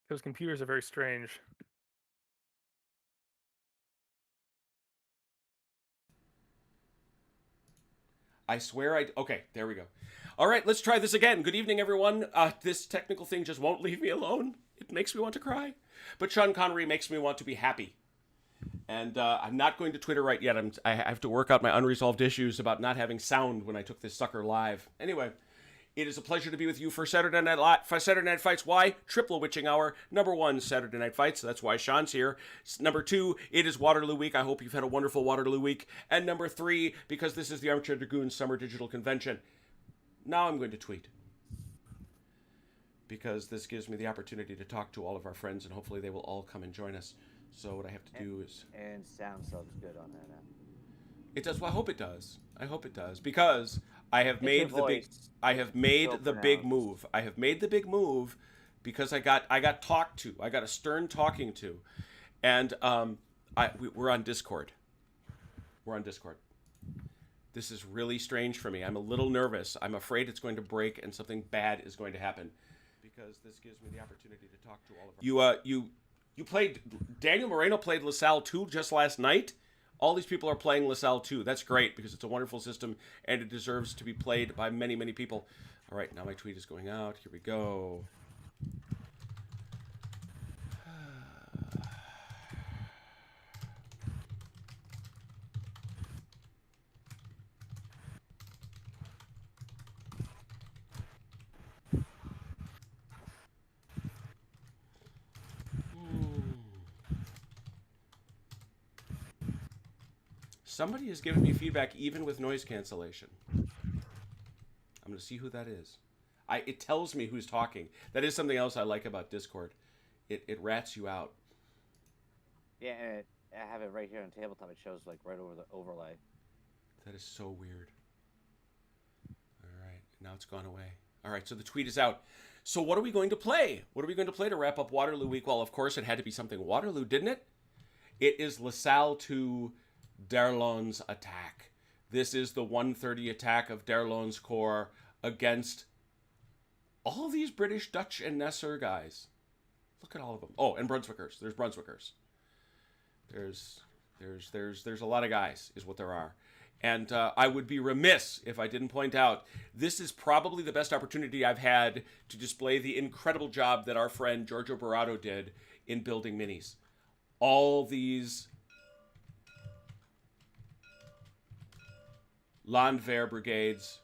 Those computers are very strange. I swear I. Okay, there we go. All right, let's try this again. Good evening, everyone. This technical thing just won't leave me alone. It makes me want to cry. But Sean Connery makes me want to be happy. And I'm not going to Twitter right yet. I have to work out my unresolved issues about not having sound when I took this sucker live. Anyway, it is a pleasure to be with you for Saturday Night Fights. Why? Triple Witching Hour. Number one, Saturday Night Fights. That's why Sean's here. Number two, it is Waterloo Week. I hope you've had a wonderful Waterloo Week. And number three, because this is the Armchair Dragoons Summer Digital Convention. Now I'm going to tweet. Because this gives me the opportunity to talk to all of our friends, and hopefully they will all come and join us. So what I have to do is... And sound subs good on that app. It does. Well, I hope it does. I hope it does, because I have made the big. I have made the big move. I have made the big move because I got talked to. I got a stern talking to, and we're on Discord. We're on Discord. This is really strange for me. I'm a little nervous. I'm afraid it's going to break and something bad is going to happen, because this gives me the opportunity to talk to all of you played. Daniel Moreno played Lasalle 2 just last night. All these people are playing Lasalle 2. That's great, because it's a wonderful system and it deserves to be played by many, many people. All right, now my tweet is going out. Here we go. Somebody has given me feedback even with noise cancellation. I'm going to see who that is. It tells me who's talking. That is something else I like about Discord. It rats you out. Yeah, and I have it right here on tabletop. It shows like right over the overlay. That is so weird. All right, now it's gone away. All right, so the tweet is out. So what are we going to play? What are we going to play to wrap up Waterloo Week? Well, of course, it had to be something Waterloo, didn't it? It is LaSalle 2 Darlon's attack. This is the 130 attack of Darlon's Corps against all these British, Dutch, and Nassau guys. Look at all of them. Oh, and Brunswickers. There's Brunswickers. There's a lot of guys, is what there are. And I would be remiss if I didn't point out, this is probably the best opportunity I've had to display the incredible job that our friend Giorgio Barato did in building minis. All these Landwehr brigades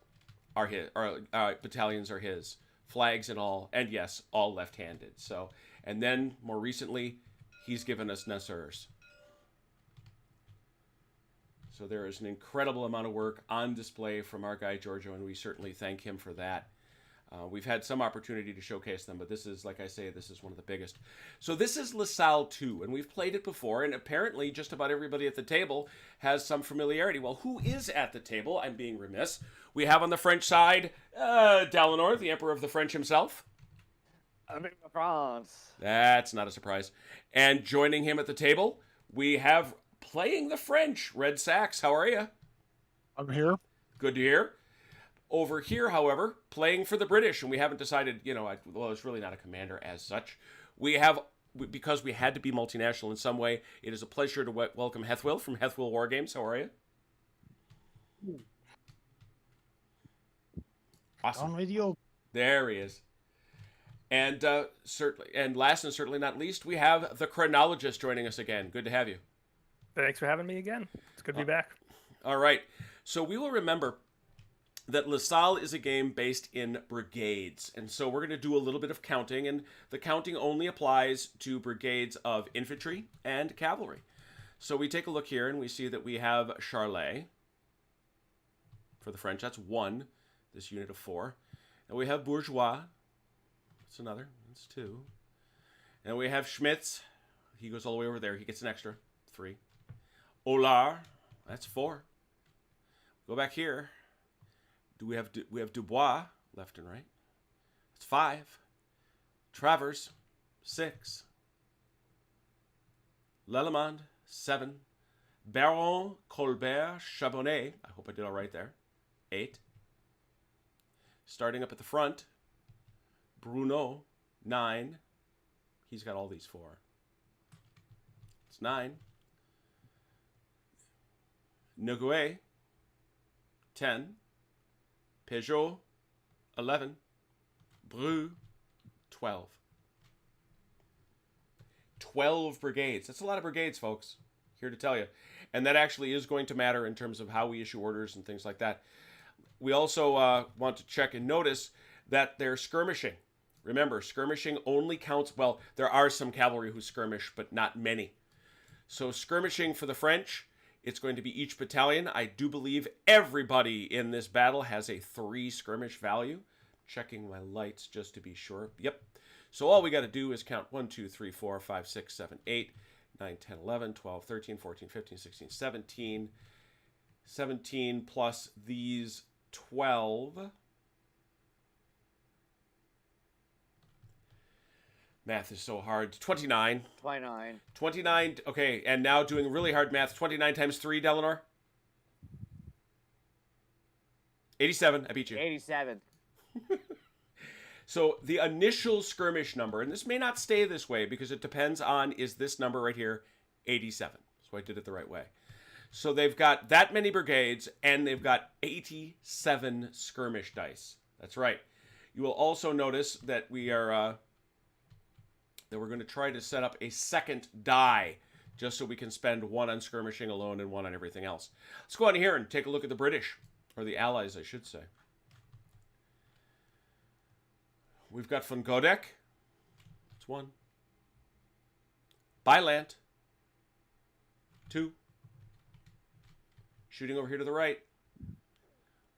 are his, or battalions are his, flags and all, and yes, all left-handed. So, and then more recently, he's given us Nassau's. So there is an incredible amount of work on display from our guy Giorgio, and we certainly thank him for that. We've had some opportunity to showcase them, but this is, like I say, this is one of the biggest. So this is LaSalle 2, and we've played it before, and apparently just about everybody at the table has some familiarity. Well, who is at the table? I'm being remiss. We have on the French side, Dalinor, the Emperor of the French himself. I'm in France. That's not a surprise. And joining him at the table, we have, playing the French, Red Sachs. How are you? I'm here. Good to hear. Over here, however, playing for the British, and we haven't decided, well, it's really not a commander as such. We have, because we had to be multinational in some way, it is a pleasure to welcome Hethwill from Hethwill War Games. How are you? Awesome. There he is. And last and certainly not least, we have the chronologist joining us again. Good to have you. Thanks for having me again. It's good to be back. All right. So we will remember that LaSalle is a game based in brigades. And so we're going to do a little bit of counting, and the counting only applies to brigades of infantry and cavalry. So we take a look here, and we see that we have Charlet. For the French, that's 1, this unit of 4. And we have Bourgeois. That's another. That's 2. And we have Schmitz. He goes all the way over there. He gets an extra 3. Olar. That's 4. Go back here. We have Dubois, left and right. That's 5. Travers, 6. Lallemand, 7. Baron Colbert Chabonnet, I hope I did all right there, 8. Starting up at the front, Bruno, 9. He's got all these 4. It's 9. Noguet, 10. Peugeot, 11. Bru, 12. 12 brigades. That's a lot of brigades, folks. Here to tell you. And that actually is going to matter in terms of how we issue orders and things like that. We also want to check and notice that they're skirmishing. Remember, skirmishing only counts, well, there are some cavalry who skirmish, but not many. So skirmishing for the French, it's going to be each battalion. I do believe everybody in this battle has a 3 skirmish value. Checking my lights just to be sure. Yep. So all we got to do is count 1, 2, 3, 4, 5, 6, 7, 8, 9, 10, 11, 12, 13, 14, 15, 16, 17. 17 plus these 12. Math is so hard. 29. 29. 29. Okay, and now doing really hard math. 29 times 3, Delanor? 87. I beat you. 87. So the initial skirmish number, and this may not stay this way because it depends on, is this number right here 87? So I did it the right way. So they've got that many brigades, and they've got 87 skirmish dice. That's right. You will also notice that we're going to try to set up a second die, just so we can spend 1 on skirmishing alone and 1 on everything else. Let's go on here and take a look at the British, or the Allies, I should say. We've got von Godek. That's 1. Bylant. 2. Shooting over here to the right.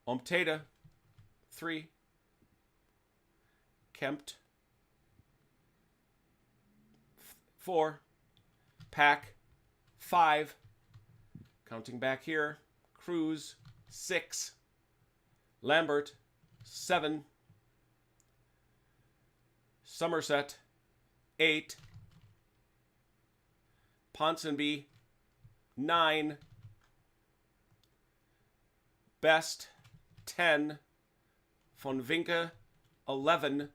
Ompteda. 3. Kempt. 4. Pack. 5. Counting back here. Cruz. 6. Lambert. 7. Somerset. 8. Ponsonby. 9. Best. 10. Von Vinke. 11.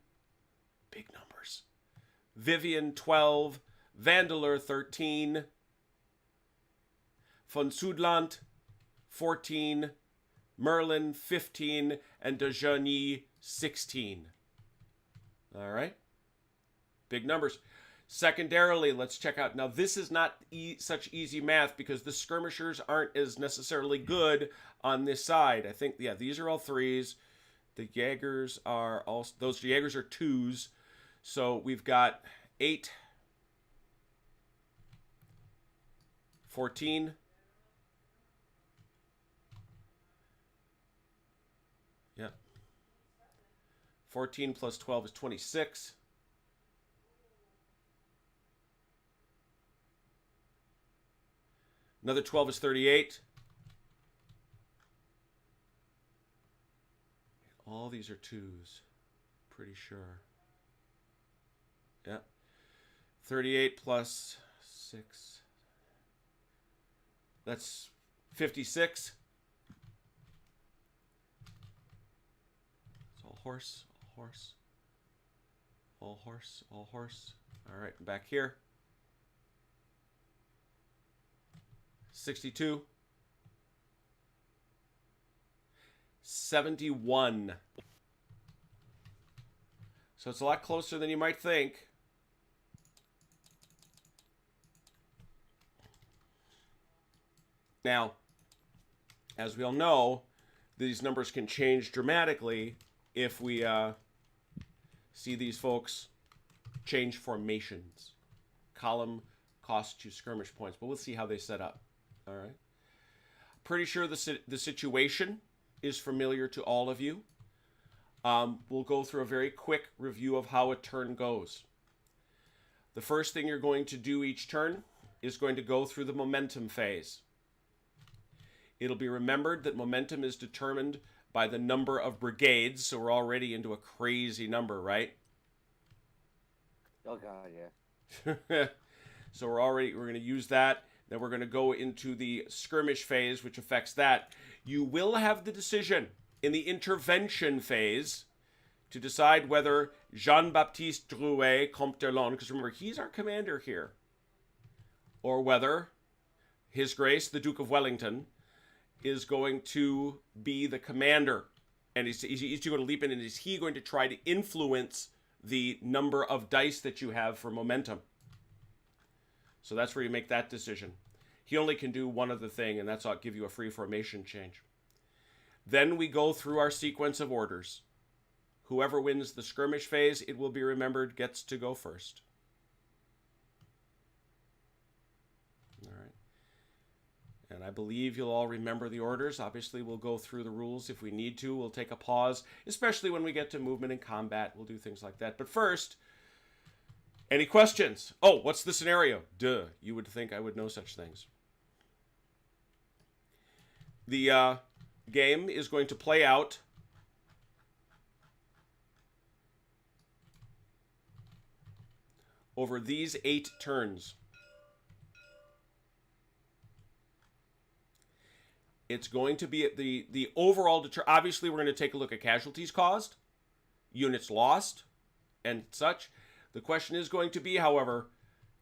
Big numbers. Vivian. 12. Vandeleur. 13. Von Sudland. 14. Merlin. 15. And de Jeuny. 16. All right. Big numbers. Secondarily, let's check out. Now, this is not such easy math because the skirmishers aren't as necessarily good on this side. I think, yeah, these are all 3s. The Jaegers are also, those Jaegers are 2s. So we've got 8, 14. Yeah. 14 plus 12 is 26. Another 12 is 38. All these are 2s. Pretty sure. Yeah. 38 plus 6. That's 56. It's all horse, all horse. All horse, all horse. All right, back here. 62. 71. So it's a lot closer than you might think. Now, as we all know, these numbers can change dramatically if we see these folks change formations. Column costs you skirmish points, but we'll see how they set up. All right. Pretty sure the situation is familiar to all of you. We'll go through a very quick review of how a turn goes. The first thing you're going to do each turn is going to go through the momentum phase. It'll be remembered that momentum is determined by the number of brigades, so we're already into a crazy number, right? Oh, God, yeah. So we're going to use that. Then we're going to go into the skirmish phase, which affects that. You will have the decision in the intervention phase to decide whether Jean-Baptiste Drouet, Comte d'Erlon, because remember, he's our commander here. Or whether His Grace, the Duke of Wellington, is going to be the commander. And he's going to leap in, and is he going to try to influence the number of dice that you have for momentum? So that's where you make that decision. He only can do one other thing, and that's give you a free formation change. Then we go through our sequence of orders. Whoever wins the skirmish phase, it will be remembered, gets to go first. All right. And I believe you'll all remember the orders. Obviously, we'll go through the rules if we need to. We'll take a pause, especially when we get to movement and combat. We'll do things like that. But first, any questions? Oh, what's the scenario? Duh. You would think I would know such things. The game is going to play out over these 8 turns. It's going to be the overall obviously, we're going to take a look at casualties caused, units lost, and such. The question is going to be, however,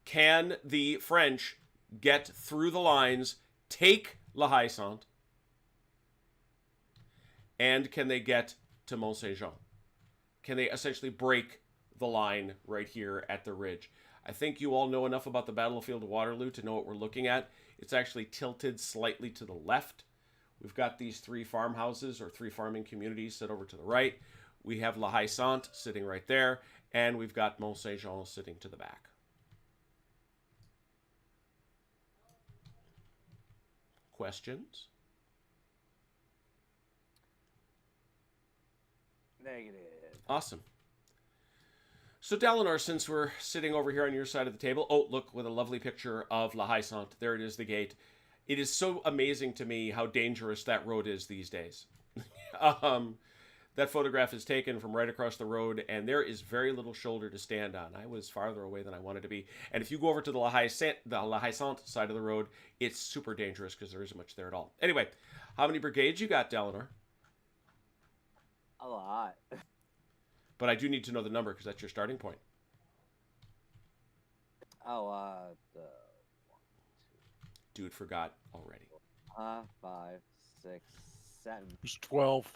can the French get through the lines, take La Haye Sainte, and can they get to Mont Saint-Jean? Can they essentially break the line right here at the ridge? I think you all know enough about the battlefield of Waterloo to know what we're looking at. It's actually tilted slightly to the left. We've got these 3 farmhouses or 3 farming communities set over to the right. We have La Haye Sainte sitting right there, and we've got Mont Saint-Jean sitting to the back. Questions? Negative. Awesome. So, Dalinar, since we're sitting over here on your side of the table, oh, look, with a lovely picture of La Haye Sainte. There it is, the gate. It is so amazing to me how dangerous that road is these days. That photograph is taken from right across the road, and there is very little shoulder to stand on. I was farther away than I wanted to be. And if you go over to the La Haye Sainte side of the road, it's super dangerous because there isn't much there at all. Anyway, how many brigades you got, Dalinar? A lot. But I do need to know the number because that's your starting point. Oh, Dude forgot already. 5, 6, 7. It's 12.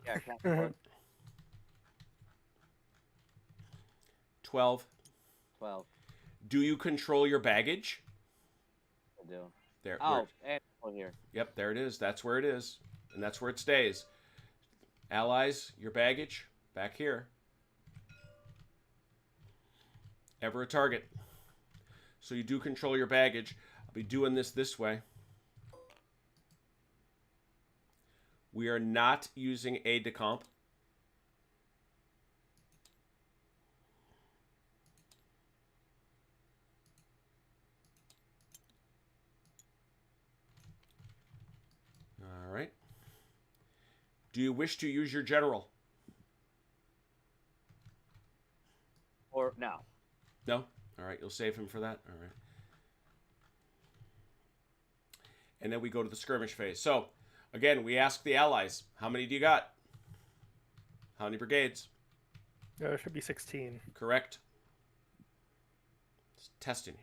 Yeah, count 4. 12. 12. Do you control your baggage? I do. There. Oh, and one here. Yep, there it is. That's where it is. And that's where it stays. Allies, your baggage, back here. Ever a target. So you do control your baggage. I'll be doing this way. We are not using aide de camp. All right. Do you wish to use your general? Or no. No? All right, you'll save him for that. All right. And then we go to the skirmish phase. So, again, we ask the allies, how many do you got? How many brigades? It should be 16. Correct. It's testing you.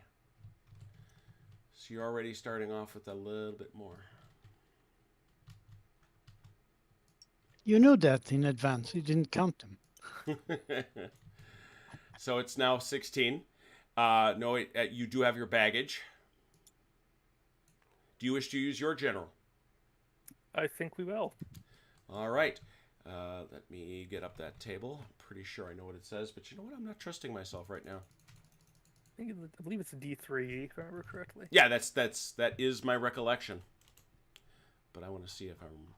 So you're already starting off with a little bit more. You knew that in advance. You didn't count them. So it's now 16. No, you do have your baggage. Do you wish to use your general? I think we will. All right. Let me get up that table. I'm pretty sure I know what it says, but you know what? I'm not trusting myself right now. I believe it's a D3, if I remember correctly. Yeah, that is my recollection. But I want to see if I'm...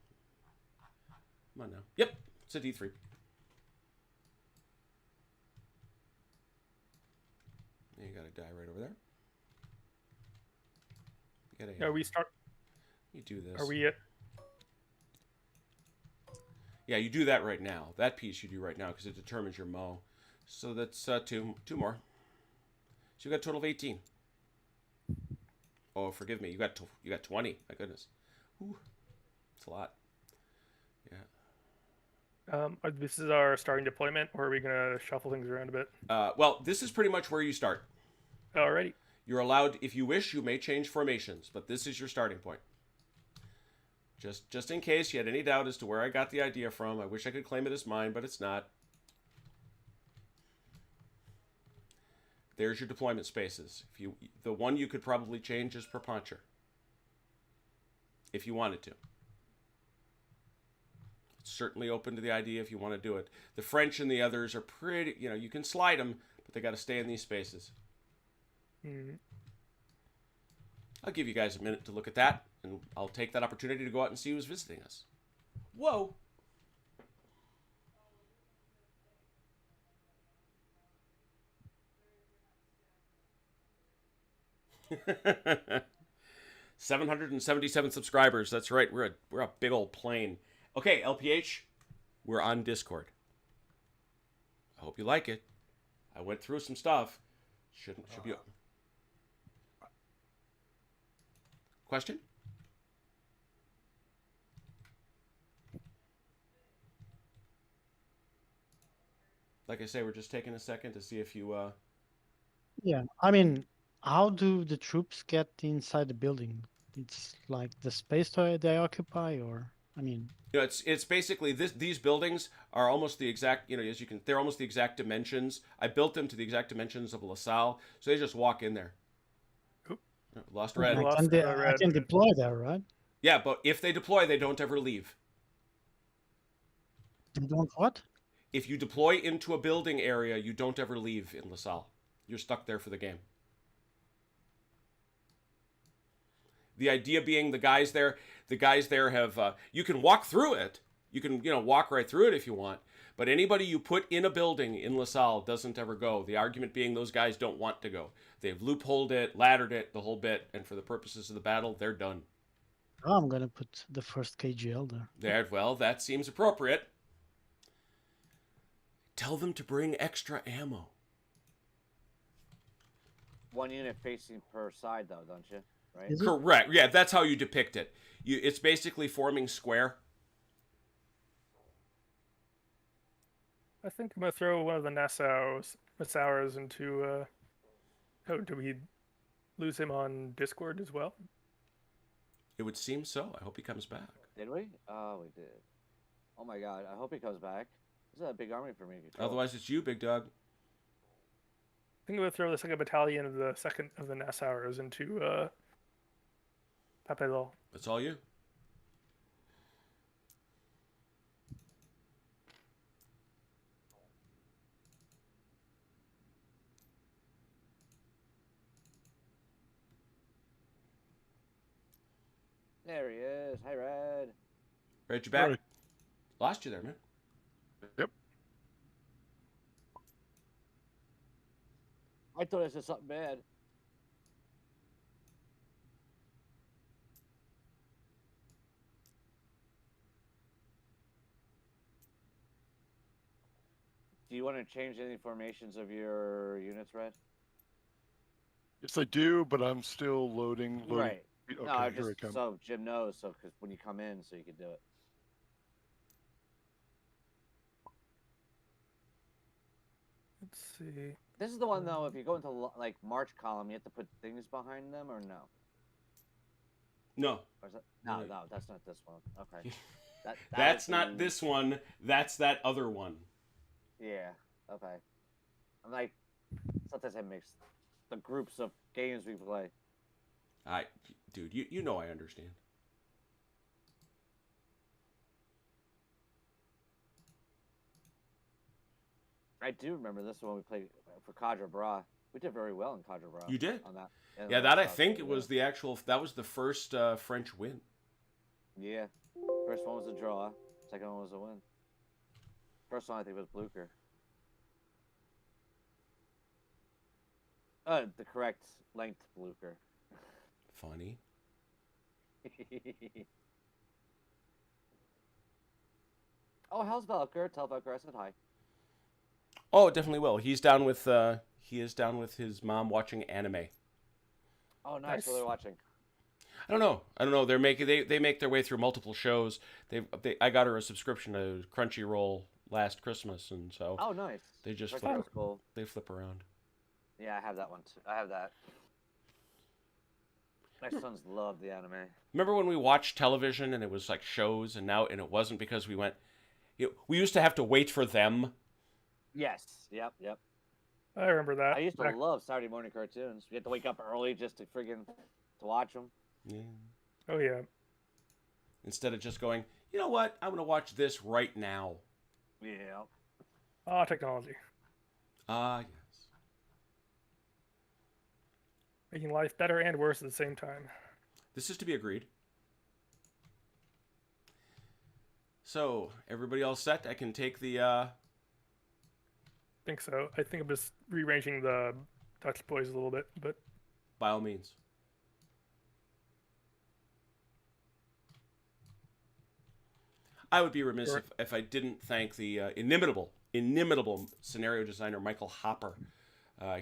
Come on now. Yep, it's a D3. You got a die right over there. You gotta... Are we start? You do this. Are we? Yeah, you do that right now. That piece you do right now because it determines your mo. So that's two more. So you got a total of 18. Oh, forgive me. You got 20. My goodness. Ooh, that's a lot. Yeah. This is our starting deployment, or are we gonna shuffle things around a bit? Well, this is pretty much where you start. Alrighty. You're allowed, if you wish, you may change formations, but this is your starting point. Just in case you had any doubt as to where I got the idea from, I wish I could claim it as mine, but it's not. There's your deployment spaces. The one you could probably change is Proponcher, if you wanted to. It's certainly open to the idea if you want to do it. The French and the others are pretty, you can slide them, but they got to stay in these spaces. I'll give you guys a minute to look at that, and I'll take that opportunity to go out and see who's visiting us. Whoa! $777 subscribers. That's right. We're a big old plane. Okay, LPH, we're on Discord. I hope you like it. I went through some stuff. Should be. Question? Like I say, we're just taking a second to see if you. Yeah, I mean, how do the troops get inside the building? It's like the space they occupy, or I mean, It's basically these buildings are almost the exact, they're almost the exact dimensions. I built them to the exact dimensions of Lasalle, so they just walk in there. Oop. Lost red. Lost I red. can deploy there, right? Yeah, but if they deploy, they don't ever leave. They don't what? If you deploy into a building area, you don't ever leave in Lasalle. You're stuck there for the game. The idea being the guys there have, you can walk through it. You can, walk right through it if you want. But anybody you put in a building in LaSalle doesn't ever go. The argument being those guys don't want to go. They've loopholed it, laddered it, the whole bit. And for the purposes of the battle, they're done. Oh, I'm going to put the first KGL there. Well, that seems appropriate. Tell them to bring extra ammo. One unit facing per side, though, don't you? Right? Correct. Yeah, that's how you depict it. It's basically forming square. I think I'm gonna throw one of the Nassauers into. Oh, do we lose him on Discord as well? It would seem so. I hope he comes back. Did we? Oh, we did. Oh my God! I hope he comes back. This is a big army for me to control. Otherwise, it's you, big dog. I think I'm gonna throw the second battalion of the Nassauers into Papelol. That's all you. There he is. Hi, Red. Red, you back? Right. Lost you there, man. Yep. I thought I said something bad. Do you want to change any formations of your units, Red? Yes, I do, but I'm still loading. Right. Okay, No, I here I just come. so Jim knows, so because when you come in, so you can do it. Let's see. This is the one though. If you go into like March column, you have to put things behind them, or no? No. Or is that... No, Right. no, that's not this one. Okay. That's not this one. That's that other one. Yeah. Okay. I'm like, sometimes I mix the groups of games we play. Dude, you know I understand. I do remember this one we played for Cadre Bras. We did very well in Cadre Bras. You did? On that. Yeah, that I think it was that was the first French win. Yeah. First one was a draw. Second one was a win. First one I think was Blucher. The correct length Blucher. Funny. Oh, how's Velker? Tell Velker I said hi. Oh, definitely will. He is down with his mom watching anime. Oh, nice. Nice. What are they watching? I don't know. They make their way through multiple shows. I got her a subscription to Crunchyroll last Christmas, and so Oh, nice. they just Crunchyroll's flip, cool. they flip around. Yeah, I have that one too. I have that. My sons love the anime. Remember when we watched television and it was like shows, and it wasn't because we went. We used to have to wait for them. Yes. Yep. I remember that. I used to love Saturday morning cartoons. You had to wake up early just to watch them. Yeah. Oh yeah. Instead of just going, you know what? I'm going to watch this right now. Yeah. Ah, technology. Ah, yes. Making life better and worse at the same time. This is to be agreed. So, everybody all set? I can take the, I think so. I think I'm just rearranging the touch poise a little bit, but by all means. I would be remiss Sure. if I didn't thank the inimitable scenario designer Michael Hopper.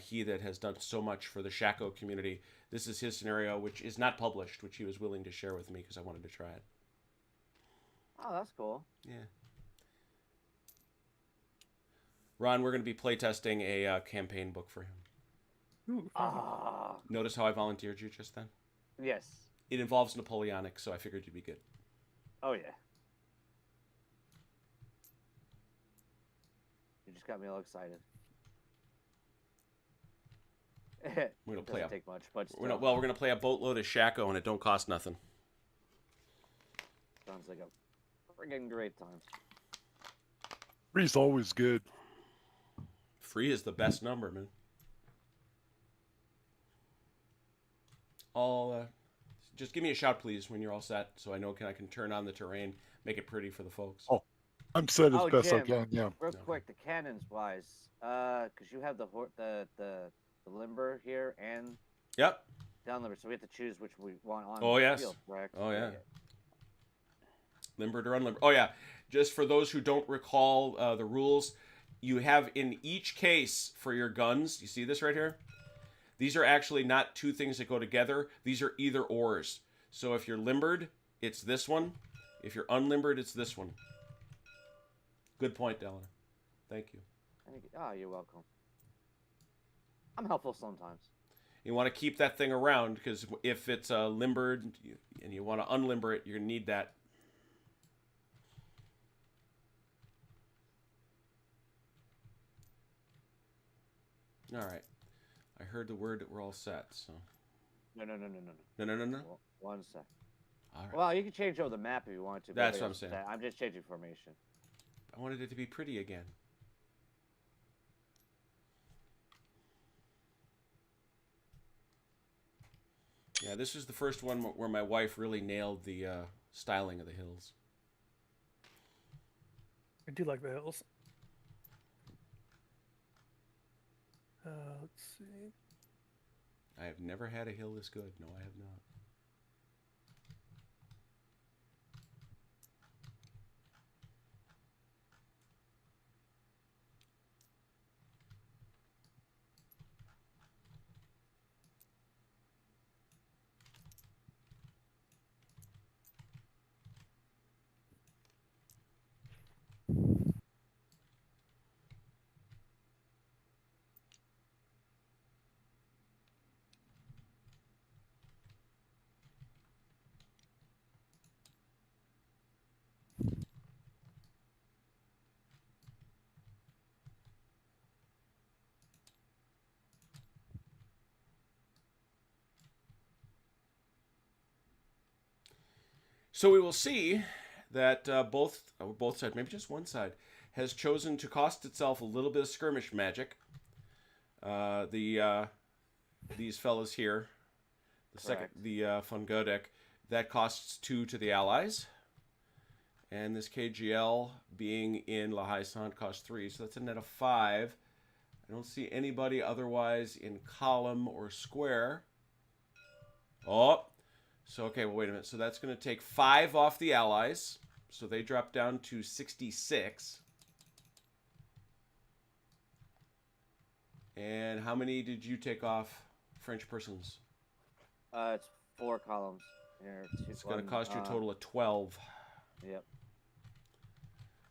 He that has done so much for the Shaco community. This is his scenario, which is not published, which he was willing to share with me because I wanted to try it. Oh, that's cool. Yeah. Ron, we're going to be playtesting a campaign book for him. ooh, Ah. Notice how I volunteered you just then? Yes. It involves Napoleonic, so I figured you'd be good. Oh yeah. You just got me all excited. We're gonna play Doesn't a take much, but we're still, gonna play a boatload of Shaco, and it don't cost nothing. sounds like a friggin' great time. Three's always good. Free is the best number, man. Just give me a shout, please, when you're all set, so I know I can turn on the terrain, make it pretty for the folks. Oh. I'm set as Oh, best I Jim. can. Yeah. Real No. quick, the cannons wise, because you have the limber here and Yep. down limber, so we have to choose which we want on. Oh, the yes. field, correct? Oh, yeah. Limbered or unlimbered. Oh, yeah. Just for those who don't recall the rules, you have in each case for your guns, you see this right here? These are actually not two things that go together. These are either ors. So if you're limbered, it's this one. If you're unlimbered, it's this one. Good point, Delana. Thank you. Oh, you're welcome. I'm helpful sometimes. You want to keep that thing around because if it's limbered and you want to unlimber it, you're going to need that. All right. I heard the word that we're all set, so. No. No. One sec. All right. Well, you can change over the map if you want to. but That's like what I I'm saying. said, I'm just changing formation. I wanted it to be pretty again. Yeah, this is the first one where my wife really nailed the styling of the hills. I do like the hills. Let's see. I have never had a hill this good. No, I have not. So we will see that both sides, maybe just one side, has chosen to cost itself a little bit of skirmish magic. These fellas here, the Fungodek, that costs 2 to the allies, and this KGL being in La Haisant costs 3, so that's a net of 5. I don't see anybody otherwise in column or square. Oh. So, okay, well, wait a minute. So that's going to take 5 off the allies. So they drop down to 66. And how many did you take off, French persons? It's 4 columns. Here, It's going to cost you a total of 12. Yep.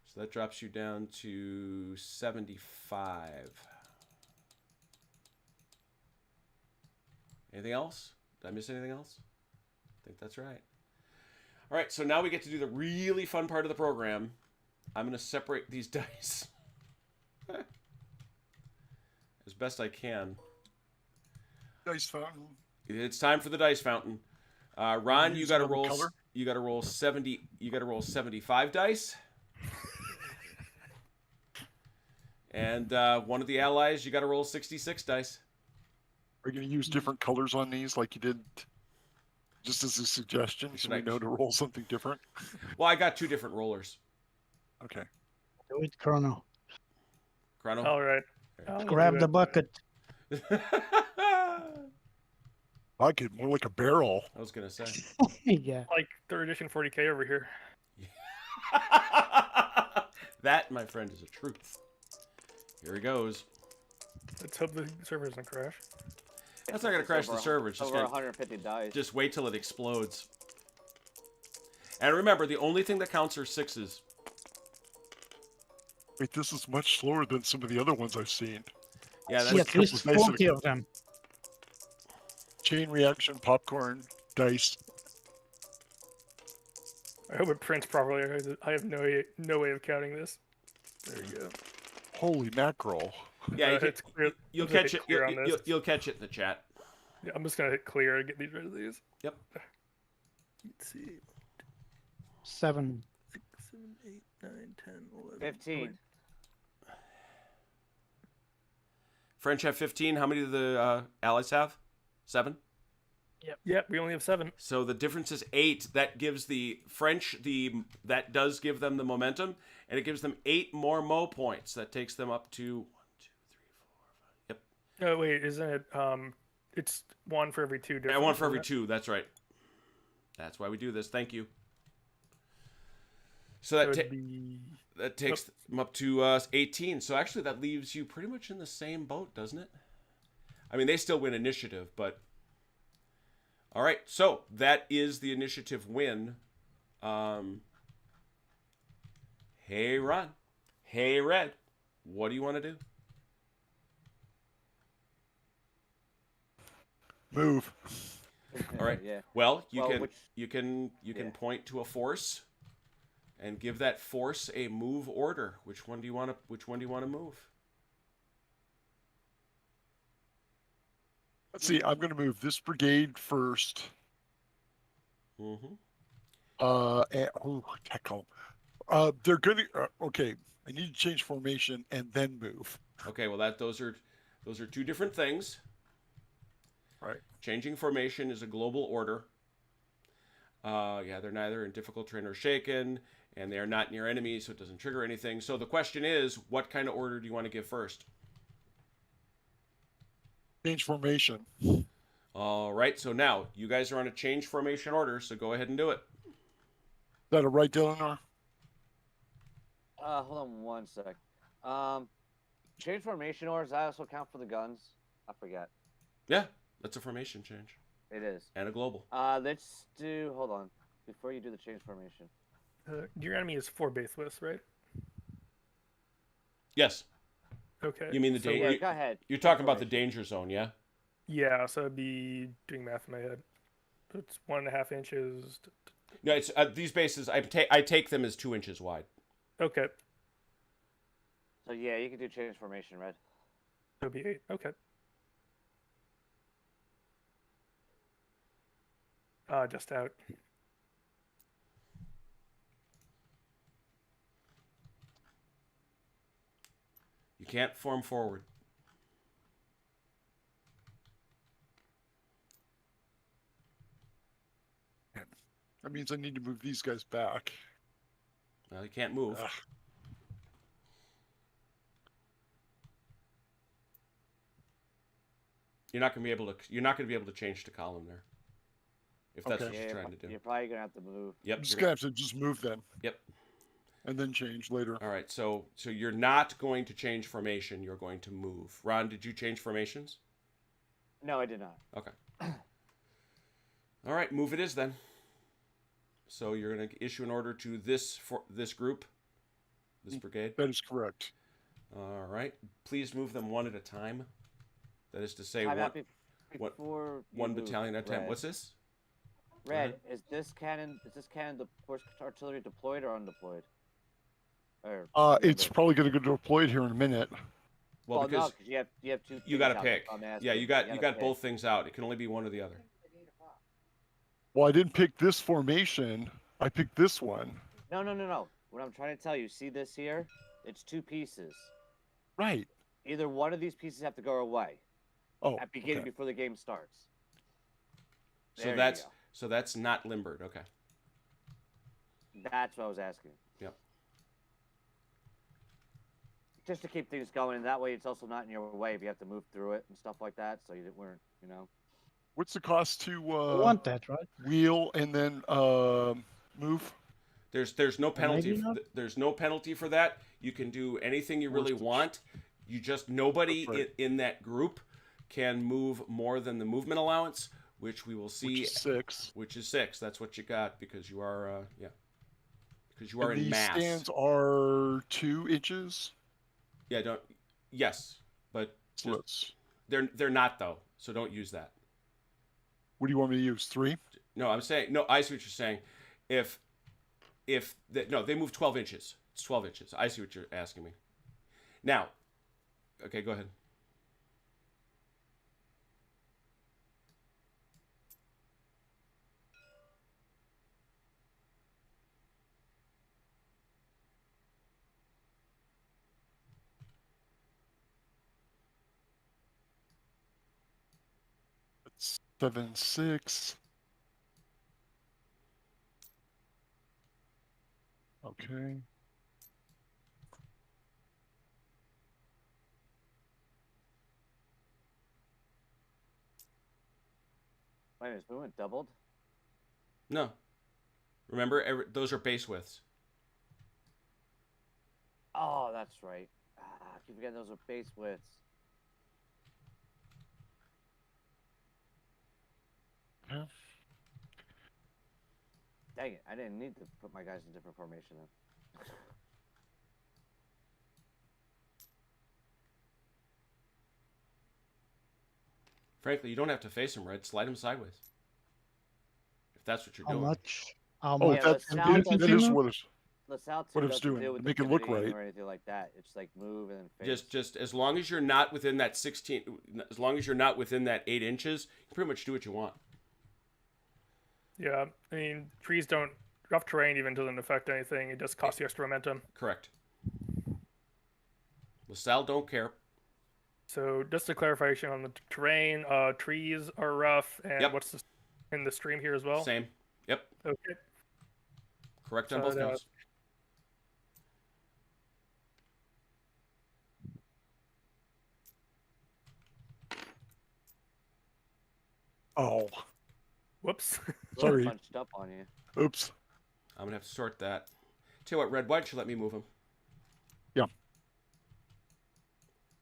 So that drops you down to 75. Anything else? Did I miss anything else? I think that's right. All right, so now we get to do the really fun part of the program. I'm going to separate these dice as best I can. Dice fountain. It's time for the dice fountain. Ron, you Use got to another roll. color? You got to roll 70. You got to roll 75 dice. And one of the allies, you got to roll 66 dice. Are you going to use different colors on these like you did? Just as a suggestion, so we know to roll something different. Well, I got 2 different rollers. Okay. Do it, Chrono. Chrono. All right. Grab the bucket. Bucket, more like a barrel. I was gonna say. Yeah. Like 3rd edition 40k over here. That, my friend, is a truth. Here he goes. Let's hope the server doesn't crash. That's not gonna crash the server. It's just over gonna 150 dice. just wait till it explodes. And remember, the only thing that counts are 6s. Wait, this is much slower than some of the other ones I've seen. Yeah, See that's at least couple of dice 40 of them. Chain reaction, popcorn, dice. I hope it prints properly. I have no way of counting this. There you go. Holy mackerel. yeah. It's clear. You'll I'm gonna catch hit it. clear on this. You'll catch it in the chat. Yeah, I'm just gonna hit clear and get these rid of these. Yep. Let's see. 7. 6, 7, 8, 9, 10, 11. 15. French have 15. How many do the allies have? 7. Yep, we only have 7. So the difference is 8. That gives the French that does give them the momentum, and it gives them 8 more Mo points. That takes them up to 1, 2, 3, 4, 5. Yep. No, wait, isn't it? It's 1 for every 2 different. And 1 for every 2. That's right. That's why we do this. Thank you. So So that takes them up to 18. So actually, that leaves you pretty much in the same boat, doesn't it? I mean, they still win initiative, but all right. So that is the initiative win. Hey, Ron. Hey, Red. What do you want to do? Move. All right. Yeah. Well, Well, you can yeah. point to a force and give that force a move order. Which one do you want to move? Let's see. I'm going to move this brigade first. Mm-hmm. Tackle. They're going to. Okay. I need to change formation and then move. Okay. Well, those are 2 different things. Right. Changing formation is a global order. Yeah, they're neither in difficult terrain or shaken, and they are not near enemies, so it doesn't trigger anything. So the question is, what kind of order do you want to give first? Change formation. All right, so now you guys are on a change formation order, so go ahead and do it. Is that a right, Eleanor? Hold on one sec. Change formation orders. Does that also count for the guns? I forget. Yeah, that's a formation change. It is. And a global. Let's do. Hold on. Before you do the change formation. your enemy is 4 base lists, right? Yes. Okay. You mean the so, danger? Yeah, go ahead. You're talking about the Information. danger zone, yeah? Yeah, so I'd be doing math in my head. So it's 1.5 inches. No, it's these bases. I take them as 2 inches wide. Okay. So yeah, you can do change formation, Red. So it'd be 8. Okay. Just out. You can't form forward. That means I need to move these guys back. Well, you can't move. Ugh. You're not gonna be able to change to column there. If that's Okay. what Yeah, you're trying to do. You're probably gonna have to move. Yep. I'm just you're going to have to just move then. Yep. And then change later. All right. So you're not going to change formation. You're going to move. Ron, did you change formations? No, I did not. Okay. All right. Move it is then. So you're going to issue an order to this group, this brigade. That is correct. All right. Please move them one at a time. That is to say, Time out one you move, battalion at a time. Red. What's this? Red, is this cannon the horse artillery deployed or undeployed? Or It's probably going to go deployed here in a minute. Well, no, because because you have two. you things got to out, pick. that's why I'm Yeah, asking. you got gotta pick. both things out. It can only be one or the other. Well, I didn't pick this formation. I picked this one. No. What I'm trying to tell you, see this here? It's two pieces. Right. Either one of these pieces have to go away Oh, at beginning okay. before the game starts. So There you that's go. not limbered. Okay. That's what I was asking. Yep. Just to keep things going, and that way it's also not in your way if you have to move through it and stuff like that. So you weren't, What's the cost to You want that, right? wheel and then move? There's no penalty. Maybe not. There's no penalty for that. You can do anything you really Worsted. want. You just nobody Right. in that group can move more than the movement allowance, which we will see. Which is 6. Which is 6. That's what you got because you are because you are And in these mass. stands are 2 inches. Yeah, yes, but So just, they're not though. So don't use that. what do you want me to use? 3? No, I'm saying no. I see what you're saying. They move 12 inches. It's 12 inches. I see what you're asking me. Now, okay, go ahead. That's 7, 6. Okay. Wait a minute, we went doubled? No. Remember, those are base widths. Oh, that's right. I keep forgetting those are base widths. Yeah. Dang it, I didn't need to put my guys in different formation then. Frankly, you don't have to face them, Red. Slide them sideways. If that's what you're How doing. much? How Oh, much? Yeah, that, LaSalle that doesn't is do- what it's. LaSalle What 2 it was doesn't doing, deal with make it look pivoting right. or anything like that. It's like move and then face. Just as long as you're not within that 16, as long as you're not within that 8 inches, you can pretty much do what you want. Yeah, I mean, trees don't. Rough terrain even doesn't affect anything. It just costs you extra momentum. Correct. LaSalle don't care. So just a clarification on the terrain, trees are rough, and Yep. what's in the stream here as well? Same. Yep. Okay. Correct on So both the- counts. Oh, Whoops. sorry. Punched up on you. Oops. I'm gonna have to sort that. Tell you what, Red, why don't you let me move him? Yeah.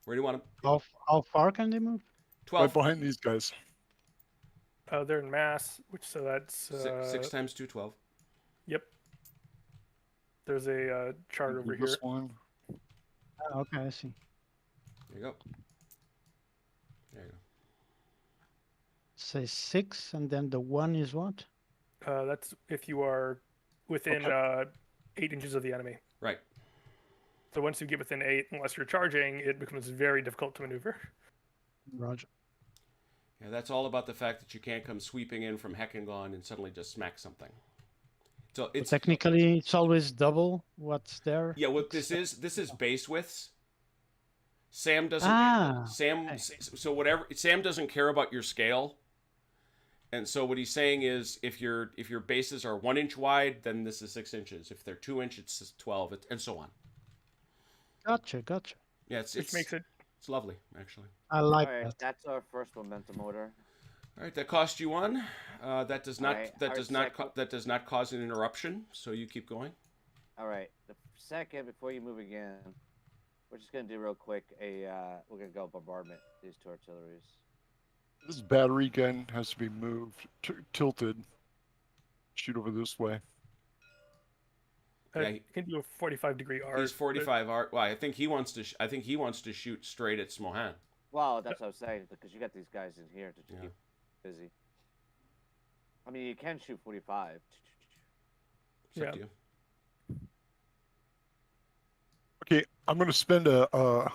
Where do you want him? How far can they move? 12. Right behind these guys. They're in mass, so that's Six times 2, 12. Yep. There's a chart over here. This one. Ah, okay, I see. There you go. There you go. Say 6, and then the 1 is what? That's if you are within 8 inches of the enemy. Right. So once you get within 8, unless you're charging, it becomes very difficult to maneuver. Roger. Yeah, that's all about the fact that you can't come sweeping in from Heckengon and suddenly just smack something. So But it's technically, it's always double what's there. yeah. What this is base widths. Sam doesn't. Ah, Sam. okay. So whatever. Sam doesn't care about your scale. And so what he's saying is, if your bases are 1 inch wide, then this is 6 inches. If they're 2 inches, it's 12, and so on. Gotcha. Yeah, Which it's makes it it's lovely actually. I like All right, that. that's our first momentum order. All right, that cost you 1. That does not Alright, that our does not second- that does not cause an interruption. So you keep going. All right, the second before you move again, we're just gonna do real quick. We're gonna go bombardment these two artilleries. This battery gun has to be moved, tilted. Shoot over this way. Yeah, You can do a 45-degree arc. he's 45 art. Well, I think he wants to. I think he wants to shoot straight at Smohan. Well, that's what I was saying, because you got these guys in here to Yeah. keep busy. I mean, you can shoot 45. It's up Yeah. to you. Okay, I'm going to spend a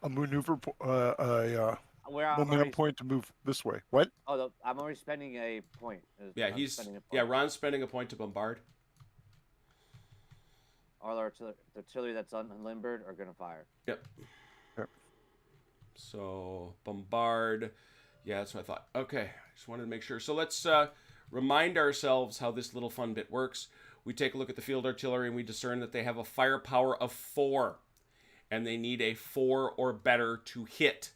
maneuver Where I'm momentum already, point to move this way. What? I'm already spending a point. Yeah, I'm he's spending a yeah. point. Ron's spending a point to bombard. All the artillery that's unlimbered are gonna fire. Yep. Yep. So bombard. Yeah, that's what I thought. Okay, just wanted to make sure. So let's remind ourselves how this little fun bit works. We take a look at the field artillery and we discern that they have a firepower of 4, and they need a 4 or better to hit.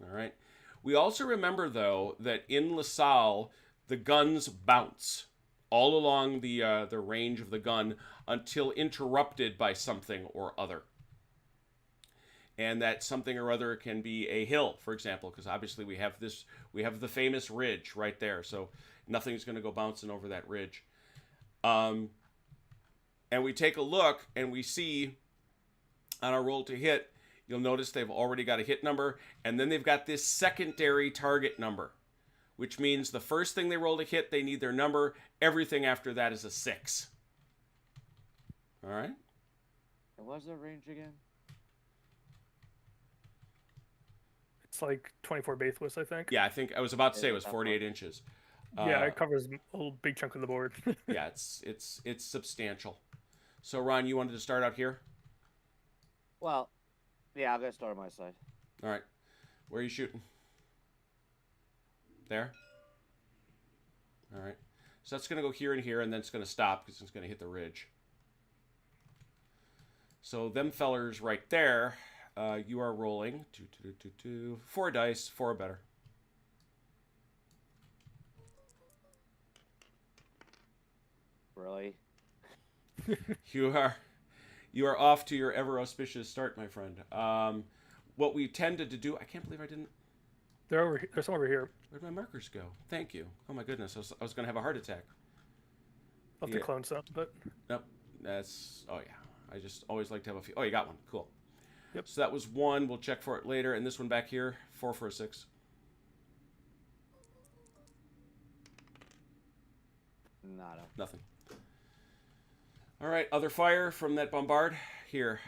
All right. We also remember though that in Lasalle the guns bounce all along the range of the gun until interrupted by something or other. And that something or other can be a hill, for example, because obviously we have the famous ridge right there, so nothing's going to go bouncing over that ridge. And we take a look and we see on our roll to hit, you'll notice they've already got a hit number, and then they've got this secondary target number, which means the first thing they roll to hit, they need their number. Everything after that is a 6. All right? And what's their range again? It's like 24 Baithless, I think. Yeah, I think I was about to say it was 48 inches. Yeah, it covers a big chunk of the board. Yeah, it's substantial. So Ron, you wanted to start out here? Well, yeah, I'm gonna start on my side. All right. Where are you shooting? There? All right. So that's going to go here and here, and then it's going to stop because it's going to hit the ridge. So them fellers right there, you are rolling 4 dice, 4 or better. Really? You are off to your ever auspicious start, my friend. What we tended to do, I can't believe I didn't. There's some over here. Where'd my markers go? Thank you. Oh my goodness, I was going to have a heart attack. I'll have to Yeah. clone some, but Nope. That's, oh yeah. I just always like to have a few. Oh, you got one. Cool. Yep. So that was 1. We'll check for it later. And this one back here, 4 for a 6. Nada. Nothing. All right. Other fire from that bombard. Here.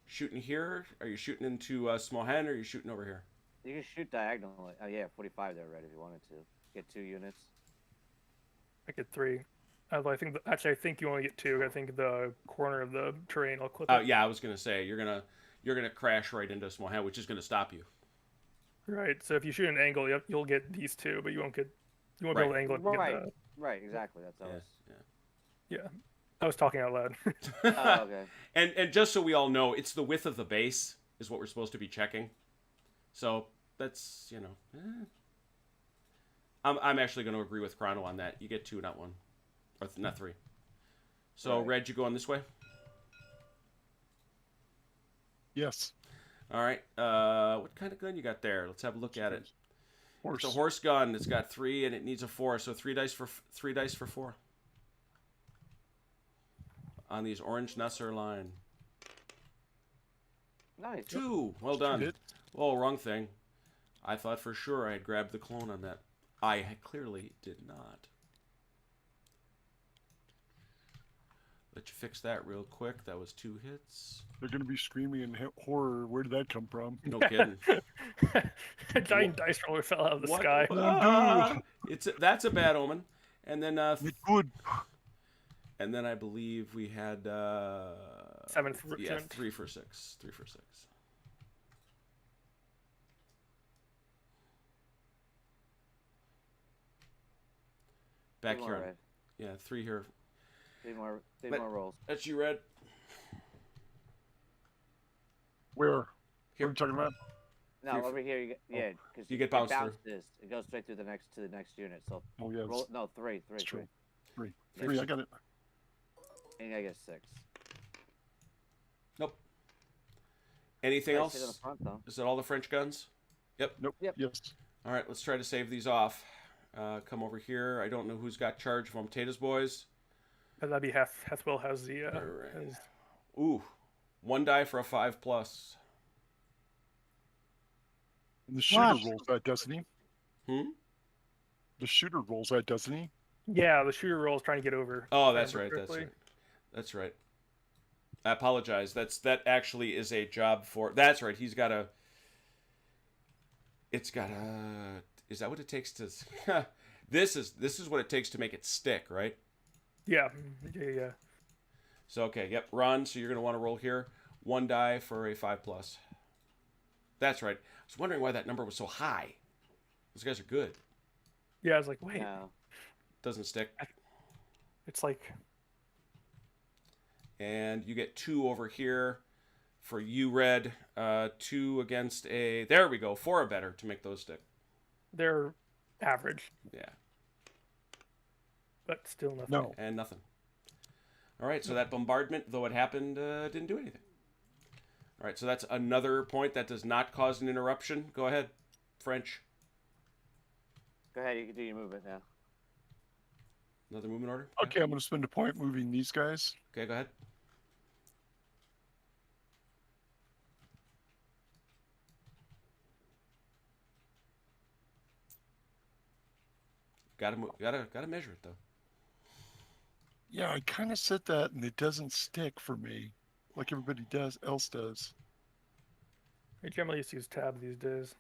Shooting here. Are you shooting into Smohan or are you shooting over here? You can shoot diagonally. Oh yeah, 45 there, right? If you wanted to get 2 units. I get 3. Although I think you only get 2. I think the corner of the terrain will clip Oh it. yeah, I was gonna say you're gonna crash right into Smohan, which is gonna stop you. Right. So if you shoot an angle, you'll get these 2, but you won't be able to angle it. To Right. get the, Right. Exactly. That's all. yeah. I was talking out loud. Oh, okay. And just so we all know, it's the width of the base is what we're supposed to be checking. So that's I'm actually going to agree with Chrono on that. You get 2, not 1, or not 3. So Right. Red, you going this way? Yes. All right. What kind of gun you got there? Let's have a look at it. Horse. It's a horse gun. It's got 3 and it needs a 4. So 3 dice for 4 on these orange Nusser line. Nice. 2. Well done. Hit. Oh, wrong thing. I thought for sure I had grabbed the clone on that. I clearly did not. Let you fix that real quick. That was 2 hits. They're going to be screaming in horror. Where did that come from? No kidding. A giant dice roller fell out of the What? sky. Ah! That's a bad omen. And then It would. and then I believe we had 7th yeah, regiment. 3 for 6. 3 for 6. Back 3 here. more, Red. Yeah, 3 here. 3 more. 3 But- more rolls. That's you, Red. Where? What Here. are you talking about? No, Three- over here you get because You get bounced through. It goes straight through the next unit. So Oh, yeah. roll, no 3. It's true. 3. Yeah. 3. I got it. And I get 6. Nope. Anything Nice hit on the else? front, though. Is that all the French guns? Nope. Yep. Yes. All right, let's try to save these off. Come over here. I don't know who's got charge from Potatoes Boys. That'd be Hathwell has the Alright. has, Ooh, 1 die for a 5+. And the shooter What? rolls that, doesn't he? Hmm? The shooter rolls that, doesn't he? yeah, the shooter roll is trying to get over. Oh, if I that's right. remember That's correctly. right. That's right. I apologize. That actually is a job for. That's right. He's got a. It's got a. Is that what it takes to? This is what it takes to make it stick, right? Yeah, yeah. So okay, yep. Ron, so you're gonna want to roll here. 1 die for a 5+. That's right. I was wondering why that number was so high. Those guys are good. Yeah, I was like, wait, No. Doesn't stick. it's like And you get 2 over here for you, Red. 2 against a. There we go. 4 or better to make those stick. they're average, Yeah. but still nothing. No. And nothing. All right, so that bombardment, though it happened, didn't do anything. All right, so that's another point that does not cause an interruption. Go ahead, French. Go ahead, you can do your movement now. Another movement order? Okay, I'm going to spend a point moving these guys. Okay, go ahead. Gotta measure it though. Yeah, I kind of said that, and it doesn't stick for me, like everybody else does. I generally just use tab these days.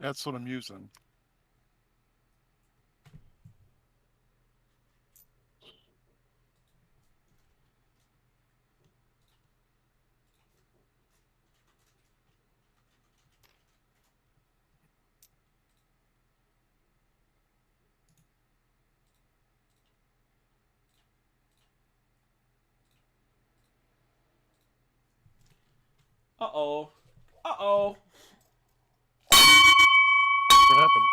That's what I'm using. Uh-oh. Uh-oh. What happened?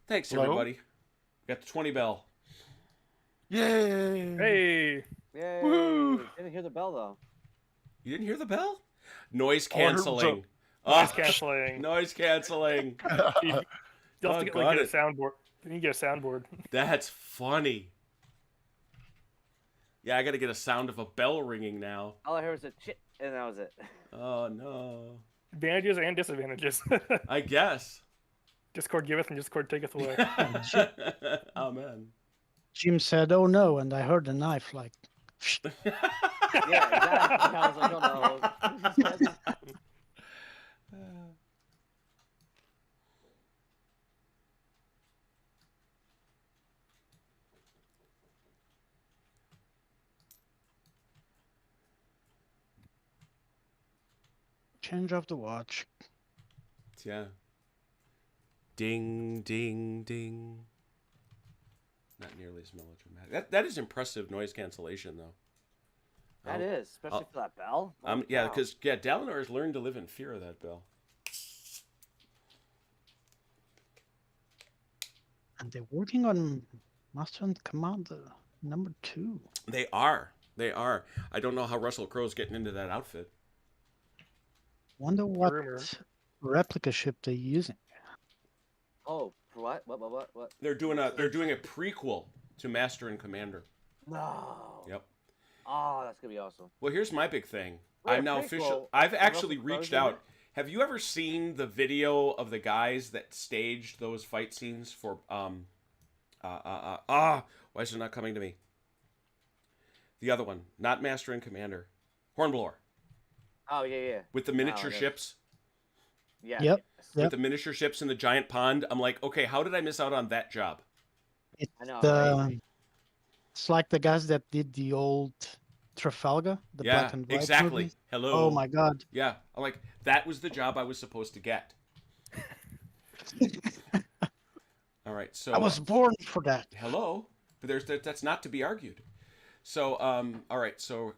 Thanks, Hello? everybody. Got the 20 bell. Yay! Hey, Yay! Woo! Didn't hear the bell though. You didn't hear the bell? Noise All I heard was canceling. noise Oh, canceling. Noise canceling. You'll have Oh, to get, got get a it. soundboard. You can get a soundboard. That's funny. Yeah, I gotta get a sound of a bell ringing now. All I heard was a chit, and that was it. Oh, no. Advantages and disadvantages. I guess. Discord giveth and Discord taketh away. Amen. Jim said, "Oh no," and I heard the knife like. Yeah, exactly. I was like, oh no. Change of the watch. Yeah. Ding, ding, ding. Not nearly as melodramatic. That is impressive noise cancellation, though. That is, especially for that bell. Holy Yeah, cow. because Dalinar has learned to live in fear of that bell. And they're working on Master and Commander #2. They are. They are. I don't know how Russell Crowe's getting into that outfit. Wonder what Rumor. replica ship they're using. Oh, for what? What? They're doing a prequel to Master and Commander. No. Yep. Oh, that's gonna be awesome. Well, here's my big thing. Wait, I'm now prequel? official. I've actually Russell Crowe's reached in out. it? Have you ever seen the video of the guys that staged those fight scenes for why is it not coming to me? The other one, not Master and Commander, Hornblower, Oh yeah. with the miniature okay. ships, Yeah. Yep. yes. Yep. with the miniature ships in the giant pond. I'm like, okay, how did I miss out on that job? It's I know, the. It's like the guys that did the old Trafalgar, the Yeah, black and white exactly. movies. Hello. Oh my god. Yeah, I'm like, that was the job I was supposed to get. All right, so I was born for that. hello, but that's not to be argued. So all right, so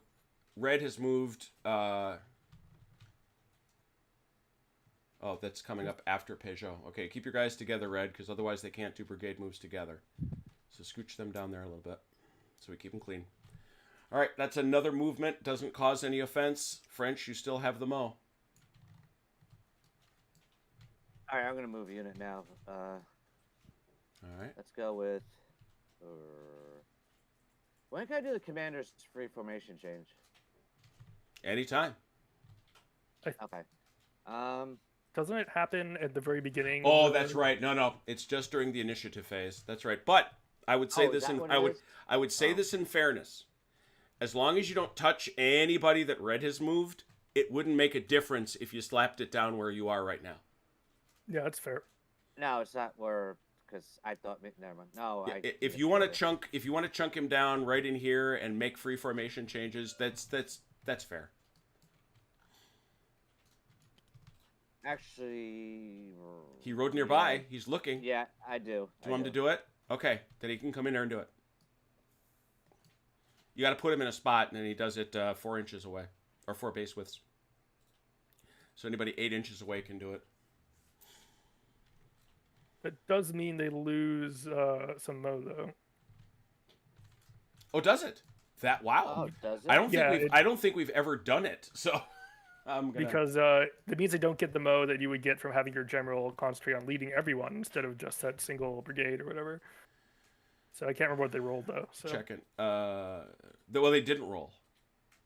Red has moved. Oh, that's coming up after Peugeot. Okay, keep your guys together, Red, because otherwise they can't do brigade moves together. So scooch them down there a little bit, so we keep them clean. All right, that's another movement. Doesn't cause any offense. French, you still have the mo. All right, I'm gonna move a unit now. All right. Let's go with. When can I do the commander's free formation change? Anytime. Okay. Doesn't it happen at the very beginning? Oh, of the... that's right. No, it's just during the initiative phase. That's right. But I would say this in I would say this in fairness. As long as you don't touch anybody that red has moved, it wouldn't make a difference if you slapped it down where you are right now. Yeah, that's fair. No, it's not where, because I thought. Never mind. No, Yeah, if you want to chunk him down right in here and make free formation changes, that's fair. Actually, He rode nearby. He's looking. Yeah, I do. Do you want him to do it? Okay, then he can come in there and do it. You got to put him in a spot, and then he does it 4 inches away, or 4 base widths. So anybody 8 inches away can do it. It does mean they lose some mo though. Oh, does it? Wow. Oh, does it? I don't think we've ever done it. So because it means they don't get the mo that you would get from having your general concentrate on leading everyone instead of just that single brigade or whatever. So I can't remember what they rolled though. So. Checking. Well, they didn't roll.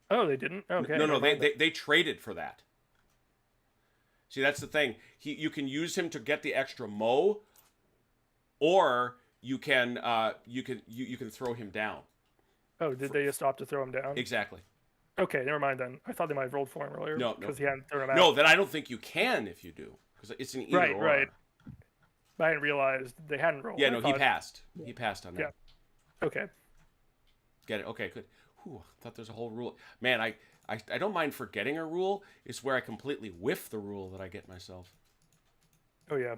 Oh, they didn't. Okay. No, they traded for that. See, that's the thing. You can use him to get the extra mo, or you can throw him down. Oh, did they just opt to throw him down? Exactly. Okay, never mind then. I thought they might have rolled for him earlier. No, because he hadn't thrown him out. No, then I don't think you can if you do, because it's an either or. Right. I didn't realize they hadn't rolled. Yeah, no, he passed. He passed on that. Yeah. Okay. Get it? Okay, good. Whew, I thought there's a whole rule. Man, I don't mind forgetting a rule. It's where I completely whiff the rule that I get myself. Oh, yeah.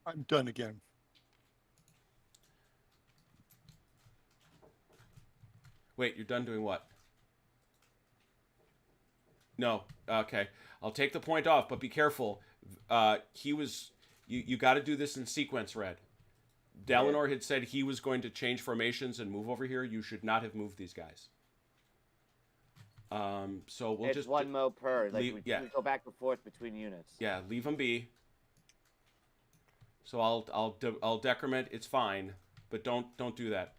I'm done again. Wait, you're done doing what? No. Okay. I'll take the point off, but be careful. You got to do this in sequence, Red. Dalinor had said he was going to change formations and move over here. You should not have moved these guys. So we'll it's just one mo per. Like we go back and forth between units. Yeah, leave them be. So I'll decrement. It's fine, but don't do that.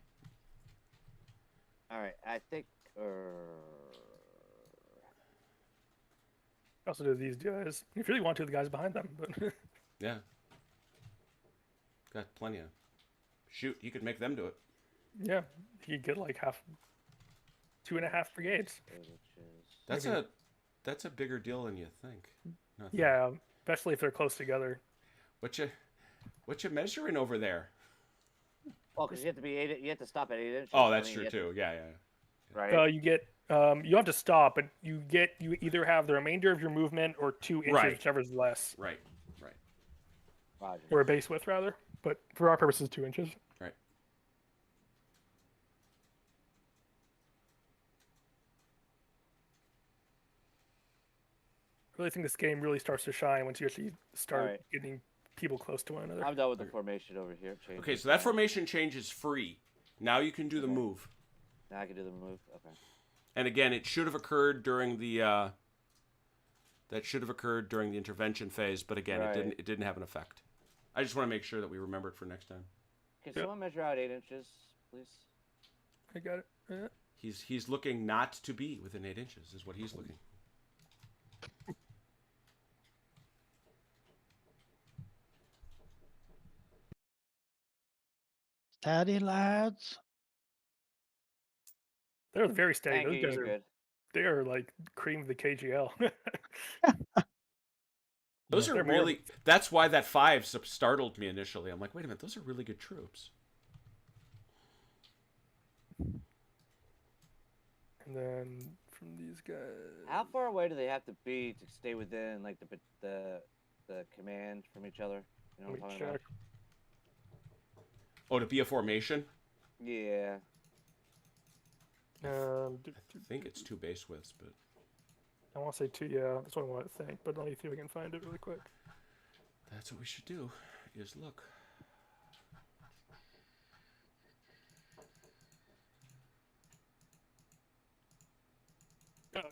All right, I think. Also do these guys. If you really want to, the guys behind them. But yeah, got plenty of. Shoot, you could make them do it. Yeah, you get like 2.5 brigades. That's a bigger deal than you think. Yeah, especially if they're close together. What you measuring over there? Well, because you have to be 8. You have to stop at 8 inches. Oh, that's true too. Yeah. Right. You get you have to stop, but you either have the remainder of your movement or 2 inches, whichever's less. Right. Roger. Or a base width rather, but for our purposes, 2 inches. Right. I really think this game really starts to shine once you actually start getting people close to one another. I'm done with the formation over here. Okay, so that formation change is free. Now you can do the move. Now I can do the move. Okay. And again, it should have occurred during the intervention phase, but again, it didn't have an effect. I just want to make sure that we remember it for next time. Can someone measure out 8 inches, please? I got it. Yeah. He's looking not to be within 8 inches, is what he's looking. Steady, lads. They're very steady. Thank Those you, guys they are like cream of the KGL. Those are really. That's why that 5 startled me initially. I'm like, wait a minute, those are really good troops. And then from these guys, how far away do they have to be to stay within like the command from each other? You know what I'm talking about? Oh, to be a formation? Yeah. I think it's 2 base widths, but I want to say 2. Yeah, that's what I want to think. But let me see if I can find it really quick. That's what we should do. Is look.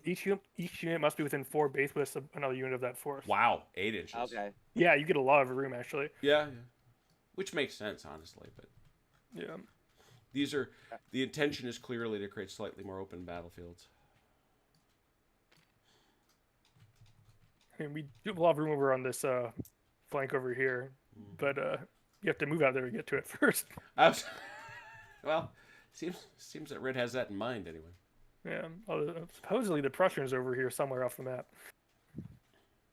Each unit must be within 4 base widths of another unit of that force. Wow, 8 inches. Okay. Yeah, you get a lot of room actually. Yeah, which makes sense, honestly. But Yeah. the intention is clearly to create slightly more open battlefields. I mean, we do have a lot of room over on this flank over here, but you have to move out there to get to it first. Well, seems that Red has that in mind anyway. Yeah. Supposedly the Prussians over here somewhere off the map.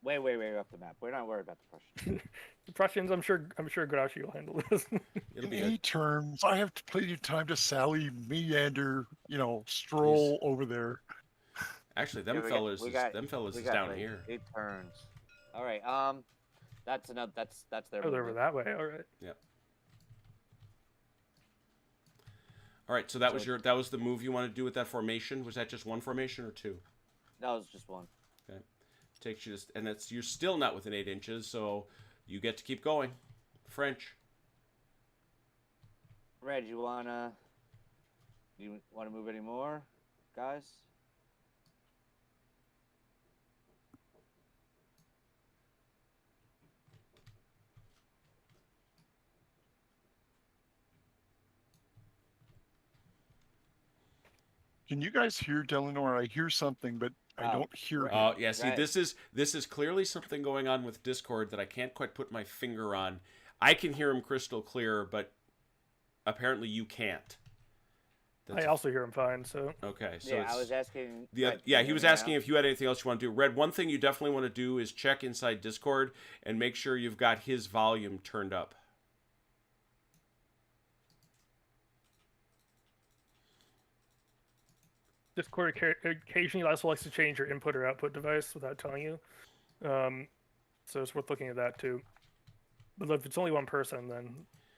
Way off the map. We're not worried about the Prussians. The Prussians, I'm sure Grouchy will handle this. It'll In be 8 turns, I have plenty of time to sally, meander, stroll over there. Actually, them Yeah, fellas we is got down like here. 8 turns. All right. That's their. Oh, they're over that way. All right. Yep. All right, so that was the move you wanted to do with that formation. Was that just one formation or 2? That was just one. Okay. Takes you and you're still not within 8 inches, so you get to keep going. French. Red, you wanna move any more, guys? Can you guys hear Delanor? I hear something, but I Oh, don't hear him. Oh, yeah, see, Right. this is clearly something going on with Discord that I can't quite put my finger on. I can hear him crystal clear, but apparently you can't. I also hear him fine, so Okay, so Yeah, it's, I was asking. he was asking if you had anything else you want to do. Red, one thing you definitely want to do is check inside Discord and make sure you've got his volume turned up. Discord occasionally also likes to change your input or output device without telling you. So it's worth looking at that too. But if it's only one person, then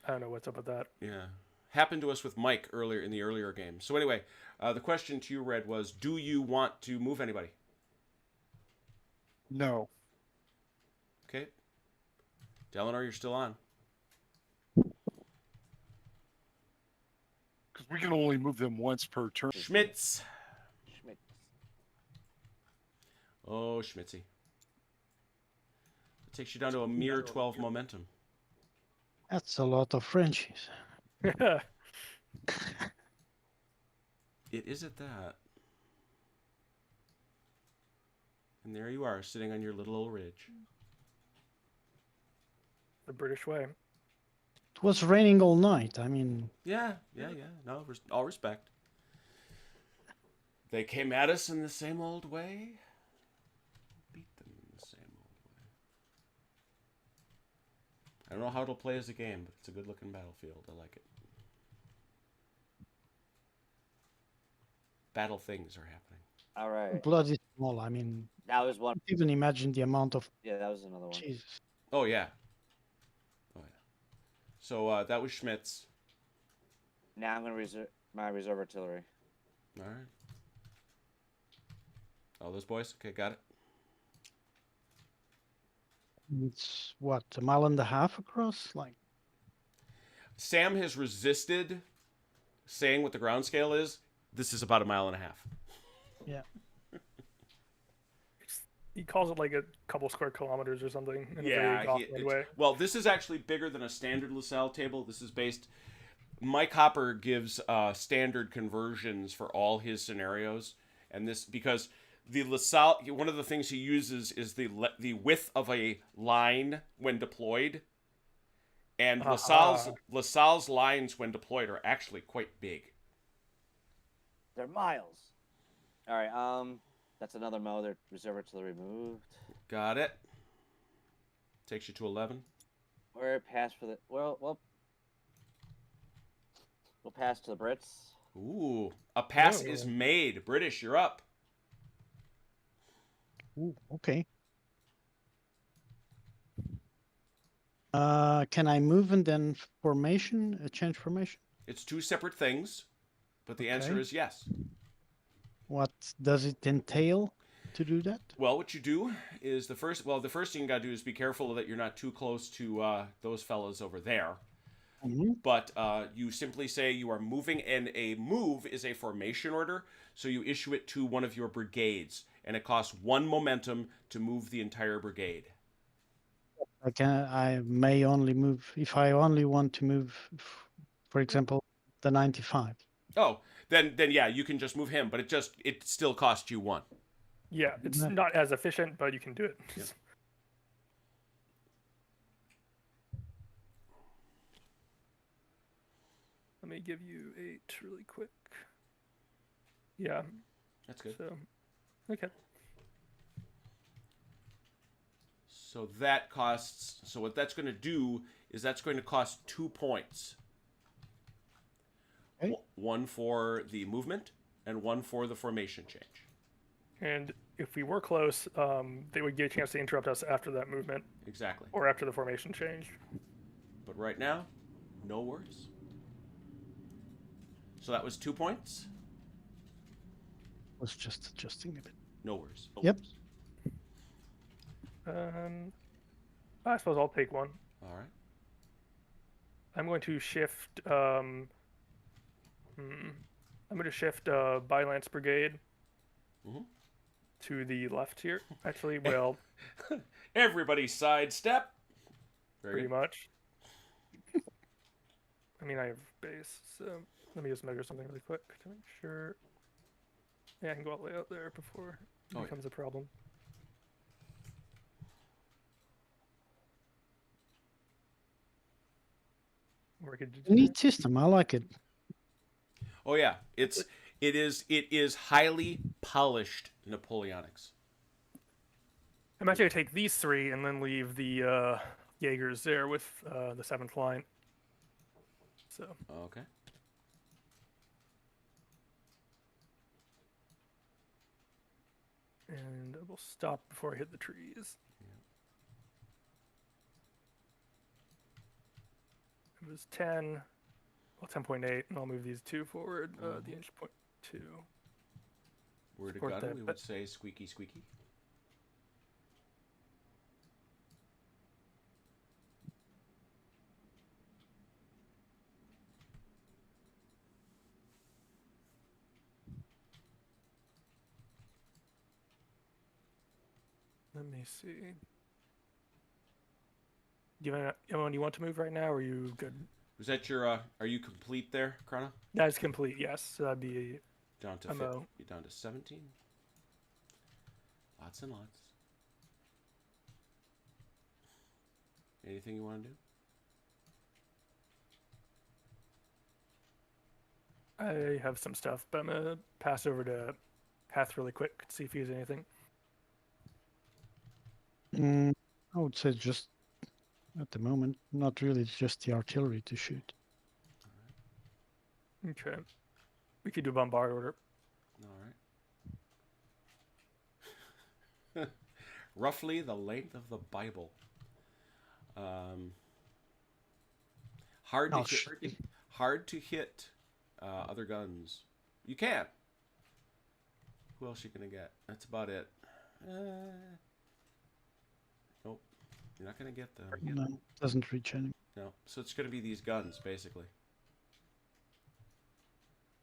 I don't know what's up with that. Yeah. Happened to us with Mike earlier in the earlier game. So anyway, the question to you, Red, was do you want to move anybody? No. Okay. Delanor, you're still on. Because we can only move them once per turn. Schmitz. Schmidt. Oh, Schmitzy. It takes you down to a mere 12 momentum. That's a lot of Frenchies. It is at that. And there you are, sitting on your little old ridge. The British way. It was raining all night. I mean, Yeah. No, all respect. They came at us in the same old way. Beat them in the same old way. I don't know how it'll play as a game, but it's a good-looking battlefield. I like it. Battle things are happening. All right. bloody small. I mean, That was one. can't even imagine the amount of Yeah, that was another one. Jesus. Oh, yeah. Oh, yeah. So that was Schmitz. Now I'm gonna reserve my reserve artillery. All right. All those boys? Okay, got it. It's what, a mile and a half across? Like, Sam has resisted saying what the ground scale is. This is about a mile and a half. yeah. He calls it like a couple square kilometers or something in a Yeah, very Gothland way. well, this is actually bigger than a standard Lasalle table. This is based. Mike Hopper gives standard conversions for all his scenarios, and this because the Lasalle. One of the things he uses is the width of a line when deployed, and Lasalle's lines when deployed are actually quite big. They're miles. All right. That's another mo. Their reserve artillery moved. Got it. Takes you to 11. We're past for the we'll pass to the Brits. Ooh, a pass Oh. is made. British, you're up. Ooh, okay. Can I move and then formation, change formation? It's two separate things, but the answer Okay. is yes. What does it entail to do that? Well, what you do is the first thing you got to do is be careful that you're not too close to those fellas over there. Mhm. but you simply say you are moving, and a move is a formation order, so you issue it to one of your brigades, and it costs 1 momentum to move the entire brigade. I may only move if I only want to move, for example, the 95. Oh, then yeah, you can just move him, but it still costs you 1. Yeah, it's No. not as efficient, but you can do it. Yeah. Let me give you 8 really quick. Yeah. That's good. So, okay. So that costs. So what that's going to do is that's going to cost 2 points. Okay. 1 for the movement and 1 for the formation change. And if we were close, they would get a chance to interrupt us after that movement Exactly. or after the formation change. But right now, no worries. So that was 2 points. Was just adjusting a bit. No worries. No Yep. worries. I suppose I'll take 1. All right. I'm going to shift. I'm going to shift Bylance Brigade Mhm. to the left here. Actually, well, Everybody sidestep. Very pretty good. much. I mean, I have base, so let me just measure something really quick to make sure. Yeah, I can go all the way out there before it Oh, yeah. becomes a problem. Or I could just Neat system. I like it. Oh yeah, it is highly polished Napoleonics. I'm actually gonna take these 3 and then leave the Jaegers there with the 7th line. So Okay. and I will stop before I hit the trees. It was 10, well 10.8, and I'll move these 2 forward. The inch point 2. Word to Support gun, that, we but- would say squeaky squeaky. Let me see. Do you anyone you want to move right now, or are you good? Was that your? Are you complete there, Chrono? That's complete. Yes, so that'd be Down to Ammo. You're down to 17. Lots and lots. Anything you want to do? I have some stuff, but I'm gonna pass over to Hath really quick to see if he has anything. I would say just at the moment, not really. It's just the artillery to shoot. Okay, we could do bombard order. All right. Roughly the length of the Bible. Hard to Oh, hit. Hard to hit other guns. You can. Who else you gonna get? That's about it. Nope. You're not gonna get them. No, doesn't reach any. No. So it's gonna be these guns, basically.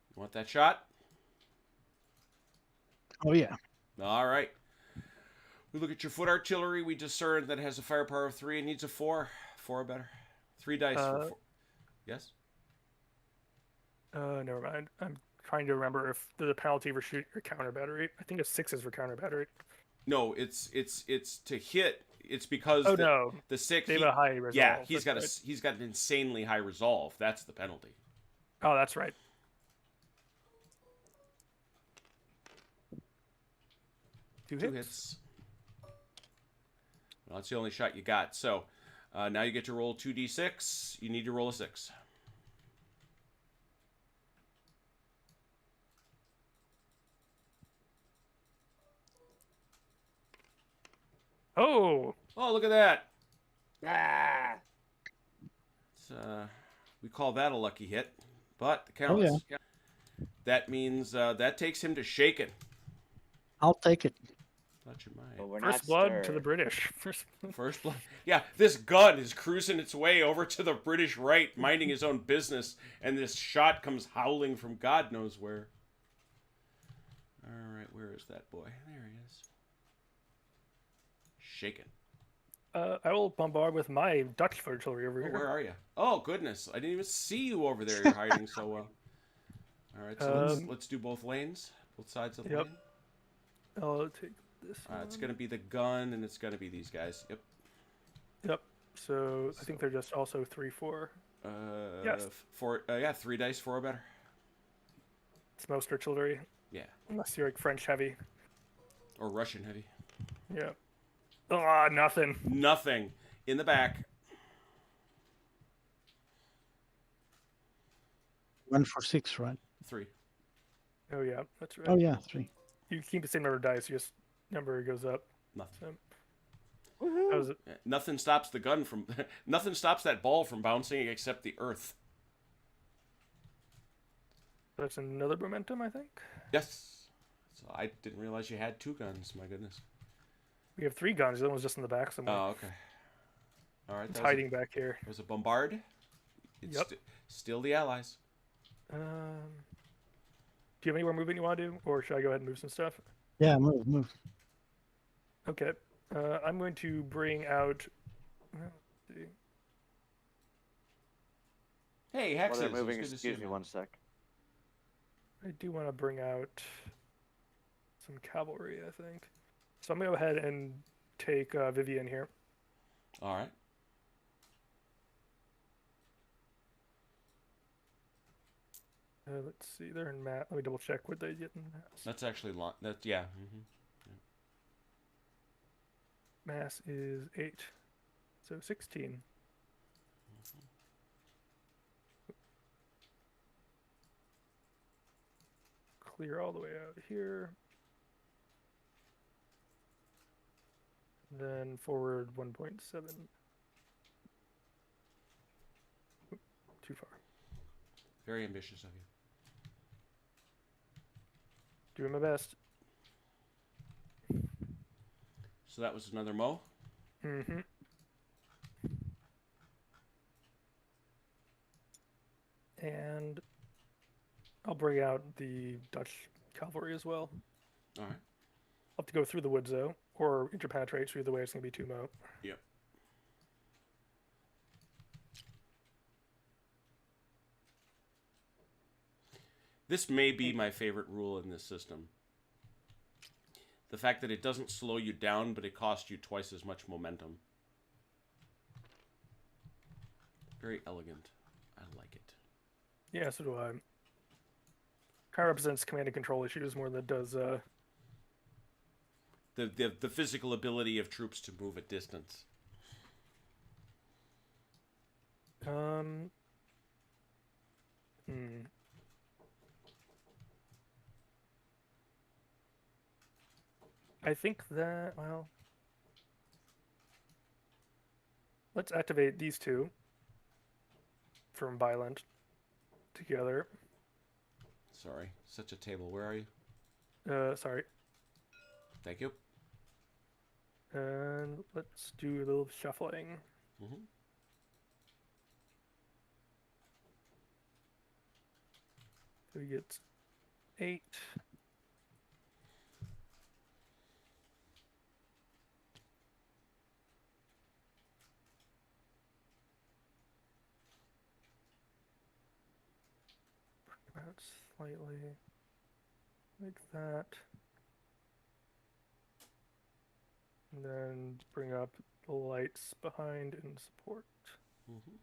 You want that shot? Oh yeah. All right. We look at your foot artillery. We discern that it has a firepower of 3 and needs a 4. 4 or better. 3 dice for 4. Yes? Never mind. I'm trying to remember if there's a penalty for shoot or counter battery. I think it's 6 is for counter battery. No, it's to hit. It's because Oh no, the 6. they have a high resolve. Yeah, he's That's got an insanely high resolve. That's the penalty. right. Oh, that's right. 2 2 hits. hits. Well, that's the only shot you got. So now you get to roll 2d6. You need to roll a 6. Oh, Oh, look at that. Ah! It's, we call that a lucky hit, but it Oh, counts. yeah. That means that takes him to shaken. I'll take it. Thought you might. But we're First not blood to stirred. the British. First blood. Yeah, this gun is cruising its way over to the British right, minding his own business, and this shot comes howling from God knows where. All right, where is that boy? There he is. Shaken. I will bombard with my Dutch artillery over Oh, here. where are you? Oh goodness, I didn't even see you over there. You're hiding so well. All right, so let's do both lanes, both sides of the Yep. lane. I'll take this one. It's gonna be the gun, and it's gonna be these guys. Yep. Yep. So I think they're just also 3-4. Yes. 4. Yeah, 3 dice, 4 or better. It's most artillery, Yeah, unless you're like French heavy. or Russian heavy. Yeah. Ah, nothing. Nothing in the back. 1 for 6, right? 3. Oh yeah, that's right. Oh yeah, 3. You keep the same number of dice, just number goes up. Nothing. So, Woohoo! that was it. Nothing stops the gun from. Nothing stops that ball from bouncing except the earth. That's another momentum, I think. Yes. So I didn't realize you had 2 guns. My goodness. We have 3 guns. The other one's just in the back somewhere. Oh, okay. All right. It's hiding back here. It was a bombard. It's Yep. Still the Allies. Do you have anywhere moving you want to do, or should I go ahead and move some stuff? Yeah, move. Okay. I'm going to bring out. Let's see. Hey, While Hexes. they're it's moving, good to see excuse you, me man. 1 sec. I do want to bring out some cavalry, I think. So I'm going to go ahead and take Vivian here. All right. Let's see. They're in Matt. Let me double check what they get in Mass. That's actually long. That's yeah. Mm-hmm. Mass is 8. So 16. Clear all the way out here. Then forward 1.7. Too far. Very ambitious of you. Doing my best. So that was another Mo. Mm-hmm. And I'll bring out the Dutch cavalry as well. All right. I'll have to go through the woods though, or interpenetrate, so either way it's gonna be 2 Mo. Yep. This may be my favorite rule in this system. The fact that it doesn't slow you down, but it costs you twice as much momentum. Very elegant. I like it. Yeah, so do I. Kind of represents command and control issues more than it does. The physical ability of troops to move a distance. I think that, well, let's activate these 2 from Violent together. Sorry, such a table. Where are you? Sorry. Thank you. And let's do a little shuffling. Mm-hmm. So we get 8. Bring out slightly like that. And then bring up the lights behind and support. Mm-hmm.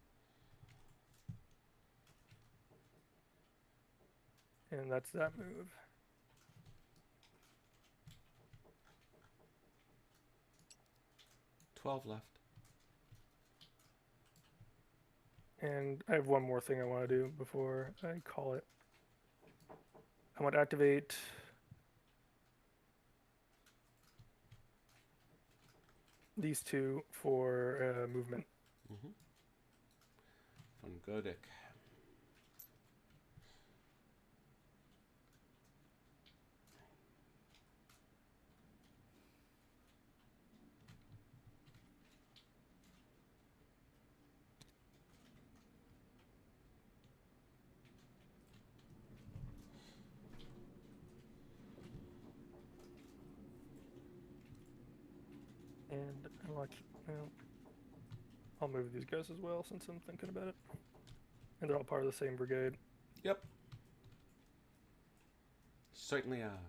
And that's that move. $12 left. And I have one more thing I want to do before I call it. I want to activate these 2 for movement. Mm-hmm. Von Godek. Well, I'll move these guys as well since I'm thinking about it. And they're all part of the same brigade. Yep. Certainly are.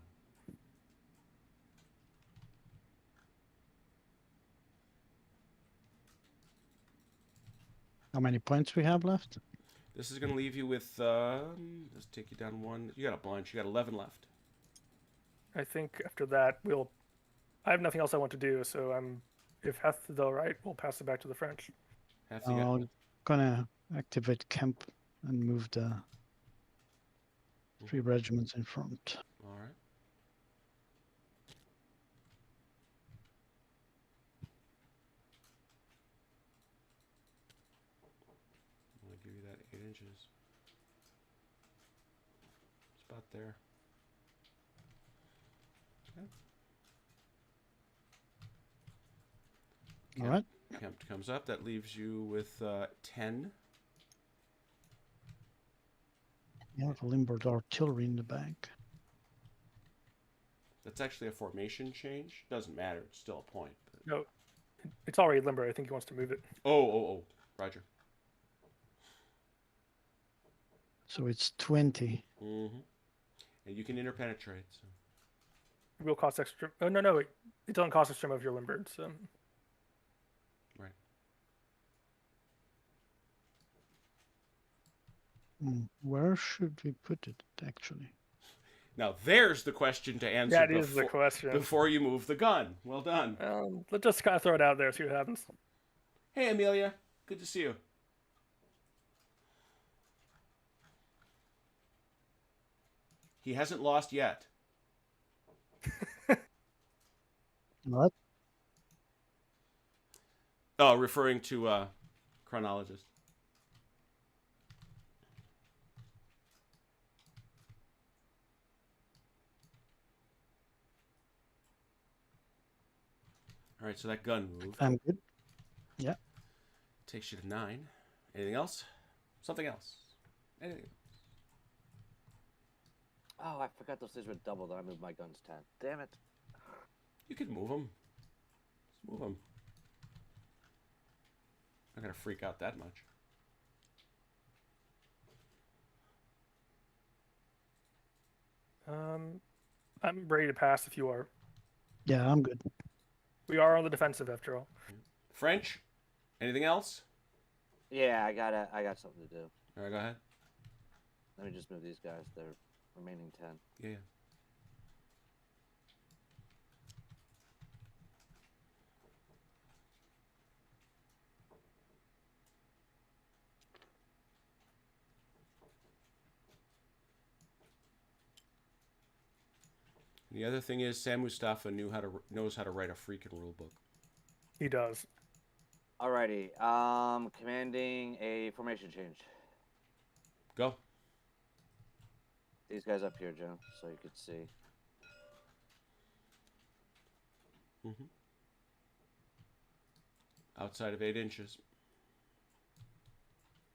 How many points we have left? This is going to leave you with, let's take you down one. You got a bunch. You got 11 left. I think after that, I have nothing else I want to do, so if Heth is all right, we'll pass it back to the French. Half you got. I'm gonna activate camp and move the 3 regiments in front. All right. I'm going to give you that 8 inches. It's about there. Okay. All right. Camp comes up. That leaves you with 10. You have limbered artillery in the back. That's actually a formation change. Doesn't matter. It's still a point. But... No, it's already limber. I think he wants to move it. Oh. Roger. So it's 20. Mm-hmm. And you can interpenetrate. So. It will cost extra. Oh, no. It doesn't cost extra if you're limbered, so. Right. Where should we put it, actually? Now, there's the question to answer. That is the question. Before you move the gun. Well done. Let's just kind of throw it out there, see what happens. Hey, Amelia. Good to see you. He hasn't lost yet. What? Oh, referring to chronologist. All right, so that gun moved. I'm good. Yeah. Takes you to 9. Anything else? Something else? Anything? Oh, I forgot those things were doubled. I moved my guns 10. Damn it. You can move them. Just move them. Not gonna freak out that much. I'm ready to pass if you are. Yeah, I'm good. We are on the defensive after all. French? Anything else? Yeah, I got something to do. All right, go ahead. Let me just move these guys. They're remaining 10. Yeah. The other thing is, Sam Mustafa knows how to write a freaking rule book. He does. Alrighty. Commanding a formation change. Go. These guys up here, Joe, so you could see. Mm-hmm. Outside of 8 inches.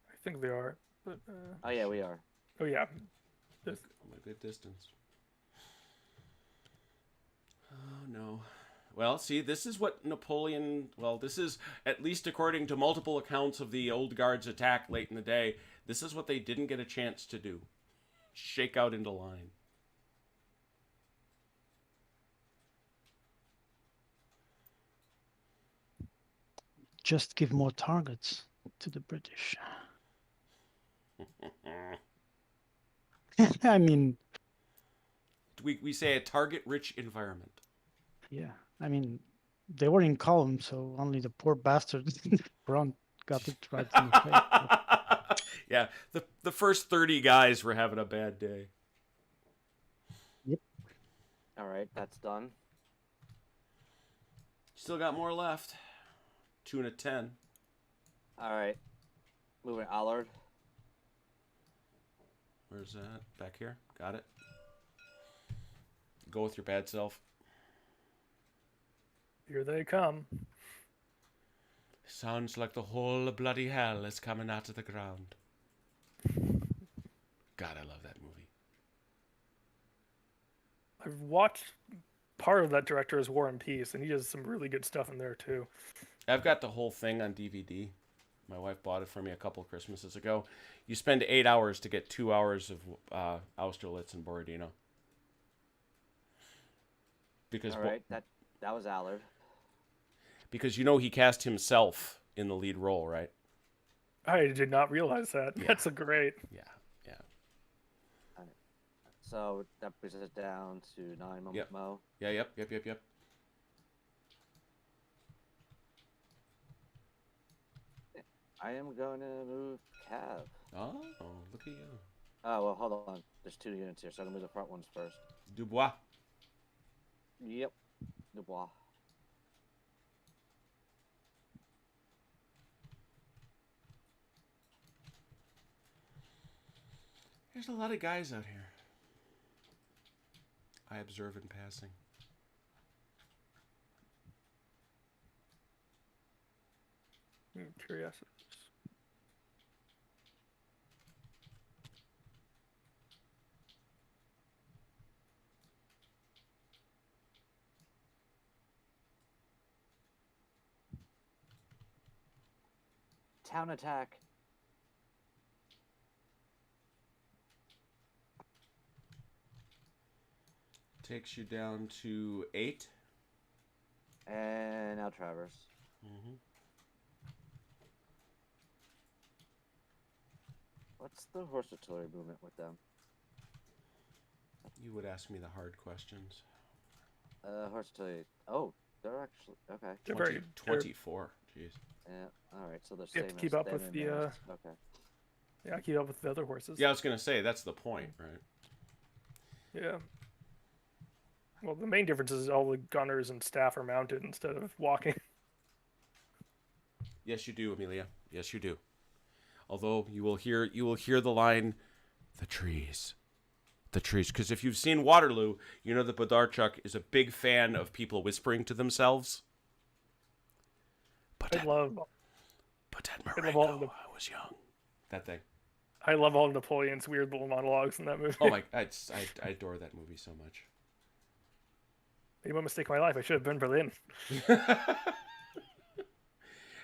I think they are. But, Oh yeah, we are. oh yeah. A good distance. Oh no. Well, see, this is what Napoleon. Well, this is, at least according to multiple accounts of the Old Guard's attack late in the day, this is what they didn't get a chance to do. Shake out into line. Just give more targets to the British. I mean, We say a target-rich environment. yeah. I mean, they were in column, so only the poor bastards in the front got it right in the face. Yeah, the first 30 guys were having a bad day. Yep. Alright, that's done. Still got more left. 2 and a 10. Alright. Moving Allard. Where's that? Back here? Got it. Go with your bad self. Here they come. Sounds like the whole bloody hell is coming out of the ground. God, I love that movie. I've watched part of that director is War and Peace, and he does some really good stuff in there too. I've got the whole thing on DVD. My wife bought it for me a couple of Christmases ago. You spend 8 hours to get 2 hours of Austerlitz and Borodino. Because All right, that was Allard. because you know he cast himself in the lead role, right? I did not realize that. Yeah. That's a great. Yeah. So that brings us down to 9 Yep. Mo. Yeah, yep. I am going to move Cav. Oh, look at you. Oh, well, hold on. There's 2 units here, so I'm going to move the front ones first. Dubois. Yep. Dubois. There's a lot of guys out here. I observe in passing. Curiosity. Town attack. Takes you down to 8. And now Travers. Mm-hmm. What's the horse artillery movement with them? You would ask me the hard questions. Horse artillery. Oh, they're actually okay. They're 20, very 24. Jeez. Yeah. All right. So they're You have same to keep as up them with and the, theirs. Okay. Yeah, keep up with the other horses. Yeah, I was gonna say that's the point, right? Yeah. Well, the main difference is all the gunners and staff are mounted instead of walking. Yes, you do, Amelia. Yes, you do. Although you will hear the line, the trees, because if you've seen Waterloo, you know that Bodarchuk is a big fan of people whispering to themselves. But I love at love Marengo, all the- I was young. That thing. I love all of Napoleon's weird little monologues in that movie. Oh my! I adore that movie so much. Made one mistake in my life. I should have been Berlin.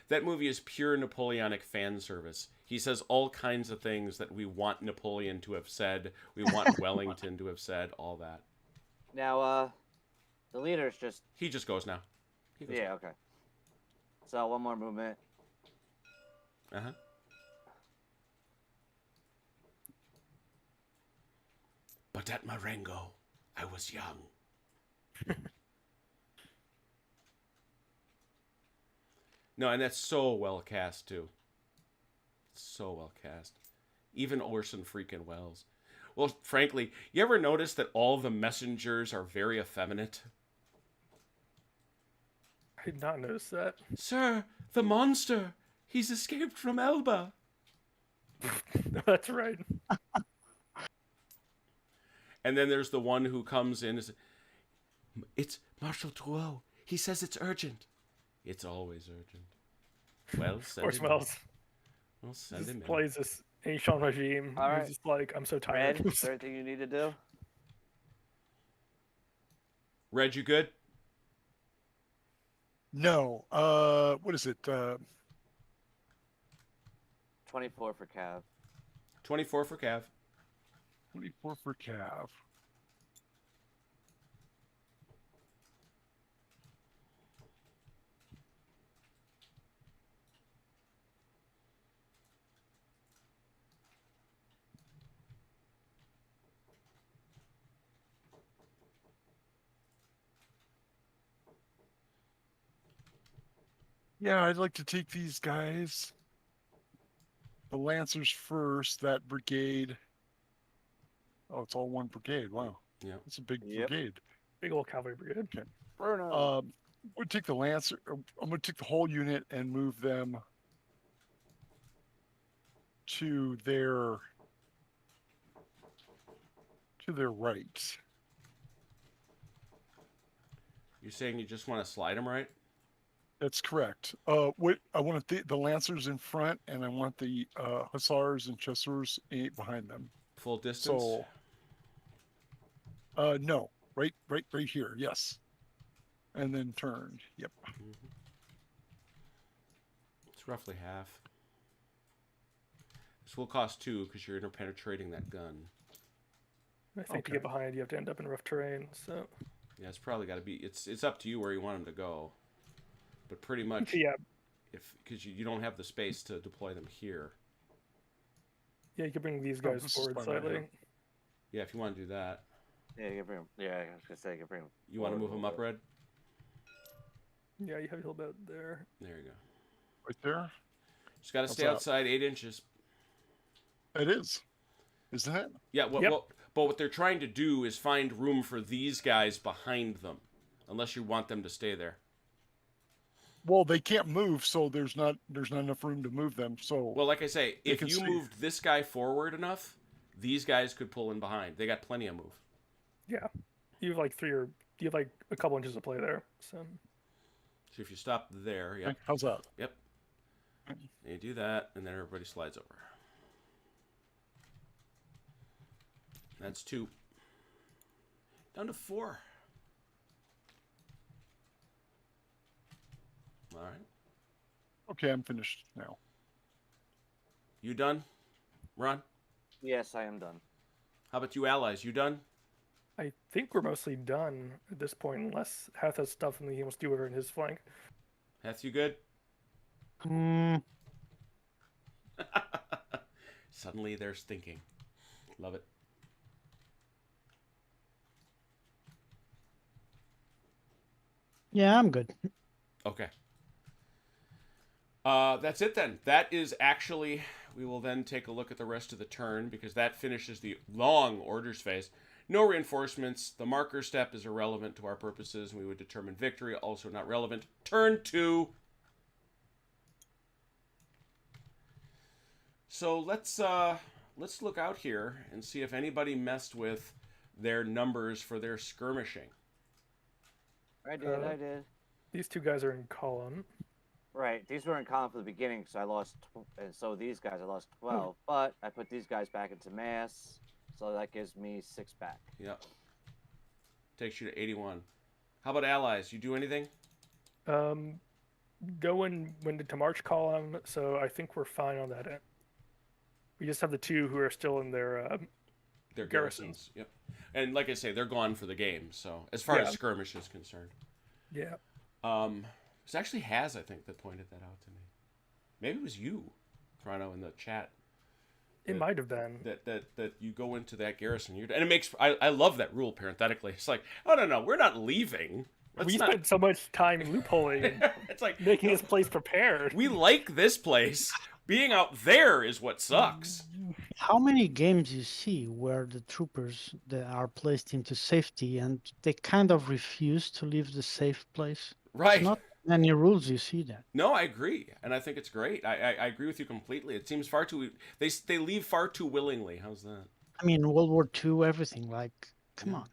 That movie is pure Napoleonic fan service. He says all kinds of things that we want Napoleon to have said. We want Wellington to have said. All that. Now, the leader's just. He just goes now. He goes Yeah. Okay. So one more movement. Uh-huh. But at Marengo, I was young. No, and that's so well cast, too. So well cast. Even Orson freaking Welles. Well, frankly, you ever notice that all the messengers are very effeminate? I did not notice that. Sir, the monster! He's escaped from Elba! That's right. And then there's the one who comes in. It's Marshal Drouot. He says it's urgent. It's always urgent. Well, send Of course, him in. Wells Well, send just him in. plays this ancient regime. All He's right. just like, I'm so Red, tired. is there anything you need to do? Red, you good? No. What is it? 24 for Cav. 24 for Cav. 24 for Cav. Yeah, I'd like to take these guys. The Lancers first, that brigade. Oh, it's all one brigade. Wow. Yeah. It's a big Yep. brigade. Big old cavalry brigade. Bruno. We'll take the Lancer. I'm going to take the whole unit and move them to their right. You're saying you just want to slide him right? That's correct. What I want the Lancers in front, and I want the Hussars and Chasseurs behind them. Full distance? So, no, Right here. Yes. And then turn. Yep. It's roughly half. This will cost 2 because you're interpenetrating that gun. I think to get behind, you have to end up in rough terrain. So Yeah, it's probably got to be. It's up to you where you want them to go, but pretty much, yeah, because you don't have the space to deploy them here. yeah, you can bring these guys this is forward fine, slightly. yeah. Yeah, if you want to do that, Yeah, you can bring him. Yeah, I was gonna say you can bring him. you want to move them up, Red. Yeah, you have a little bit there. There you go. Right there. Just got to stay outside 8 inches. It is. Is that? Yeah. Yep. But what they're trying to do is find room for these guys behind them, unless you want them to stay there. Well, they can't move, so there's not enough room to move them. So Well, like I say, if can you see. moved this guy forward enough, these guys could pull in behind. They got plenty of move. Yeah, you have like you have like a couple inches of play there. So So if you stop there, yep, how's that? yep, and you do that, and then everybody slides over. That's 2. Down to 4. All right. Okay, I'm finished now. You done, Ron? Yes, I am done. How about you allies? You done? I think we're mostly done at this point, unless Hath has stuff and he wants to do over in his flank. Heth, you good? Suddenly there's thinking. Love it. Yeah, I'm good. Okay. That's it then. That is actually, we will then take a look at the rest of the turn because that finishes the long orders phase. No reinforcements. The marker step is irrelevant to our purposes, and we would determine victory. Also not relevant. Turn 2. So let's look out here and see if anybody messed with their numbers for their skirmishing. I did. These two guys are in column. Right, these were in column for the beginning, so I lost, and so these guys I lost 12. But I put these guys back into mass, so that gives me 6 back. Yep. Takes you to 81. How about allies? You do anything? Going went into March column, so I think we're fine on that end. We just have the 2 who are still in their Garrisons. Yep. And like I say, they're gone for the game. So as far as skirmish is concerned, Yeah. It's actually Haz, I think, that pointed that out to me. Maybe it was you, Chrono, in the chat. It might have been. That you go into that garrison. And it makes I love that rule parenthetically. It's like, oh no, we're not leaving. We spent so much time loopholing and It's like making this place prepared. we like this place. Being out there is what sucks. How many games you see where the troopers that are placed into safety and they kind of refuse to leave the safe place? Right. It's not many rules you see that. No, I agree, and I think it's great. I agree with you completely. It seems far too they leave far too willingly. How's that? I mean, World War II, everything. Like, come on.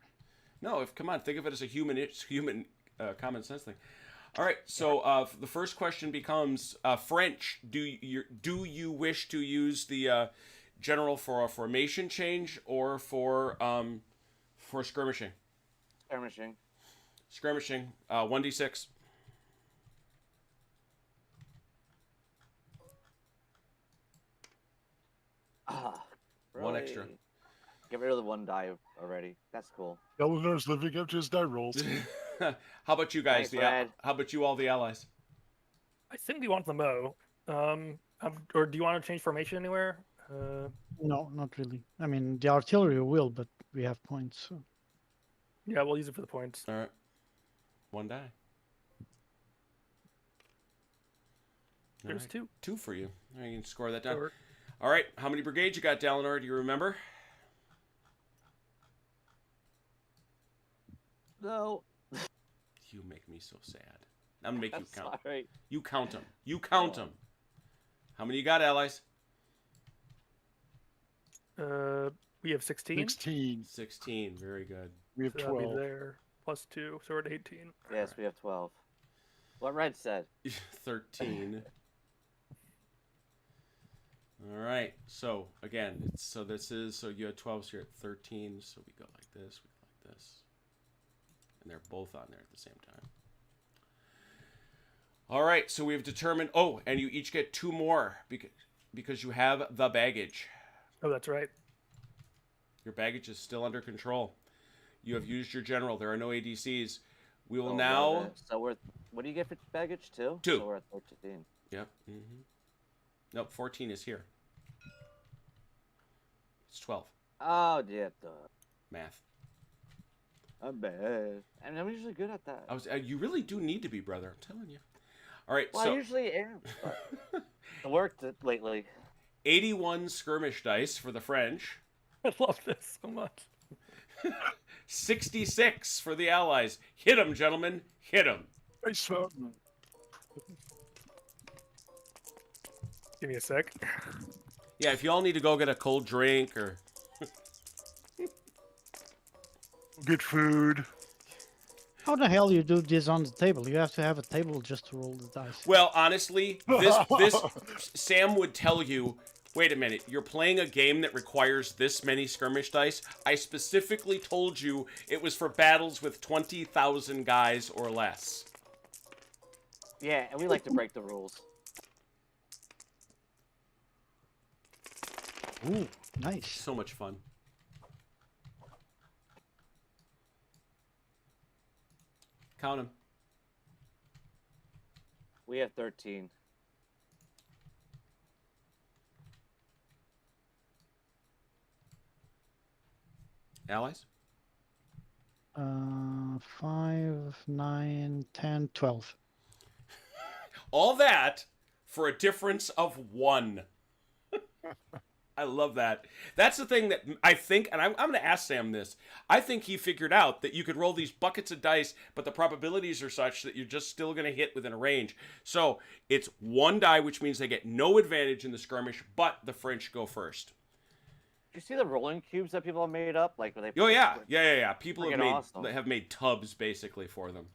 No, come on, think of it as a human common sense thing. All right, so the first question becomes French. Do you wish to use the general for a formation change or for skirmishing? Skirmishing. Skirmishing. 1d6. Really? 1 extra. Get rid of the 1 die already. That's cool. Eleanor's living up to his die rolls. How about you guys? Thanks, Brad. How about you all, the allies? I think we want the Mo. Or do you want to change formation anywhere? No, not really. I mean, the artillery will, but we have points. So. Yeah, we'll use it for the points. All right. 1 die. There's All right. 2. 2 for you. All right, you can score that down. Or- All right. How many brigades you got, Dalinar? Do you remember? No. You make me so sad. I'm gonna make you I'm count. sorry. You count them. You count them. How many you got, allies? We have 16. 16. 16. Very good. We have So that'll be 12. there. Plus 2, so we're at 18. Yes, we have 12. What Red said. 13. All right. So again, so you had 12, so you're at 13. So we go like this. We go like this. And they're both on there at the same time. All right, so we've determined... Oh, and you each get 2 more because you have the baggage. Oh, that's right. Your baggage is still under control. You have used your general. There are no ADCs. We will Oh, now... love it. So what do you get for baggage? 2? 2. So we're at 13. Yep. Nope, 14 is here. It's 12. Oh, yeah. Duh. Math. I'm bad. I mean, I'm usually good at that. You really do need to be, brother. I'm telling you. All right, Well, so... I usually am. But it worked lately. 81 skirmish dice for the French. I love this so much. 66 for the Allies. Hit them, gentlemen. Hit them. Nice shot. Give me a sec. Yeah, if you all need to go get a cold drink or... Get food. How the hell you do this on the table? You have to have a table just to roll the dice. Well, honestly, this Sam would tell you, wait a minute, you're playing a game that requires this many skirmish dice? I specifically told you it was for battles with 20,000 guys or less. Yeah, and we like to break the rules. Ooh, nice. So much fun. Count them. We have 13. Allies? 5, 9, 10, 12. All that for a difference of 1. I love that. That's the thing that I think, and I'm going to ask Sam this. I think he figured out that you could roll these buckets of dice, but the probabilities are such that you're just still going to hit within a range. So it's 1 die, which means they get no advantage in the skirmish, but the French go first. Did you see the rolling cubes that people have made up? Like, where they Oh yeah. People have Freaking made awesome. have made tubs basically for them.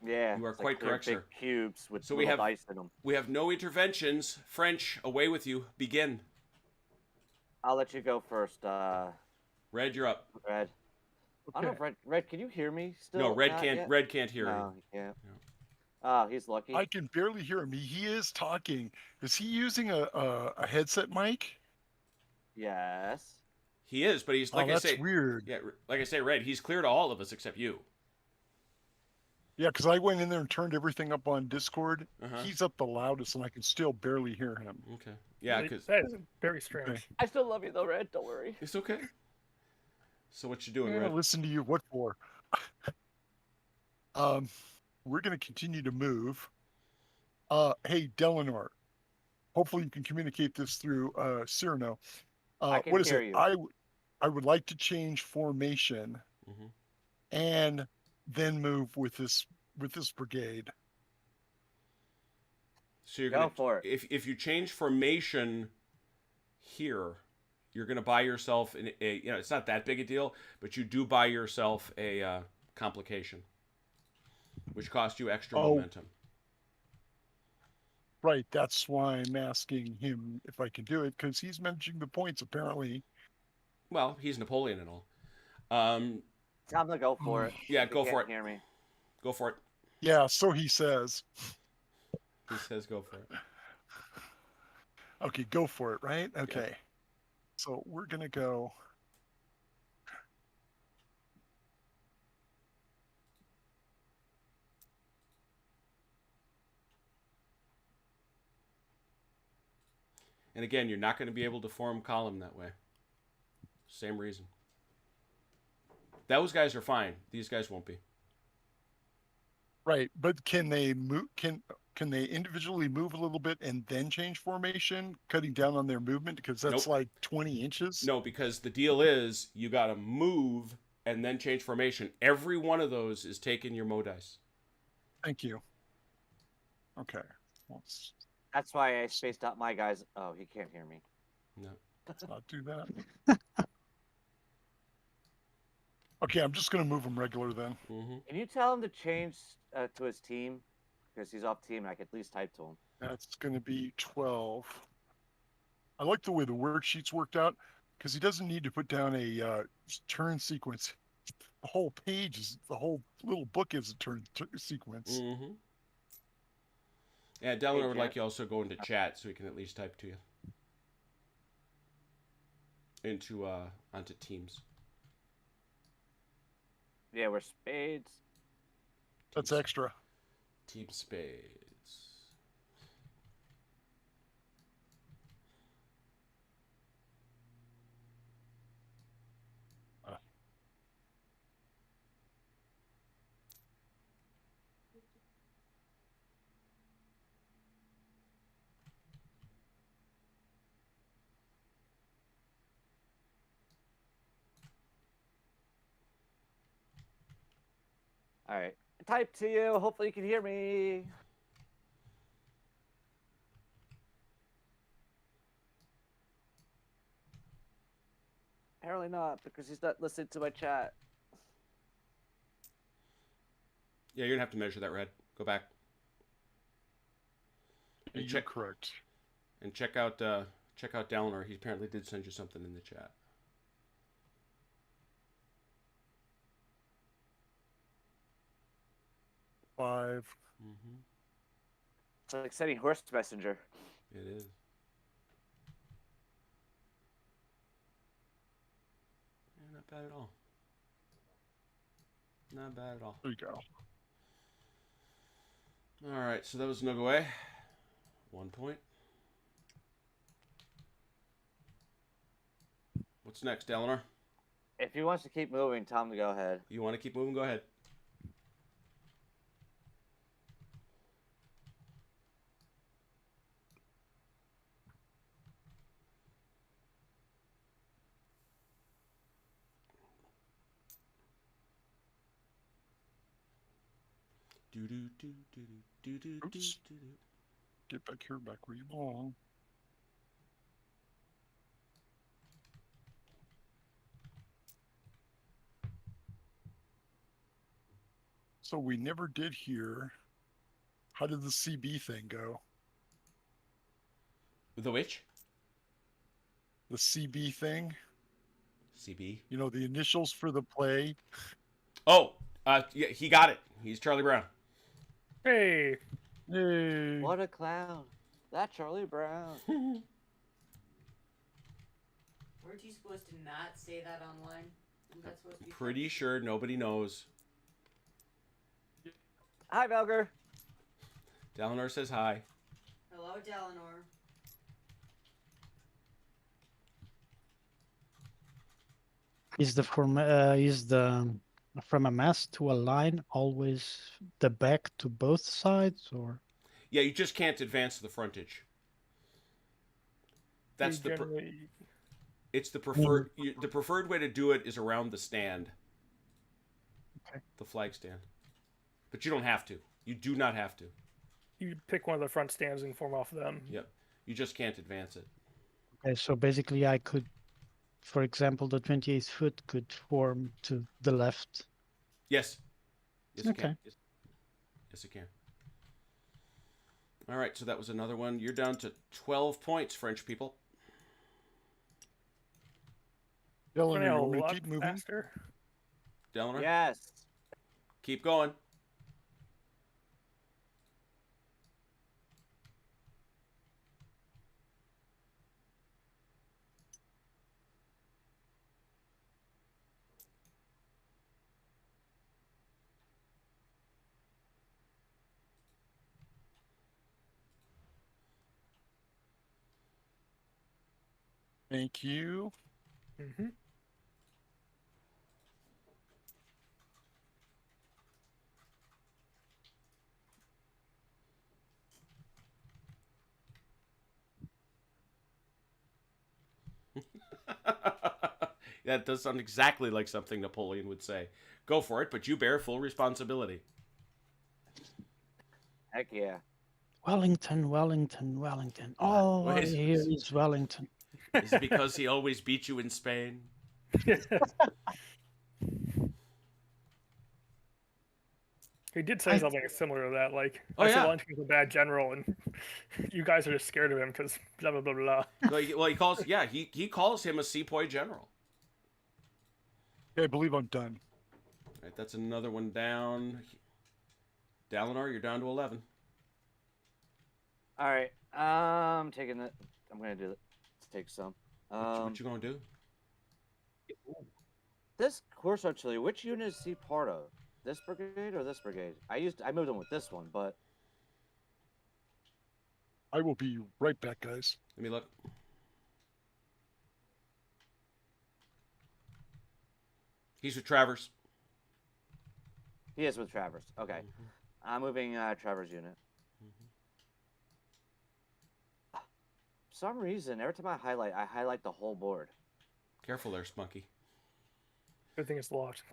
Yeah, You are it's quite they're correct, big sir. cubes with So we little have- dice in them. We have no interventions. French, away with you. Begin. I'll let you go first, Red, you're up. Red. I don't know if Red, can you hear me still? No, Red Not can't. yet? Red can't hear No, he can't. No. Oh, he's lucky. I can barely hear him. He is talking. Is he using a headset mic? Yes. you. He is, but he's like oh, I that's say. weird. Yeah, like I say, Red. He's clear to all of us except you. Yeah, because I went in there and turned everything up on Discord. Uh-huh. He's up the loudest, and I can still barely hear him. Okay. Yeah, because that is very strange. Okay. I still love you though, Red. Don't worry. it's okay. So what you doing, Yeah, Red? listen to you. What for? We're gonna continue to move. Hey, Delanor. Hopefully you can communicate this through Cyrano. I can what is hear it? you. I would like to change formation Mhm. and then move with this brigade. So you're Go gonna for it. if you change formation here, you're gonna buy yourself a it's not that big a deal, but you do buy yourself a complication, which costs you extra Oh. momentum. Right, that's why I'm asking him if I can do it, because he's managing the points apparently. Well, he's Napoleon and all. Tell him to go for it. Yeah, He go can't for it. Hear me. Go for it. Yeah, so he says. He says go for it. Okay, go for it, right? Okay. So we're gonna go. And again, you're not going to be able to form column that way. Same reason. Those guys are fine. These guys won't be. Right, but can they move? Can they individually move a little bit and then change formation, cutting down on their movement? Because that's Nope. like 20 inches. No, because the deal is you got to move and then change formation. Every one of those is taking your Mo dice. Thank you. Okay. Let's That's why I spaced out my guys. Oh, he can't hear me. No. not do that. Okay, I'm just gonna move him regular then. Mm-hmm. Can you tell him to change to his team? Because he's off team and I could at least type to him. That's gonna be 12. I like the way the worksheet's worked out because he doesn't need to put down a turn sequence. the whole page is the whole little book is a turn sequence. Mm-hmm. Yeah, Delano Hey, would Jeff. like you also go into chat so he can at least type to you. Onto Teams. Yeah, we're spades. That's extra. Team Spades. All right. Type to you. Hopefully you can hear me. Apparently not, because he's not listening to my chat. Yeah, you're gonna have to measure that, Red. Go back. And You're check correct. and check out Delano. He apparently did send you something in the chat. Five. Mm-hmm. It's like sending horse messenger. It is. Yeah, not bad at all. Not bad at all. There you go. All right, so that was no away. 1 point. What's next, Eleanor? If he wants to keep moving, tell him to go ahead. You want to keep moving? Go ahead. Oops. Get back here, back where you belong. So we never did hear. How did the CB thing go? The which? The CB thing? CB. You know, the initials for the play. Oh, yeah, he got it. He's Charlie Brown. Hey, Yay. What a clown. That Charlie Brown. Weren't you supposed to not say that online? Isn't that supposed to be Pretty sure nobody knows. Hi, Belger. Delano says hi. Hello, Delanor. Is the from a mass to a line always the back to both sides, or? Yeah, you just can't advance the frontage. That's you the generally- it's the preferred the preferred way to do it is around the stand. Okay. The flag stand. But you don't have to. You do not have to. you pick one of the front stands and form off them. Yep. You just can't advance it. Okay, so basically I could, for example, the 28th foot could form to the left. Yes. Yes, it Okay. can. Yes, it can. All right, so that was another one. You're down to 12 points, French people. Dylan, Running you a want me to lot keep moving? faster. Delano, Yes. keep going. Thank you. Mm-hmm. That does sound exactly like something Napoleon would say. Go for it, but you bear full responsibility. Heck yeah. Wellington, Wellington, Wellington. All I Wait. hear is Wellington. Is it because he always beat you in Spain? He did say I- something similar to that, like, Oh, I said yeah. Wellington's a bad general, and you guys are just scared of him because blah, blah, blah, blah. Well, he calls, yeah, he calls him a sepoy general. Okay, I believe I'm done. right, that's another one down. Dalinar, you're down to 11. All right. I'm taking it. I'm gonna do it. Let's take some. What you gonna do? This course artillery, which unit is he part of? This brigade or this brigade? I moved him with this one, but I will be right back, guys. Let me look. He's with Travers. he is with Travers. Okay. I'm moving Travers unit. For some reason, every time I highlight the whole board. Careful there, Spunky. Good thing it's locked.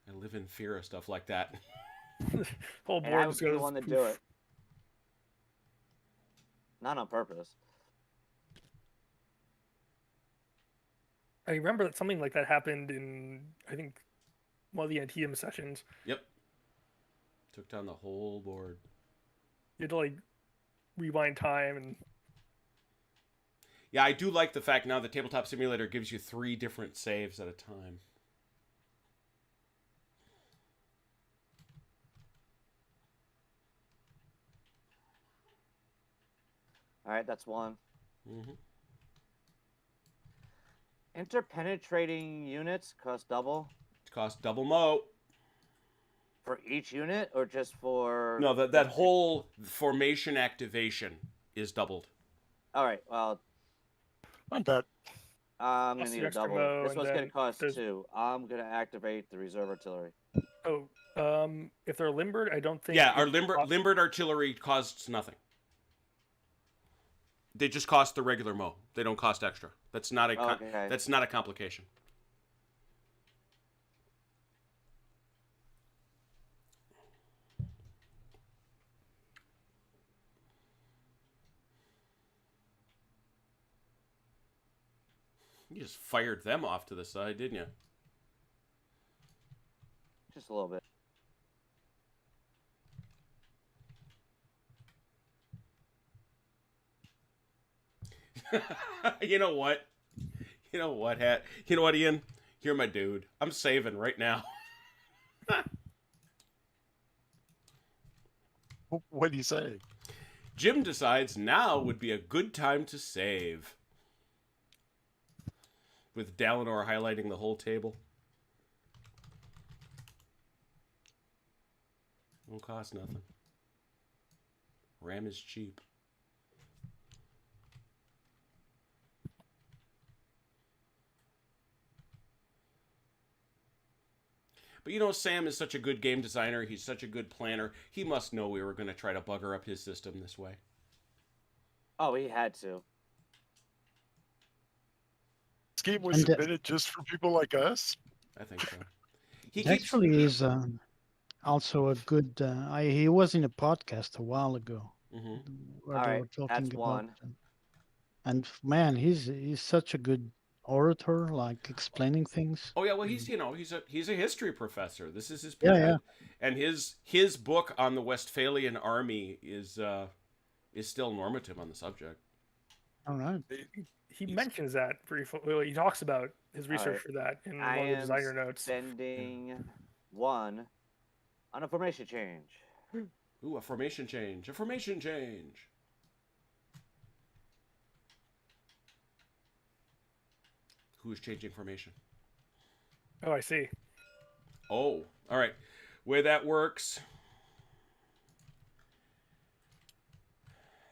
I live in fear of stuff like that. Whole And I board was just the goes. one to do poof. it. Not on purpose. I remember that something like that happened in, I think, one of the Antietam sessions. Yep. Took down the whole board. You had to like rewind time and Yeah, I do like the fact now the Tabletop Simulator gives you 3 different saves at a time. All right, that's one. Mm-hmm. Interpenetrating units cost double It costs double mo. for each unit, or just for? No, that whole formation activation is doubled. All right. Well, I'm bet. I'm Plus gonna the need a extra double. mo, This and one's gonna then cost there's- 2. I'm gonna activate the reserve artillery. if they're limbered, I don't think. Yeah, our it costs- limbered artillery costs nothing. They just cost the regular mo. They don't cost extra. That's not a Okay. that's not a complication. You just fired them off to the side, didn't you? Just a little bit. You know what? You know what, Hat? You know what, Ian? You're my dude. I'm saving right now. What do you say? Jim decides now would be a good time to save. With Dalinar highlighting the whole table. Won't cost nothing. RAM is cheap. But you know, Sam is such a good game designer. He's such a good planner. He must know we were going to try to bugger up his system this way. Oh, he had to. This game was And, submitted just for people like us. I think so. He It keeps, actually is also a good. He was in a podcast a while ago Mhm. where All they right, were talking that's about. one. And man, he's such a good orator, like explaining things. Oh yeah, well he's he's a history professor. This is his Yeah. And his book on the Westphalian army is still normative on the subject. All right. He mentions that briefly. Well, he talks about his research right. for that in I one of the am designer notes. spending 1 on a formation change. Ooh, a formation change. A formation change. Who is changing formation? Oh, I see. Oh, all right. Way that works,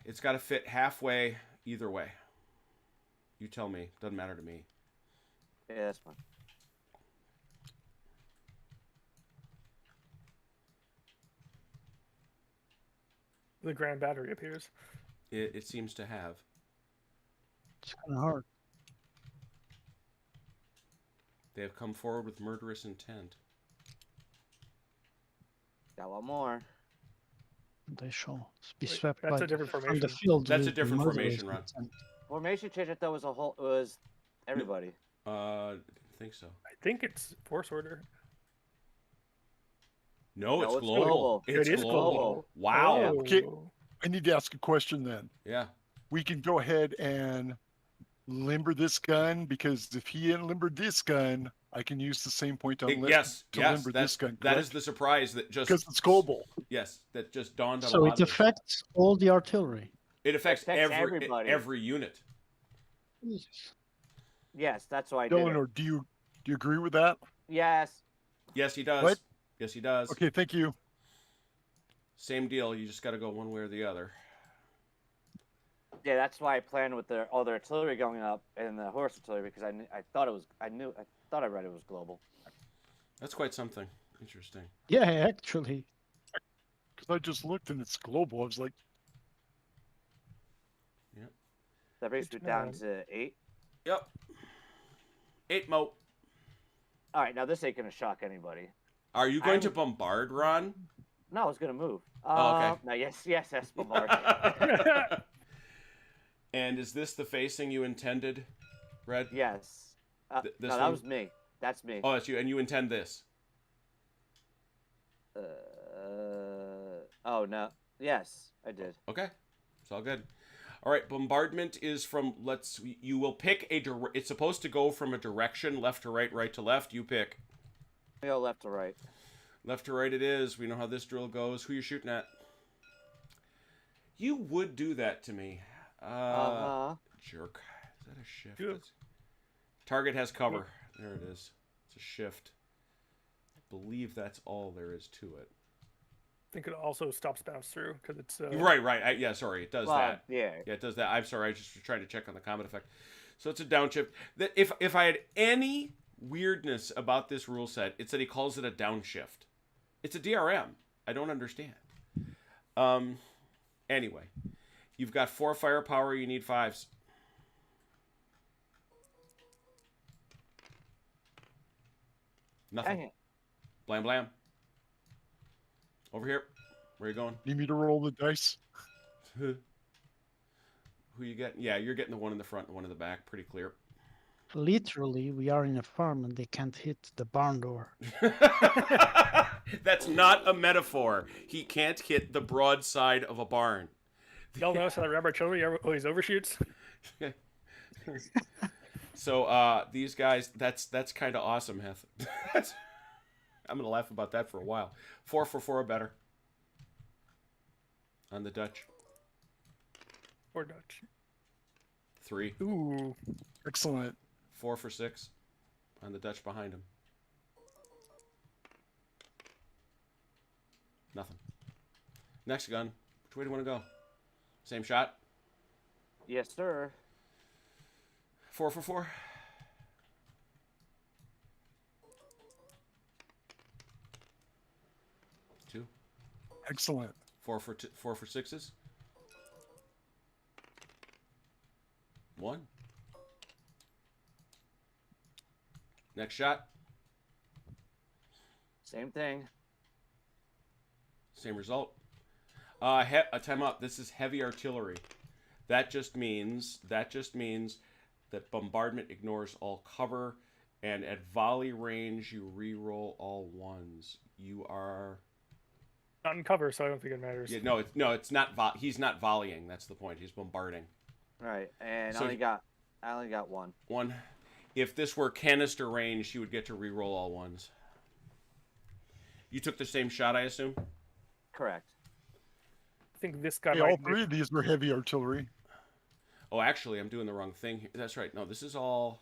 it's got to fit halfway either way. You tell me. Doesn't matter to me. Yeah, that's fine. The grand battery appears. It seems to have. It's kind of hard. They have come forward with murderous intent. Got one more. They shall be Wait, swept that's by a different from the formation. field. That's a with different murderous formation, Ron. intent. Formation change, I thought was everybody. I think so. I think it's force order. No, it's it's global. global. It's It is global. Wow. Oh. Okay. I need to ask a question then. Yeah. We can go ahead and limber this gun, because if he hadn't limbered this gun, I can use the same point on Yes, to yes, limber this gun. that is the surprise that just because it's global. Yes, that just dawned on a So lot it of us. affects all the artillery. It affects everybody. every unit. Jesus. Yes, that's why I did it. Eleanor, do you agree with that? Yes. Yes, he does. What? Yes, he does. Okay, thank you. Same deal. You just got to go one way or the other. Yeah, that's why I planned with all their artillery going up and the horse artillery because I thought I read it was global. That's quite something. Interesting. Yeah, actually. Because I just looked and it's global. I was like, That brings me down to 8. Yep. 8 mo. All right, now this ain't gonna shock anybody. Are you going to bombard, Ron? No, I was gonna move. Oh, okay. No, yes, bombard. And is this the facing you intended, Red? Yes. This no, that one? was me. That's me. Oh, that's you. And you intend this? Oh no. Yes, I did. Okay. It's all good. All right. Bombardment is from, you will pick it's supposed to go from a direction, left to right, right to left. You pick. I go left to right. Left to right it is. We know how this drill goes. Who you shooting at? You would do that to me. Jerk. Is that a shift? Good. Target has cover. There it is. It's a shift. I believe that's all there is to it. I think it also stops bounce through because it's Right. Yeah, sorry. It does that. Yeah. Yeah, it does that. I'm sorry. I just was trying to check on the combat effect. So it's a downshift. That if I had any weirdness about this rule set, it's that he calls it a downshift. It's a DRM. I don't understand. Anyway, you've got 4 firepower. You need 5s. Nothing. Dang it. Blam blam. Over here. Where you going? need me to roll the dice? Who you getting? Yeah, you're getting the one in the front and one in the back. Pretty clear. Literally, we are in a farm and they can't hit the barn door. That's not a metaphor. He can't hit the broad side of a barn. Y'all notice how the rubber artillery always overshoots? So these guys, that's kind of awesome, Heth. I'm gonna laugh about that for a while. 4 for 4 or better on the Dutch. Or Dutch. 3. Ooh. Excellent. 4 for 6 on the Dutch behind him. Nothing. Next gun. Which way do you want to go? Same shot. Yes, sir. 4 for 4. Two. Excellent. 4 for 6s. 1. Next shot. Same thing. Same result. Time out. This is heavy artillery. That just means that bombardment ignores all cover, and at volley range you re-roll all 1s. You are Not in cover, so I don't think it matters. yeah, it's not. He's not volleying. That's the point. He's bombarding. Right, and So- I only got 1. 1. If this were canister range, you would get to re-roll all 1s. You took the same shot, I assume. Correct. I think this guy Hey, all might 3 of these were heavy artillery. Oh, actually, I'm doing the wrong thing here. That's right. No, this is all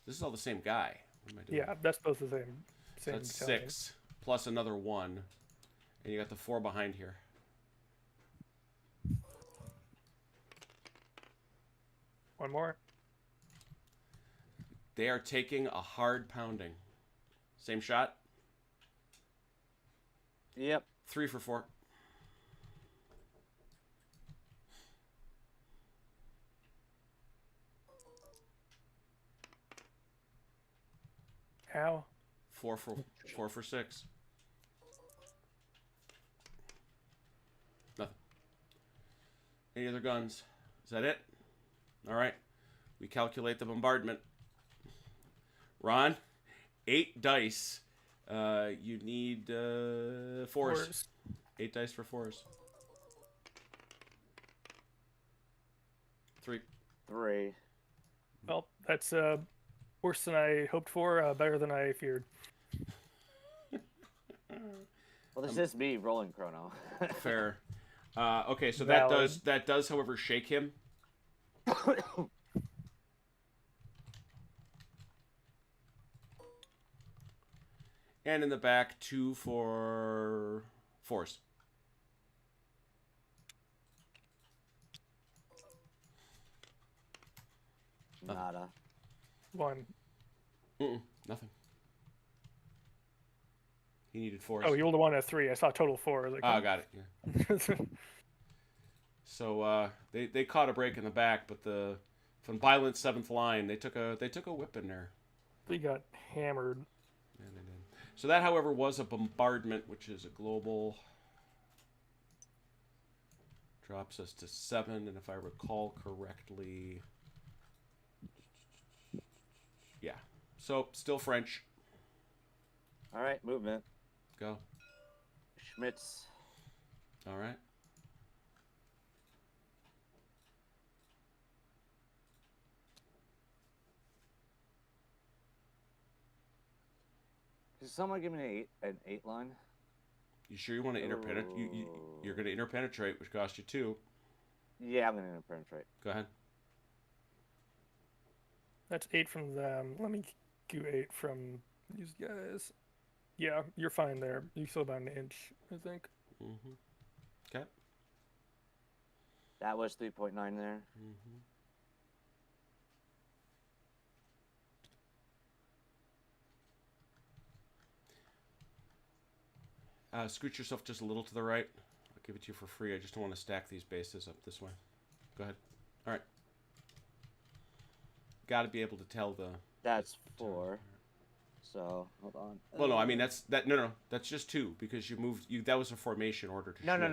the same guy. What am I doing? Yeah, that's both the same. So that's battalion. 6 plus another 1, and you got the 4 behind here. One more. They are taking a hard pounding. Same shot. Yep. 3 for 4. How? 4 for 6. Nothing. Any other guns? Is that it? All right. We calculate the bombardment. Ron, 8 dice. You need 4s. 8 dice for 4s. 3. 3. Well, that's Worse than I hoped for, better than I feared. Well, this is me rolling Chrono. Fair. Okay, so Valid. that does, however, shake him. And in the back, 2 for force. Nada. 1. Nothing. He needed force. Oh, you rolled a 1 and a 3. I saw total 4. I was like, Oh, got it. Yeah. So they caught a break in the back, but the from Violent 7th line, they took a whip in there. They got hammered. Yeah, they did. So that, however, was a bombardment, which is a global. Drops us to 7, and if I recall correctly, yeah. So still French. All right, movement. Go. Schmitz. All right. Can someone give me an 8 line? You sure you want to interpenetrate? You're going to interpenetrate, which costs you 2. Yeah, I'm gonna interpenetrate. Go ahead. That's 8 from them. Let me do 8 from these guys. Yeah, you're fine there. You still about an inch, I think. Mm-hmm. Okay. That was 3.9 there. Mm-hmm. Scoot yourself just a little to the right. I'll give it to you for free. I just don't want to stack these bases up this way. Go ahead. All right. Got to be able to tell the. That's 4. So hold on. Well, no, I mean no, that's just 2 because you moved. That was a formation order to. No. Schmidt.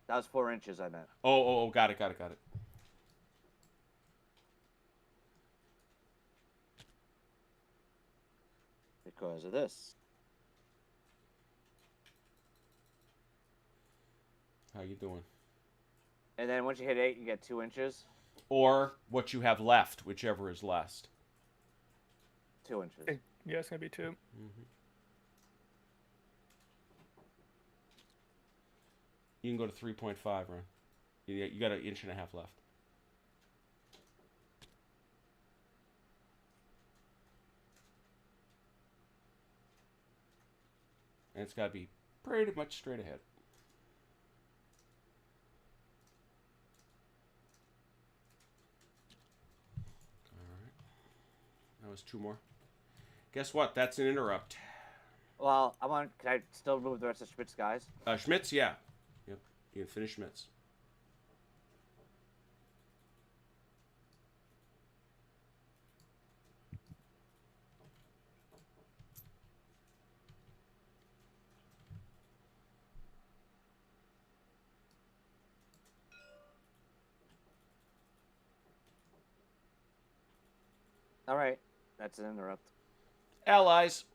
That was 4 inches. I meant. Oh, got it. Because of this. How you doing? And then once you hit 8, you get 2 inches. Or what you have left, whichever is less. 2 inches. Yeah, it's gonna be 2. Mm-hmm. You can go to 3.5, Ron. You got an inch and a half left. And it's got to be pretty much straight ahead. All right. That was 2 more. Guess what? That's an interrupt. Well, can I still move the rest of Schmidt's guys? Schmitz, yeah. Yep. You can finish Schmitz. All right, that's an interrupt. Allies.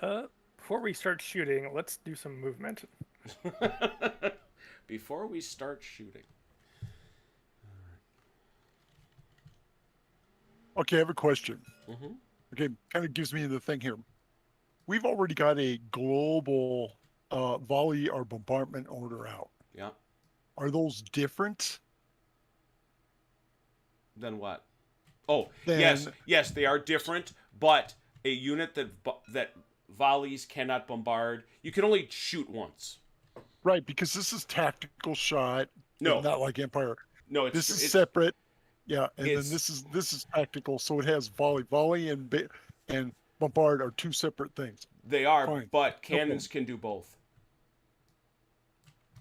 Before we start shooting, let's do some movement. Before we start shooting. Okay, I have a question. Mm-hmm. Okay, kind of gives me the thing here. We've already got a global volley or bombardment order out. Yeah. Are those different? Then what? Oh, Then- yes, they are different, but a unit that volleys cannot bombard, you can only shoot once. Right, because this is tactical shot. No. Not like Empire. No, it's This is separate. Yeah, and then It's- this is tactical, so it has volley and bombard are 2 separate things. They are, Fine. but cannons can do both.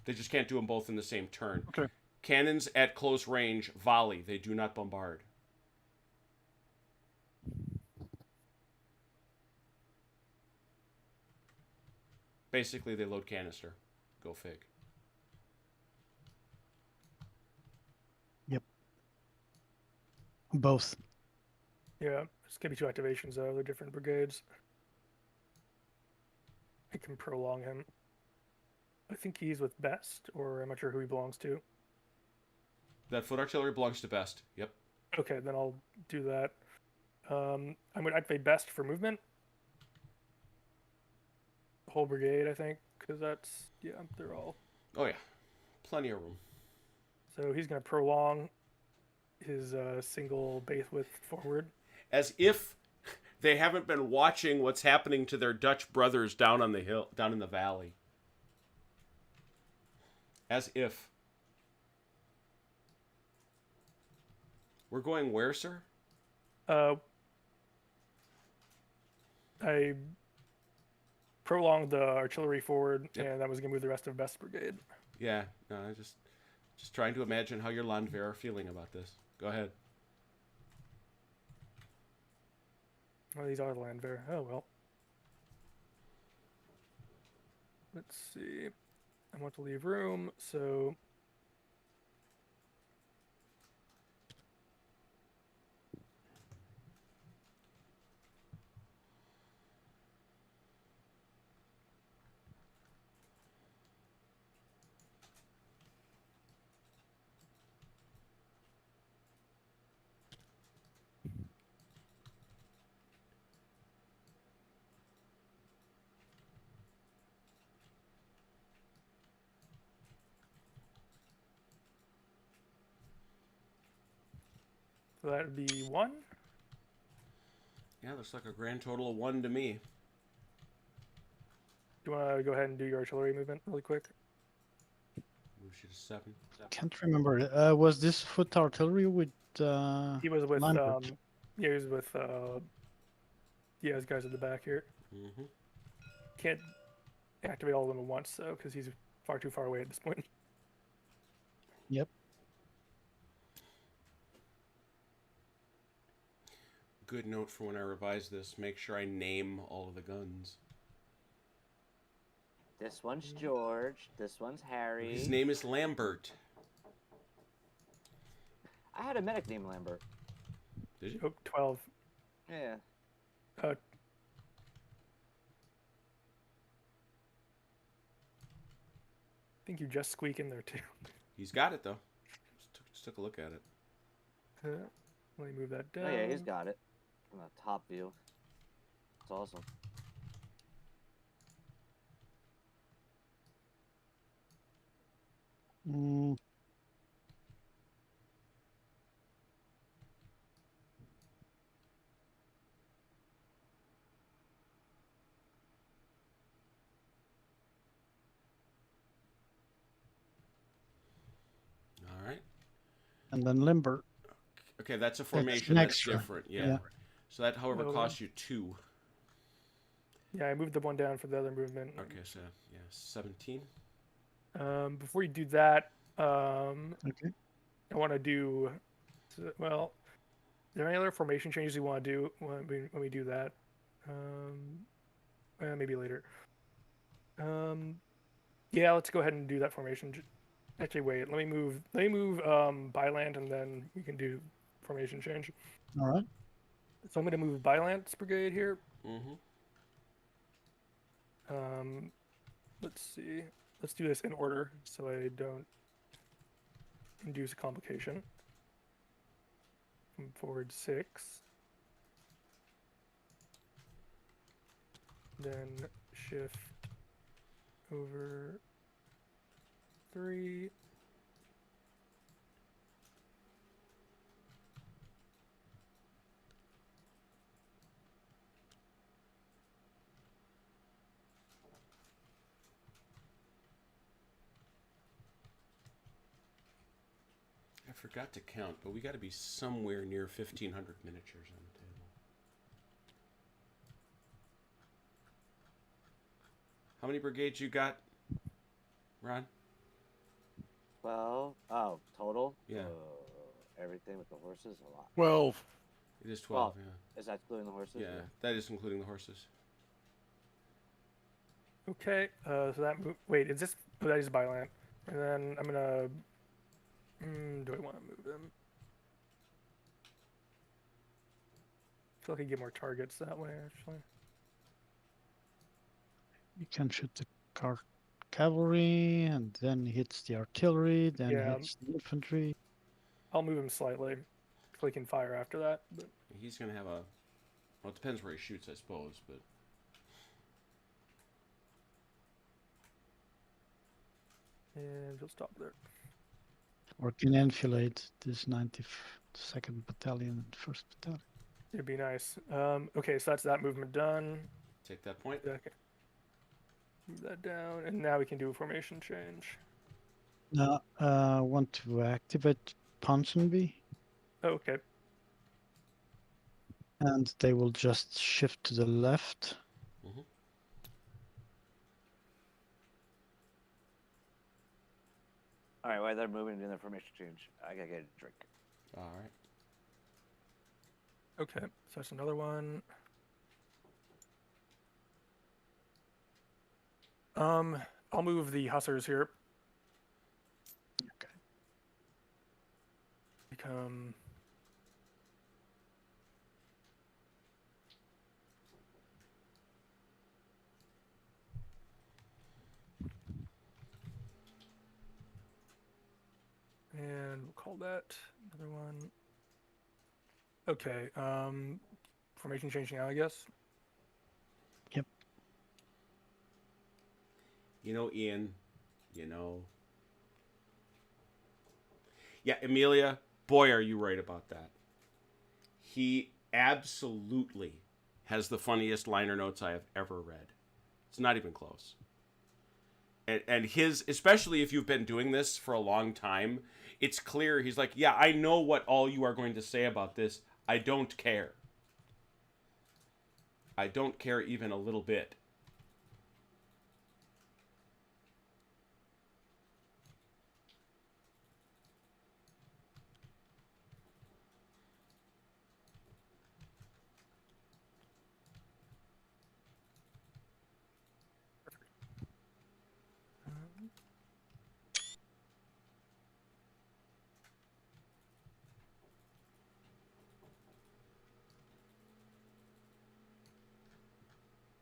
They just can't do them both in the same turn. Okay. Cannons at close range volley. They do not bombard. Basically, they load canister. Go fig. Both. Yeah, it's gonna be 2 activations though. They're different brigades. I can prolong him. I think he's with Best, or I'm not sure who he belongs to. That foot artillery belongs to Best. Yep. Okay, then I'll do that. I'm going to activate best for movement. The whole brigade, I think, because that's, yeah, they're all. Oh yeah, plenty of room. So he's going to prolong his single base width forward. As if they haven't been watching what's happening to their Dutch brothers down on the hill, down in the valley. As if. We're going where, sir? I prolonged the artillery forward, and that was going to move the rest of Best Brigade. Yeah, no, I just trying to imagine how your Landwehr are feeling about this. Go ahead. Oh, these are the Landwehr. Oh, well. Let's see. I want to leave room, so... So that would be 1. Yeah, looks like a grand total of 1 to me. Do you want to go ahead and do your artillery movement really quick? Moves you to 7. Can't remember. Was this foot artillery with? He was with, Lambert? yeah, he was with, yeah, his guys at the back here. Mm-hmm. Can't activate all of them at once, though, because he's far too far away at this point. Yep. Good note for when I revise this. Make sure I name all of the guns. This one's George. This one's Harry. His name is Lambert. I had a medic named Lambert. Did you? Oh, 12. Yeah. I think you just squeak in there, too. He's got it, though. Just took a look at it. Let me move that down. Oh yeah, he's got it. From a top view. It's awesome. Mm, All right. and then Limber. Okay, that's a formation. an That's extra. different. Yeah. Yeah. So that, however, Oh. costs you 2. Yeah, I moved the one down for the other movement. Okay, so yeah, 17. Before you do that, Okay. I want to do, well, are there any other formation changes you want to do when we do that? Maybe later. Yeah, let's go ahead and do that formation. Actually, wait. Let me move Byland, and then we can do formation change. All right. So I'm going to move Byland's brigade here. Mm-hmm. Let's see. Let's do this in order so I don't induce a complication. From forward 6. Then shift over 3. I forgot to count, but we got to be somewhere near 1,500 miniatures on the table. How many brigades you got, Ron? 12. Oh, total? Yeah. Everything with the horses? A lot. 12. It is 12, Well, yeah. Is that including the horses? Yeah, that is including the horses. Okay, so that wait, is this? Oh, that is Byland. And then I'm gonna. Do I want to move him? I feel like I get more targets that way, actually. You can shoot the cavalry, and then hits the artillery, then Yeah. hits the infantry. I'll move him slightly so he can fire after that. But He's going to have a Well, it depends where he shoots, I suppose, but... And we'll stop there. Or can enfilade this 92nd Battalion and 1st Battalion. It'd be nice. Okay, so that's that movement done. Take that point. Okay. Move that down, and now we can do a formation change. Now, I want to activate Ponsonby, Oh, okay. and they will just shift to the left. Mhm. All right, while they're moving to the formation change, I gotta get a drink. All right. Okay, so that's another one. I'll move the Hussars here. Okay. Become and we'll call that another one. Okay, formation changing now, I guess. You know, Ian, you know... Yeah, Amelia, boy, are you right about that. He absolutely has the funniest liner notes I have ever read. It's not even close. And his, especially if you've been doing this for a long time, it's clear he's like, yeah, I know what all you are going to say about this. I don't care. I don't care even a little bit.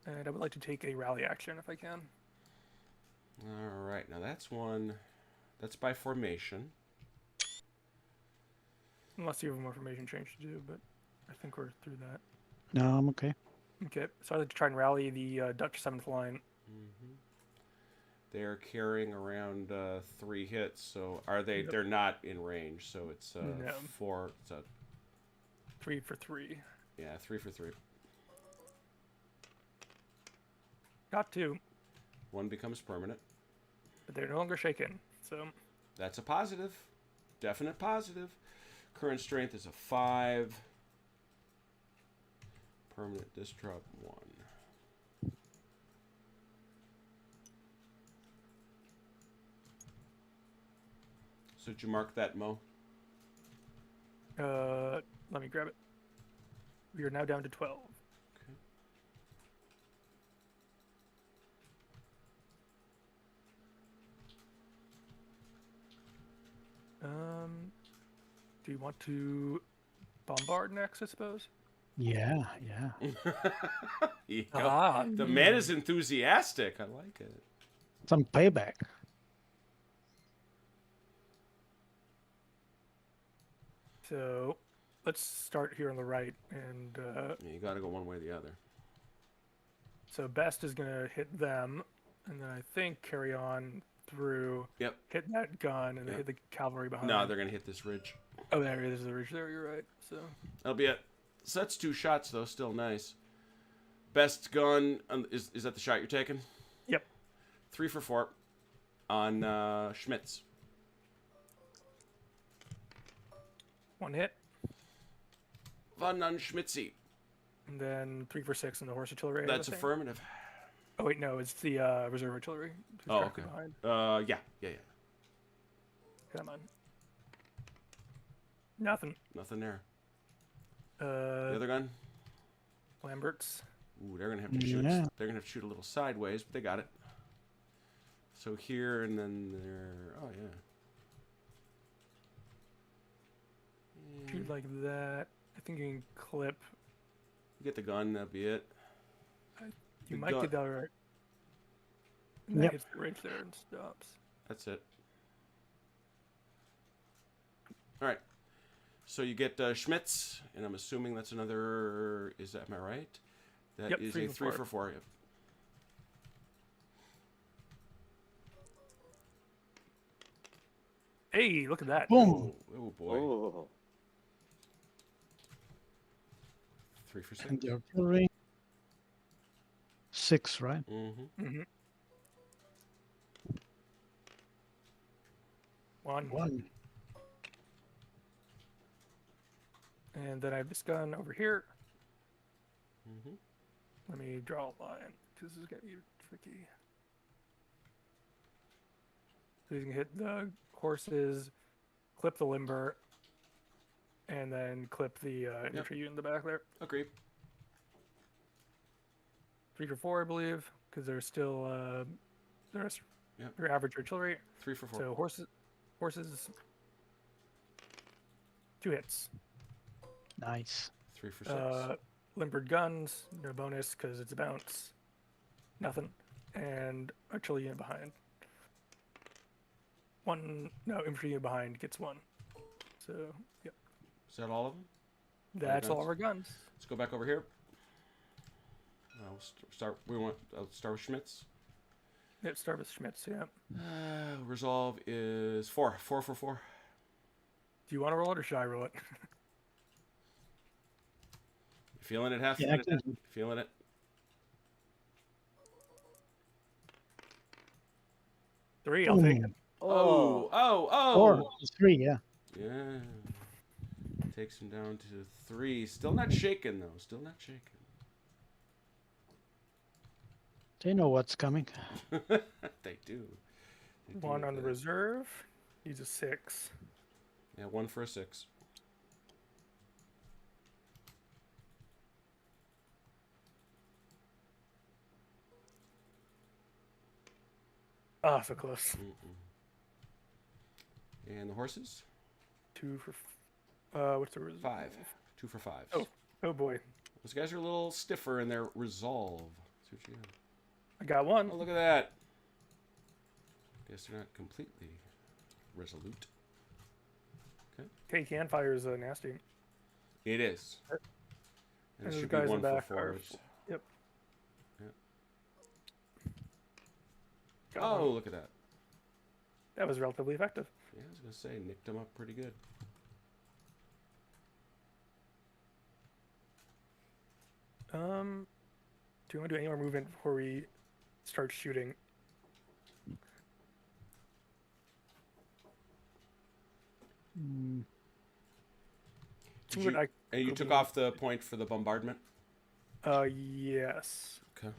And I would like to take a rally action if I can. All right, now that's one. That's by formation. Unless you have more formation change to do, but I think we're through that. No, I'm okay. Okay, so I'd like to try and rally the Dutch 7th line. Mm-hmm. They're carrying around 3 hits, so are they? Yep. They're not in range, so it's No. 4. It's 3 for 3. yeah, 3 for 3. Got 2, 1 becomes permanent. but they're no longer shaken. So That's a positive, definite positive. Current strength is a 5. Permanent disrupt 1. So did you mark that, Mo? let me grab it. We are now down to 12. Okay. Do you want to bombard next, I suppose? Yeah, yeah. Yeah. Ah, The man is enthusiastic. I like it. Some payback. so let's start here on the right. And Yeah, you got to go one way or the other. so Best is going to hit them, and then I think carry on through, Yep. hit that gun, and then Yep. hit the cavalry behind. No, they're gonna hit this ridge. Oh, there it is, the ridge there, you're right. So That'll be it. So that's 2 shots though. Still nice. Best gun is that the shot you're taking? Yep. 3 for 4 on Schmitz. 1 hit, One on Schmitzy. and then 3 for 6 in the horse artillery. I That's think. affirmative. Oh wait, no, it's the reserve artillery. who's Oh, directly okay. Behind. Yeah. Come on. Nothing. Nothing there. The other gun. Lambert's. Ooh, they're gonna have to shoot. Yeah. They're gonna have to shoot a little sideways, but they got it. So here and then there. Oh yeah. Shoot like that. I think you can clip. You get the gun. That'd be it. You The might gun- get that right. And that Yep. hits the ridge there and stops. That's it. All right. So you get Schmitz, and I'm assuming that's another. Is that, am I right? That Yep, is three a for 3 4. for 4. Yep. Hey, look at that. Boom. Oh boy. Ooh. 3 for 6. And the artillery. 6, right? Mm-hmm. Mm-hmm. 1. 1. And then I have this gun over here. Mm-hmm. Let me draw a line, because this is going to be tricky. So you can hit the horses, clip the limber, and then clip the infantry unit in the back there. Agreed. 3 for 4, I believe, because there's still the rest Yep. your average artillery. 3 for 4. So horses, 2 hits. Nice. 3 for 6. Limbered guns, no bonus because it's a bounce. Nothing. And artillery unit behind. Infantry unit behind gets 1. So, yep. Is that all of them? That's all guns? of our guns. Let's go back over here. Start. I'll start with Schmitz. Yep, start with Schmitz, yeah. Resolve is 4. 4 for 4. Do you want to roll it or should I roll it? Feeling it, Hef? Yeah, I can- Feeling it? 3, I'll take it. Boom. Oh! 4. 3, yeah. Yeah. Takes him down to 3. Still not shaken, though. Still not shaken. They know what's coming. They do. They do 1 on the that. reserve. He's a 6. Yeah, 1 for a 6. Ah, so close. And the horses? 2 for... what's the reserve? 5. 2 for 5. Oh boy. Those guys are a little stiffer in their resolve. See what you have. I got 1. Oh, look at that. Guess they're not completely resolute. Okay, can fire is nasty. It is. And And it those should be guys in 1 the for back are 4s. Yep. Yep. Got Oh, 1. look at that. That was relatively effective. Yeah, I was going to say, nicked them up pretty good. Do you want to do any more movement before we start shooting? Mm, Did Movement you, and you could took be- off the point for the bombardment? Yes. Okay.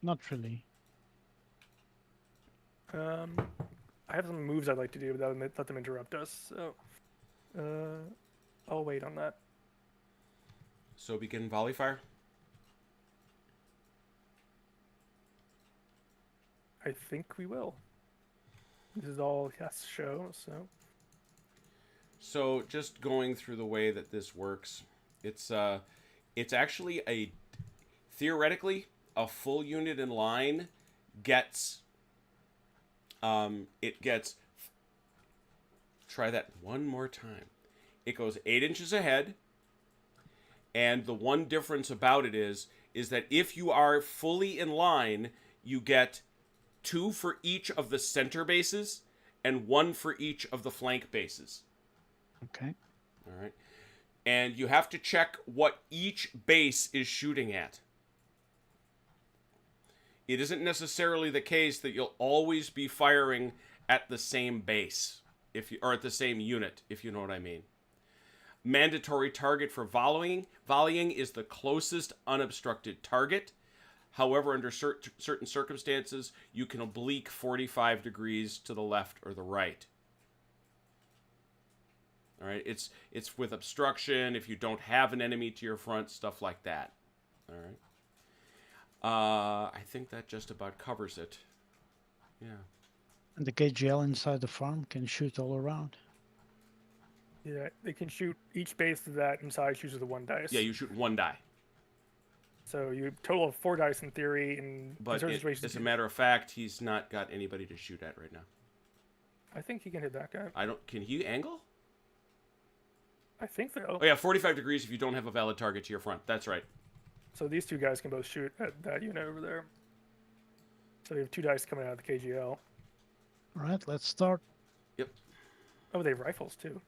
not really. I have some moves I'd like to do, but that would let them interrupt us. So, I'll wait on that. So begin volley fire? I think we will. This is all he has to show, so. So just going through the way that this works, it's actually theoretically a full unit in line gets try that one more time. It goes 8 inches ahead, and the one difference about it is that if you are fully in line, you get 2 for each of the center bases and 1 for each of the flank bases. Okay. All right. And you have to check what each base is shooting at. It isn't necessarily the case that you'll always be firing at the same base, or at the same unit, if you know what I mean. Mandatory target for volleying is the closest unobstructed target. However, under certain circumstances, you can oblique 45 degrees to the left or the right. All right, it's with obstruction, if you don't have an enemy to your front, stuff like that. All right. I think that just about covers it. Yeah. And the KGL inside the farm can shoot all around. Yeah, they can shoot each base of that inside shoots with a 1 dice. Yeah, you shoot 1 die. So you total of 4 dice in theory, and in But certain situations. as a matter of fact, he's not got anybody to shoot at right now. I think he can hit that guy. I don't. Can he angle? I think so. Oh yeah, 45 degrees if you don't have a valid target to your front. That's right. So these two guys can both shoot at that unit over there. So we have 2 dice coming out of the KGL. All right, let's start. Oh, they have rifles too.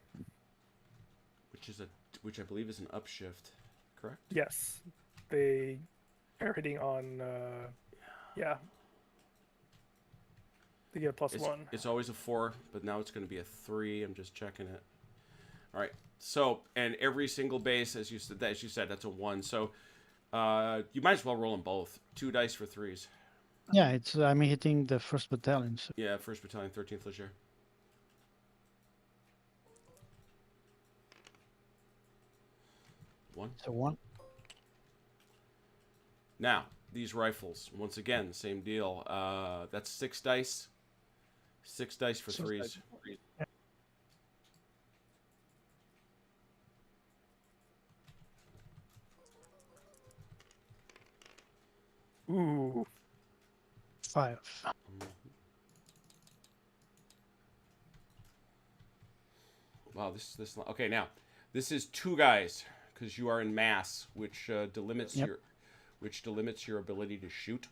Which I believe is an upshift, correct? Yes, they are hitting on. Yeah, they get a +1. It's always a 4, but now it's going to be a 3. I'm just checking it. All right. So, and every single base, as you said, that's a 1. So, you might as well roll them both. 2 dice for 3s. Yeah, it's I'm hitting the 1st battalion. So Yeah, 1st Battalion, 13th Leger. One. it's a 1. Now, these rifles, once again, same deal. That's 6 dice. 6 dice for 6 3s. dice. Ooh, 5. Wow, this okay. Now, this is 2 guys because you are in mass, which delimits your ability to shoot.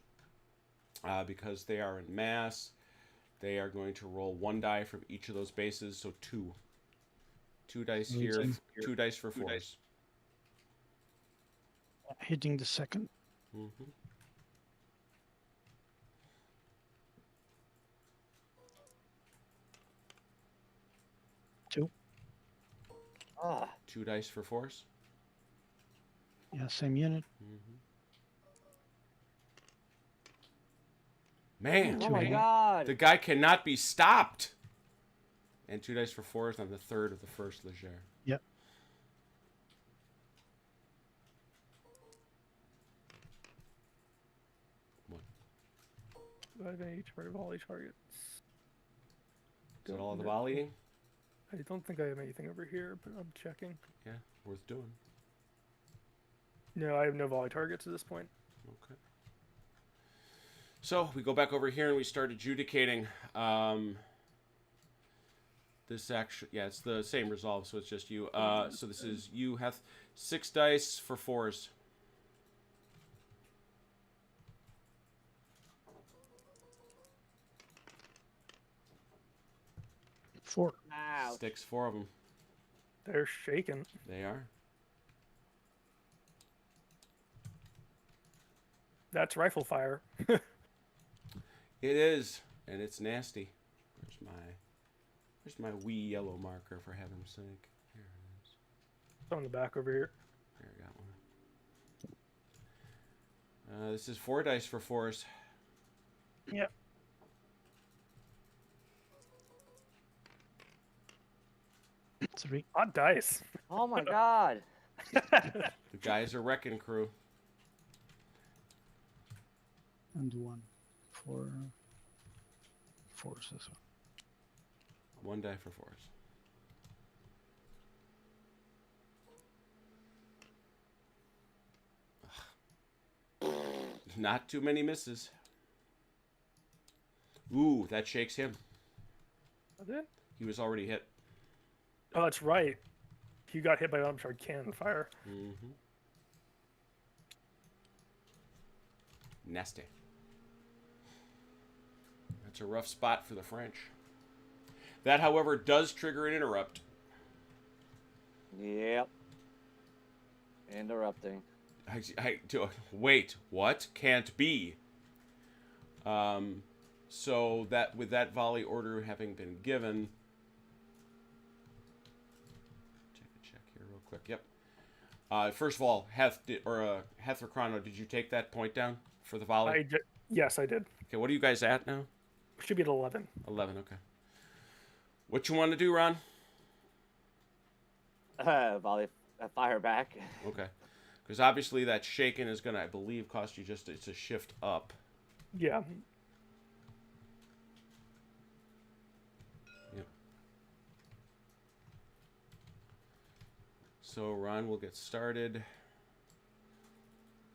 Because they are in mass, they are going to roll 1 die from each of those bases, so 2. 2 dice here, 2 dice for 4s. Hitting the 2nd. Mm-hmm. Ah, 2 dice for 4s. Yeah, same unit. Mm-hmm. Man, oh my Two. god. the guy cannot be stopped. And 2 dice for 4s on the 3rd of the 1st Leger. Yep. What? 5 each for volley targets. Is that all the know. volleying? I don't think I have anything over here, but I'm checking. Yeah, worth doing. No, I have no volley targets at this point. Okay. So we go back over here and we start adjudicating. This actually, yeah, it's the same resolve, so it's just you. So this is you have 6 dice for 4s. 4. Ouch. Sticks 4 of them. They're shaking. They are. That's rifle fire. It is, and it's nasty. Where's my wee yellow marker for heaven's sake? Here it is. It's on the back over here. There, I got one. This is 4 dice for 4s. Yep. Three. Hot dice. Oh my god. The guys are wrecking crew. And 1 for 4s as well. 1 die for 4s. Ugh. Not too many misses. Ooh, that shakes him. That's it? He was already hit. Oh, that's right. You got hit by Armchair cannon fire. Mm-hmm. Nasty. That's a rough spot for the French. That, however, does trigger an interrupt. Yep. Interrupting. Wait, what? Can't be. So that with that volley order having been given, check here real quick. Yep. First of all, Heth or Chrono, did you take that point down for the volley? Yes, I did. Okay, what are you guys at now? Should be at 11. 11. Okay. What you want to do, Ron? Volley, fire back. Okay. Because obviously that shaken is going to, I believe, cost you it's a shift up. Yeah. Yep. So Ron will get started.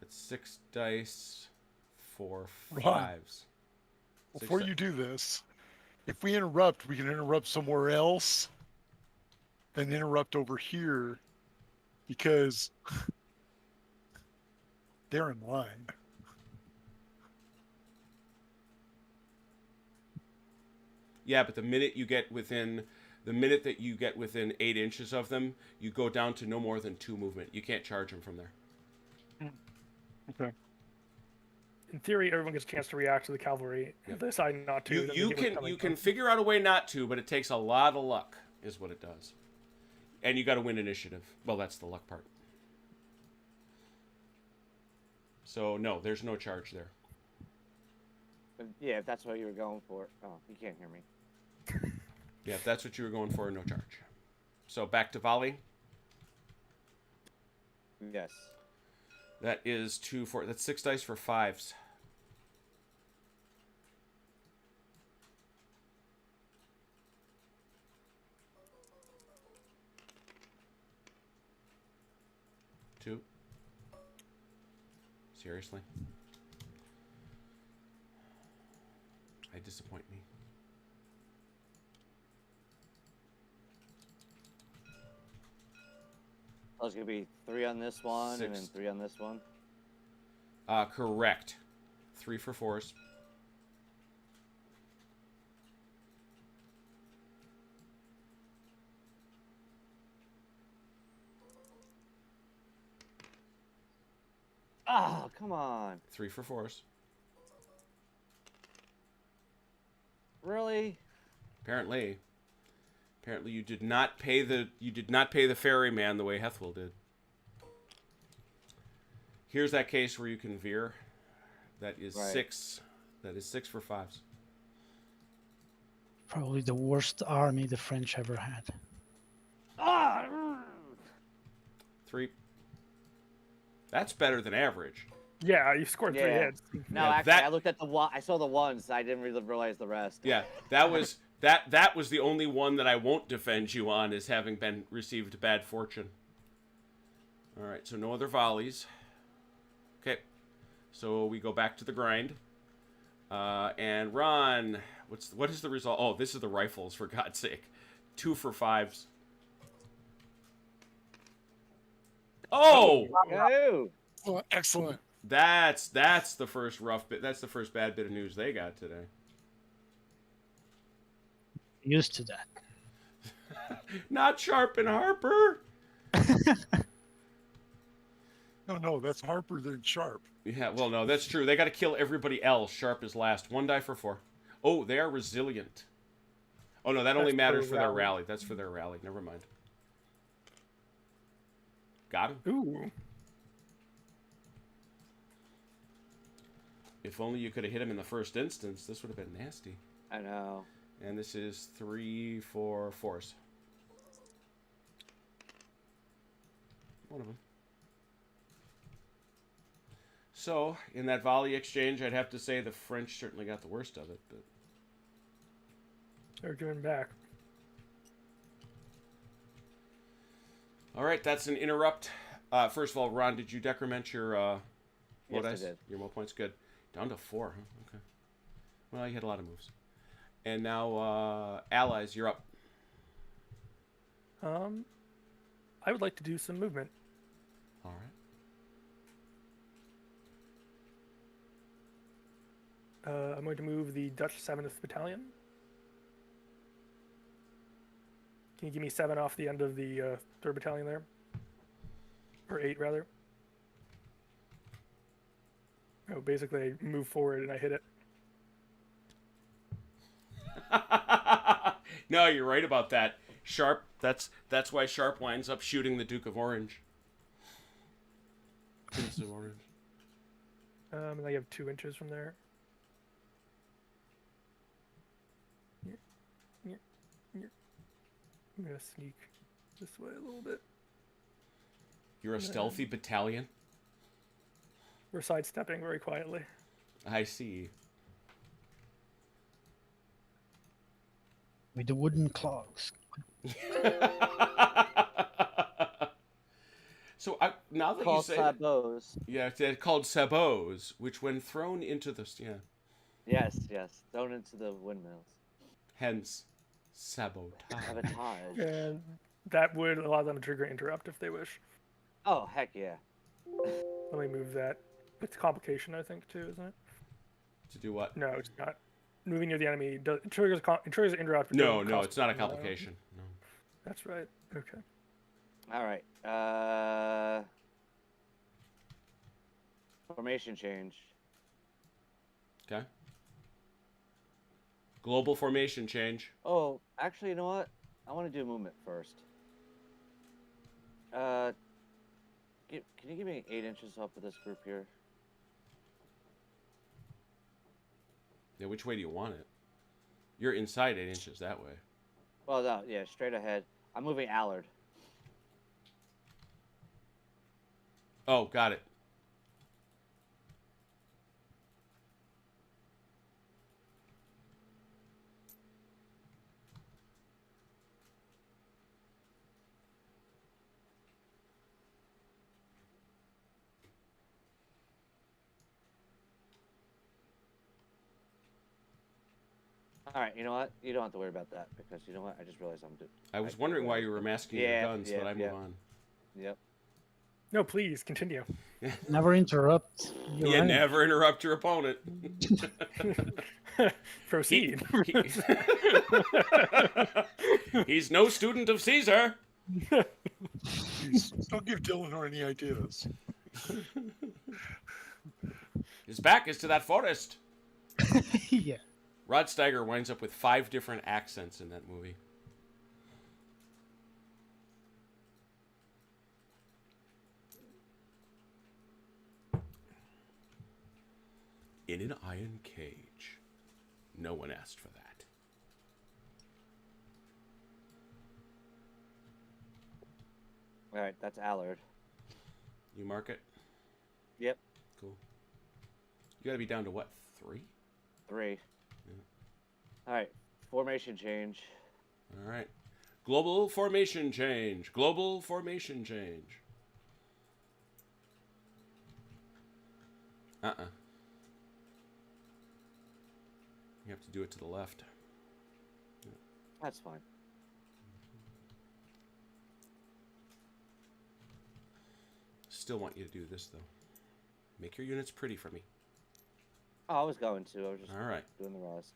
It's 6 dice for 5s. Before you do this, if we interrupt, we can interrupt somewhere else, then interrupt over here, because they're in line. Yeah, but the minute that you get within 8 inches of them, you go down to no more than 2 movement. You can't charge them from there. Okay. In theory, everyone gets a chance to react to the cavalry. If they decide not to, then they You get what's can coming you can from. figure out a way not to, but it takes a lot of luck, is what it does. And you got to win initiative. Well, that's the luck part. So no, there's no charge there. Yeah, if that's what you were going for. Oh, you can't hear me. Yeah, if that's what you were going for, no charge. So back to volley. Yes. That is 2, 4. That's 6 dice for 5s. Two. Seriously? I disappoint me. Oh, it's gonna be 3 on this one, and then 6. 3 on this one. Correct. 3 for 4s. Oh, come on. 3 for 4s. Really? Apparently you did not pay the ferryman the way Hethwell did. Here's that case where you can veer. That is Right. 6. That is 6 for 5s. Probably the worst army the French ever had. Ah! 3. That's better than average. Yeah, you scored 3 Yeah. hits. No, Yeah, actually, that- I looked at the one. I saw the ones. I didn't really realize the rest. Yeah, that was that was the only one that I won't defend you on as having been received bad fortune. All right, so no other volleys. Okay, so we go back to the grind. And Ron, what is the result? Oh, this is the rifles, for God's sake. 2 for 5s. Oh, Oh! Oh, excellent. that's the first rough bit. That's the first bad bit of news they got today. Used to that. Not Sharp and Harper. No, that's Harper than Sharp. Yeah, well, no, that's true. They got to kill everybody else. Sharp is last. 1 die for 4. Oh, they are resilient. Oh, no, that only That's matters for for their rally. rally. That's for their rally. Never mind. Got him. Ooh. If only you could have hit him in the first instance. This would have been nasty. I know. And this is 3 for 4s. One of them. So, in that volley exchange, I'd have to say the French certainly got the worst of it. But They're giving back. all right, that's an interrupt. First of all, Ron, did you decrement your low Yes, I dice? did. Your low points, good. Down to 4. Huh? Okay. Well, you had a lot of moves. And now, allies, you're up. I would like to do some movement. All right. I'm going to move the Dutch 7th Battalion. Can you give me 7 off the end of the 3rd Battalion there? Or 8, rather. Oh, basically, I move forward and I hit it. No, you're right about that. Sharp, that's why Sharp winds up shooting the Duke of Orange. Prince of Orange. And I have 2 inches from there. I'm going to sneak this way a little bit. You're a stealthy battalion? We're sidestepping very quietly. I see. With the wooden clogs. So now that Called you say that, sabots. yeah, they're called sabots, which when thrown into the Yes, thrown into the windmills. Hence, sabotage. Sabotage. And that would allow them to trigger interrupt if they wish. Oh, heck yeah. Let me move that. It's complication, I think, too, isn't it? To do what? No, it's not. Moving near the enemy it triggers interrupt. but No, doesn't no, cost it's not a them, complication. No. That's right. Okay. All right. Formation change. Okay. Global formation change. Oh, actually, you know what? I want to do movement first. Can you give me 8 inches off of this group here? Yeah, which way do you want it? You're inside 8 inches that way. Well, no, yeah, straight ahead. I'm moving Allard. Oh, got it. All right, you know what? You don't have to worry about that because you know what? I just realized I'm doing. I was wondering why you were masking your guns, but I move on. Yep. No, please continue. Never interrupt. your Yeah, enemy. never interrupt your opponent. Proceed. He's no student of Caesar. Please, don't give Dylan any ideas. His back is to that forest. Yeah. Rod Steiger winds up with 5 different accents in that movie. In an iron cage. No one asked for that. All right, that's Allard. You mark it? Yep. Cool. You gotta be down to what, 3? 3. Yeah. All right, formation change. All right. Global formation change. Global formation change. Uh-uh. You have to do it to the left. That's fine. Still want you to do this, though. Make your units pretty for me. Oh, I was going to. I was just All right. doing the rest.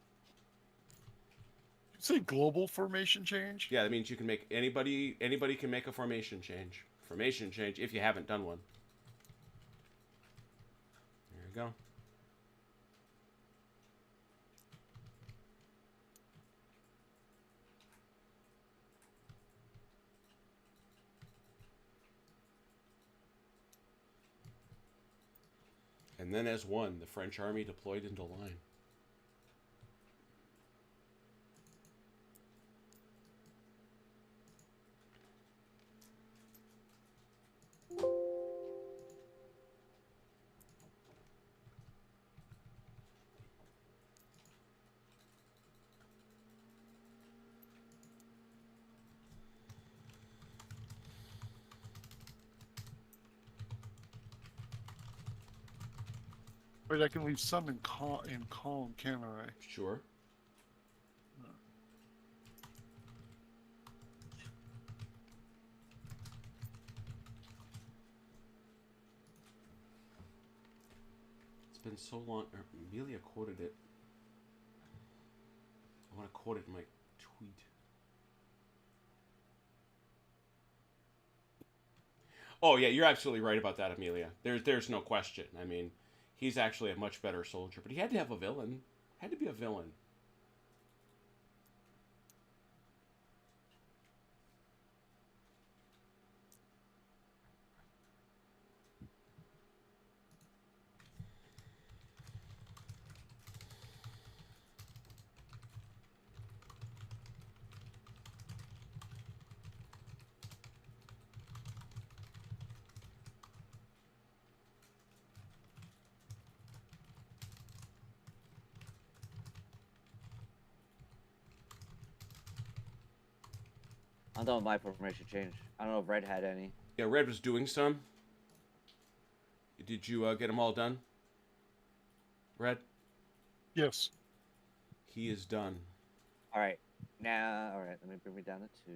You say global formation change? Yeah, that means you can make anybody can make a formation change. Formation change if you haven't done one. There you go. And then as one, the French army deployed into line. Wait, I can leave some in calm, can't I? Sure. It's been so long. Amelia quoted it. I want to quote it in my tweet. Oh yeah, you're absolutely right about that, Amelia. There's no question. I mean, he's actually a much better soldier, but he had to have a villain. Had to be a villain. I'm done with my formation change. I don't know if Red had any. Yeah, Red was doing some. Did you get them all done? Red? Yes. He is done. All right. Now, all right. Let me bring me down to 2.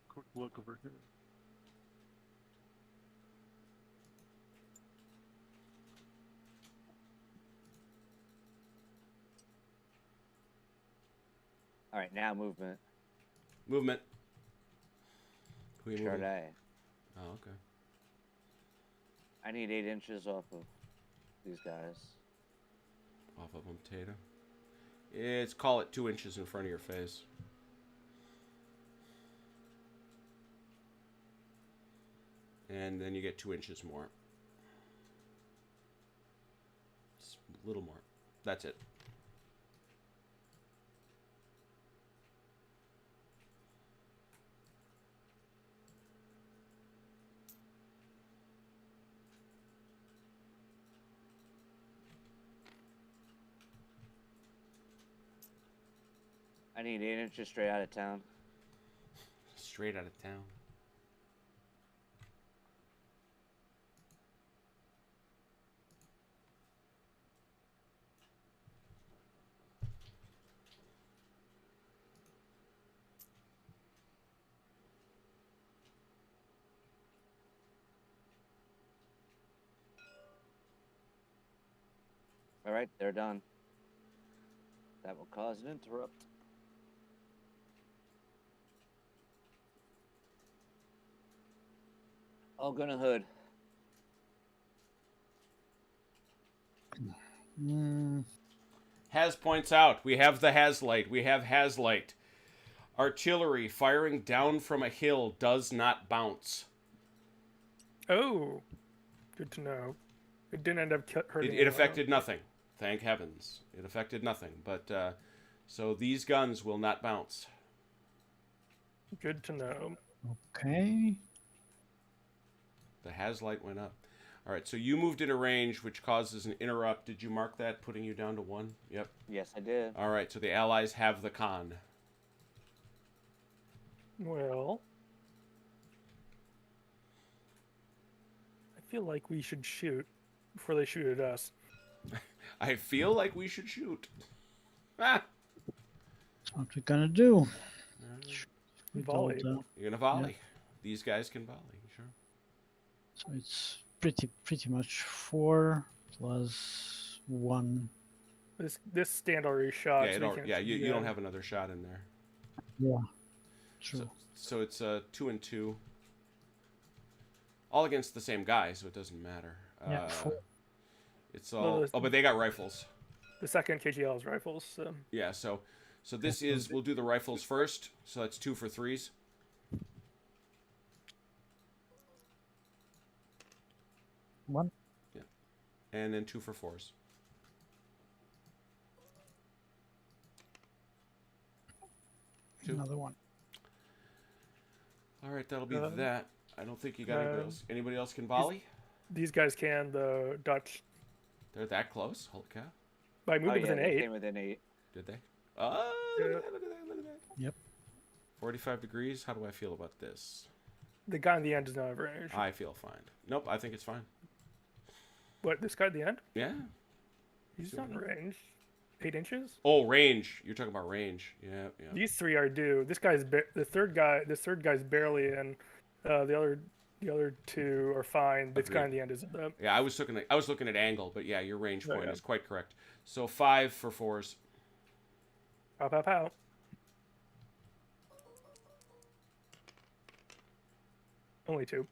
Quick look over here. All right. Now movement. Movement. Who are you moving? Charday. Oh, okay. I need 8 inches off of these guys. Off of them, Tata. It's call it 2 inches in front of your face. And then you get 2 inches more. Just a little more. That's it. I need 8 inches straight out of town. Straight out of town. All right, they're done. That will cause an interrupt. All gonna hood. Has points out. We have the Haslight. We have Haslight. Artillery firing down from a hill does not bounce. Oh, good to know. It didn't end up hurting. It affected nothing. Thank heavens. It affected nothing. But, so these guns will not bounce. Good to know. Okay. The Haslight went up. All right, so you moved in a range, which causes an interrupt. Did you mark that, putting you down to 1? Yep. Yes, I did. All right, so the Allies have the con. Well, I feel like we should shoot before they shoot at us. I feel like we should shoot. Ah! That's what we're gonna do. We Volley. don't, You're gonna volley. These guys can volley, sure. so it's pretty much 4 plus 1. This stand already shot. Yeah, so we can't yeah, shoot you again. don't have another shot in there. Yeah. True. So it's 2 and 2. All against the same guy, so it doesn't matter. Yeah, 4. It's all. Well, Oh, but they got rifles. The second KGL's rifles. So. Yeah, so this is. We'll do the rifles first. So that's 2 for 3s. One. Yeah, and then 2 for 4s. Two. Another one. All right, that'll be that. I don't think you got anybody else. Anybody else can volley? These guys can. The Dutch. They're that close. Holy cow! By moving within they 8. came within 8. Did they? Oh, Yeah. look at that! Look at that! Yep. 45 degrees. How do I feel about this? The guy in the end does not have range. I feel fine. Nope, I think it's fine. What? This guy at the end? Yeah. He's not in range. 8 inches. Oh, range. You're talking about range. Yeah, yeah. These 3 are due. This guy's the third guy. This third guy's barely in. The other 2 are fine. This guy in the end isn't. Yeah, I was looking at angle, but yeah, your range point yeah. is quite correct. So 5 for 4s. Pow pow pow. Only 2.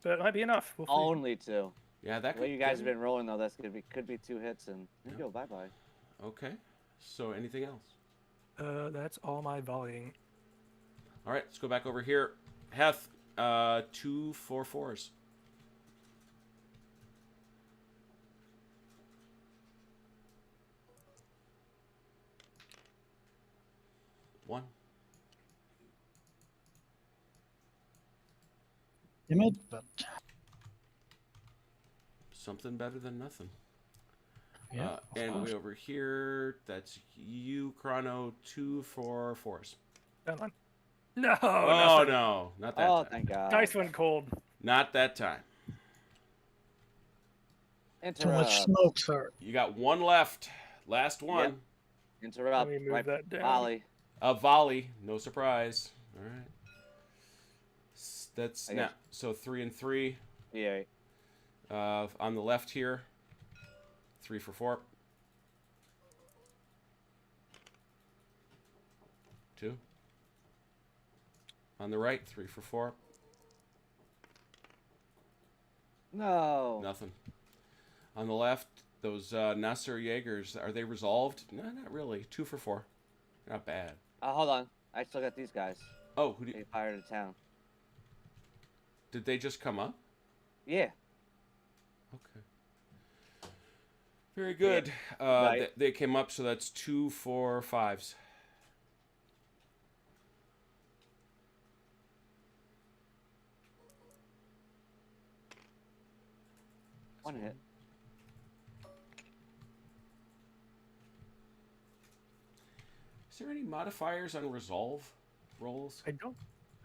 But it might be enough. We'll see. Only 2. Yeah, that The way could you guys get have been rolling though, that's could be 2 hits and there you go. Bye bye. Okay. So anything else? That's all my volleying. All right, let's go back over here. Heth, 2 for 4s. One. Damn, but Something better than nothing. yeah. of And course. way over here, that's you, Chrono, 2 for 4s. Come on. No. Oh, nothing. no. Not that Oh, time. thank God. Dice went cold. Not that time. Too much Interrupt. smoke, sir. You got one left. Last one. Yep. Interrupt. Let me move Right. that down. Volley. A volley. No surprise. All right. That's I now. guess- So 3 and 3. Yeah. On the left here. 3 for 4. 2. On the right, 3 for 4. No. Nothing. On the left, those Nasser Jaegers, are they resolved? No, not really. 2 for 4. Not bad. Hold on. I still got these guys. Oh, who They fired in town. did they just come up? Yeah. Okay. Very good. Right. They came up, so that's 2 for 5s. One hit. Is there any modifiers on resolve rolls? I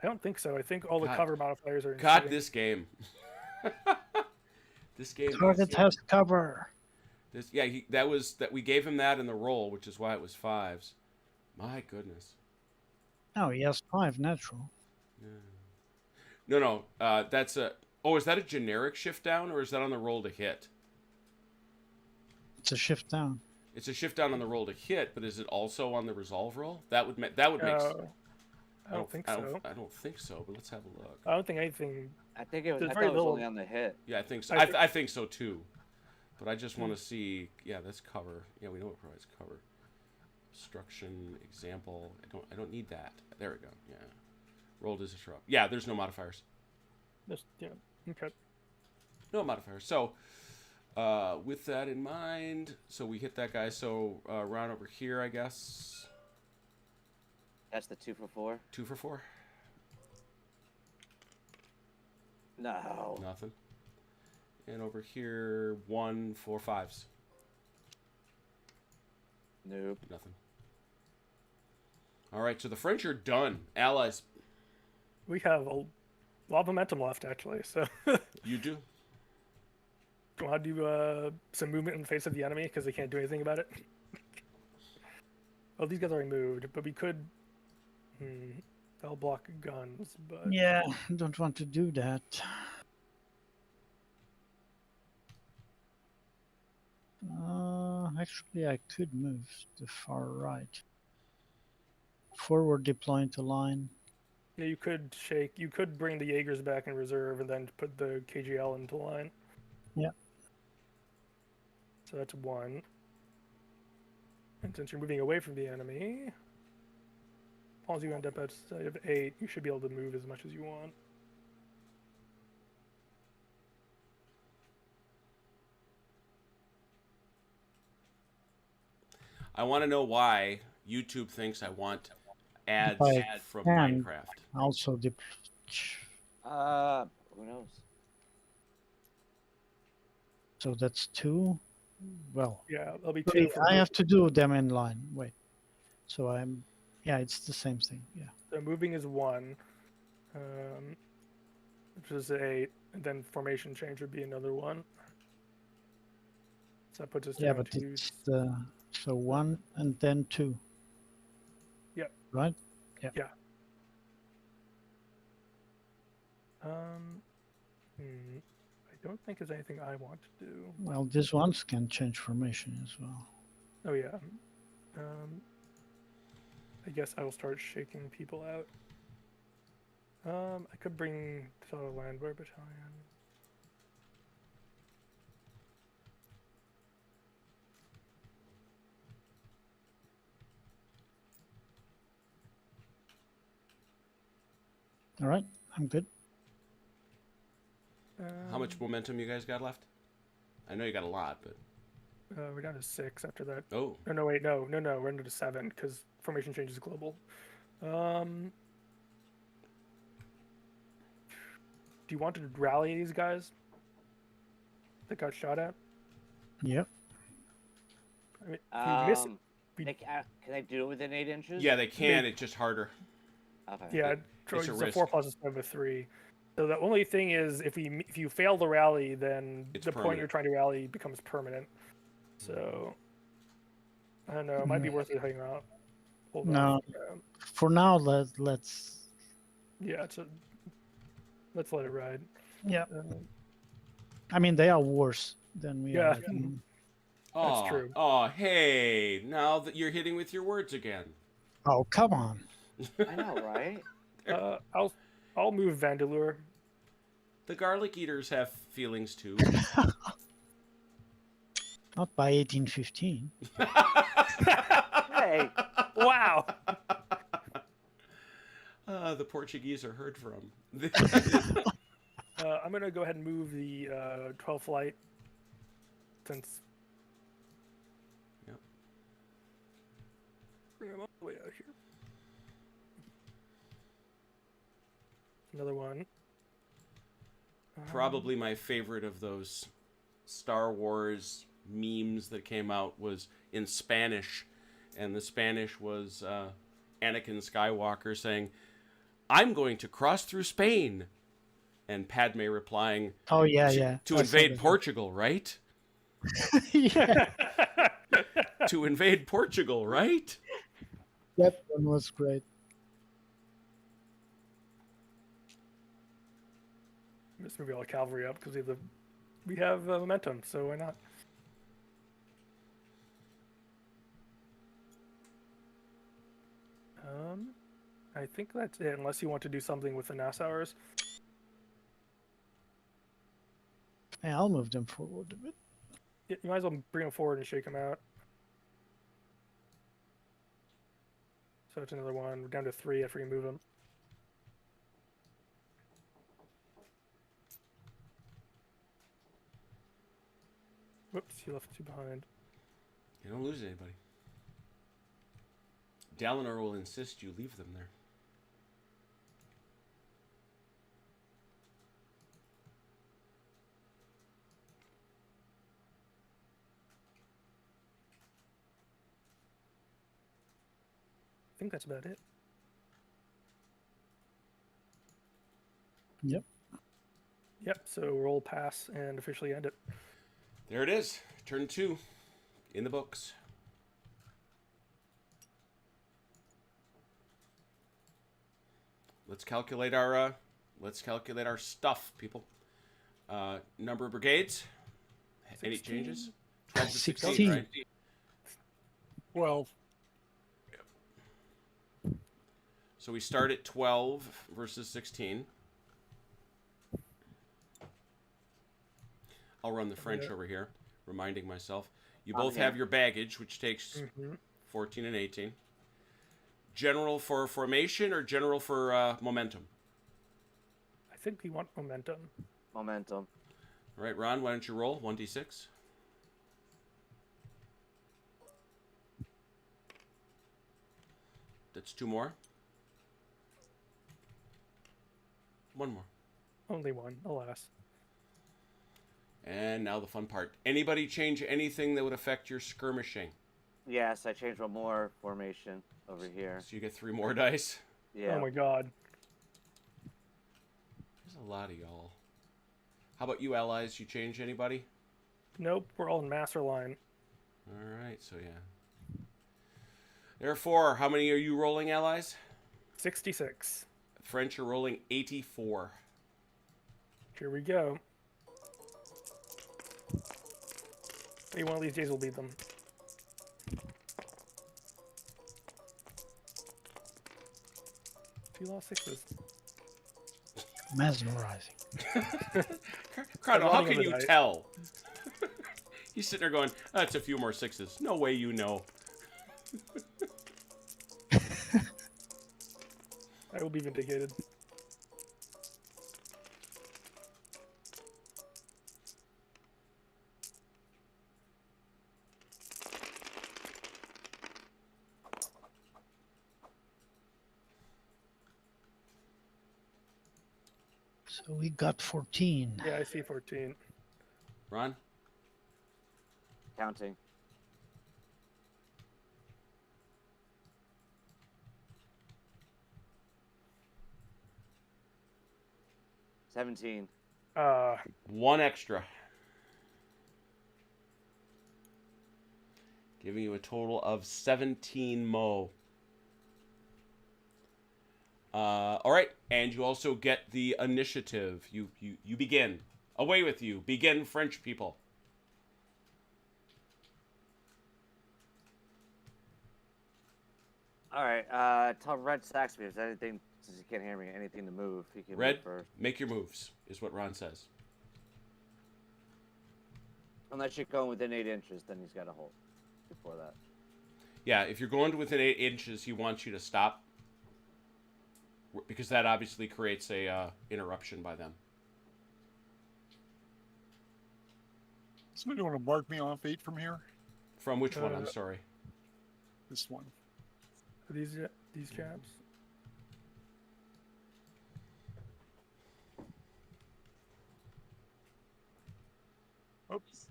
don't think so. I think all the God. cover modifiers are in God, shooting. this game. This game. Target has cover. This, yeah, that we gave him that in the roll, which is why it was 5s. My goodness. No, he has 5 natural. No. That's a. Oh, is that a generic shift down, or is that on the roll to hit? It's a shift down. It's a shift down on the roll to hit, but is it also on the resolve roll? That would make. I don't think so. I don't think so, but let's have a look. I don't think anything. I think it was. There's I very thought it was little- only on the hit. Yeah, I think so. I I think so too. But I just want to see. Yeah, that's cover. Yeah, we know it provides cover. Obstruction example. I don't need that. There we go. Yeah. Roll to disrupt. Yeah, there's no modifiers. Just okay. No modifiers. So, with that in mind, so we hit that guy. So round over here, I guess. That's the 2 for 4. 2 for 4. No. Nothing. And over here, 1 for 5s. Nope. Nothing. All right, so the French are done. Allies, We have a lot of momentum left, actually. So, you do. want to do some movement in the face of the enemy because they can't do anything about it. Oh, these guys already moved, but we could. They'll block guns, but Yeah, don't want to do that. Actually, I could move to far right. Forward deploying to line. yeah, you could shake. You could bring the Jaegers back in reserve and then put the KGL into line. Yeah. So that's 1. And since you're moving away from the enemy, as long as you end up outside of 8, you should be able to move as much as you want. I want to know why YouTube thinks I want ads I from can. Minecraft. Also, Who knows? so that's 2. Well, Yeah, there'll be 2. wait, for I move- have to do them in line. Wait. So yeah, it's the same thing. Yeah. So moving is 1, which is 8, and then formation change would be another 1. So that puts us Yeah, down but to it's so 1 and then 2. Yep. Right? I don't think there's anything I want to do. Well, these ones can change formation as well. Oh yeah. I guess I will start shaking people out. I could bring the Landwehr Battalion. All right, I'm good. How much momentum you guys got left? I know you got a lot, but We're down to 6 after that. oh, Oh no, wait, no, we're into 7 because formation change is global. Do you want to rally these guys that got shot at? Yep. I mean, if you miss, we- Can I do it within 8 inches? yeah, they can. It's just harder. Okay. yeah, it's a it's a risk. 4 plus instead of a 3. So the only thing is, if you fail the rally, then It's the point permanent. you're trying to rally becomes permanent. So I don't know. It might be worth it hanging out. Hold No. off. For now, let's. Yeah. Let's let it ride. Yeah. Um, I mean, they are worse than we Yeah. are. That's true. Oh, hey! Now that you're hitting with your words again. Oh, come on. I know, right? I'll move Vandeleur. The garlic eaters have feelings too. Not by 1815. Hey, Wow. The Portuguese are heard from. I'm gonna go ahead and move the 12th light since. Yep. Bring him all the way out here. Another one. Probably my favorite of those Star Wars memes that came out was in Spanish, and the Spanish was Anakin Skywalker saying, "I'm going to cross through Spain," and Padme replying, Oh yeah, to, yeah. to I saw invade that. Portugal, right? Yeah, To invade Portugal, right? that one was great. Just move all the cavalry up because we have momentum, so why not? I think that's it, unless you want to do something with the Nassauers. Yeah, I'll move them forward a bit. You might as well bring them forward and shake them out. So it's another one. We're down to 3 after you move them. Whoops, you left 2 behind. You don't lose anybody. Dalinar will insist you leave them there. I think that's about it. Yep. Yep, so roll pass and officially end it. There it is. Turn 2 in the books. Let's calculate our stuff, people. Number of brigades. Any 16? changes? 12 to 16, 16. right? 12. So we start at 12 versus 16. I'll run the French over here, reminding myself. You both have your baggage, which takes 14 and 18. General for formation or general for momentum? I think we want momentum. Momentum. All right, Ron, why don't you roll 1d6? That's 2 more. 1 more. Only 1, alas. And now the fun part. Anybody change anything that would affect your skirmishing? Yes, I changed one more formation over here. So you get 3 more dice. Yeah. Oh my god. There's a lot of y'all. How about you, allies? You change anybody? Nope, we're all in master line. All right, so yeah. Therefore, how many are you rolling, allies? 66. French are rolling 84. Here we go. Maybe one of these days we'll beat them. You lost 6s. Mesmerizing. Crowdo, how running can of the you dice. tell? He's sitting there going, that's a few more 6s. No way you know. I will be vindicated. So we got 14. Yeah, I see 14. Ron? Counting. 17. One extra. Giving you a total of 17 mo. All right, and you also get the initiative. You begin. Away with you. Begin, French people. All right. Tell Red Saxby if there's anything, since he can't hear me, anything to move. He can Red, move first. make your moves, is what Ron says. Unless you're going within 8 inches, then he's got to hold before that. Yeah, if you're going to within 8 inches, he wants you to stop. Because that obviously creates a interruption by them. Somebody want to mark me off 8 from here? From which one? I'm sorry. This one. These chaps. Oops.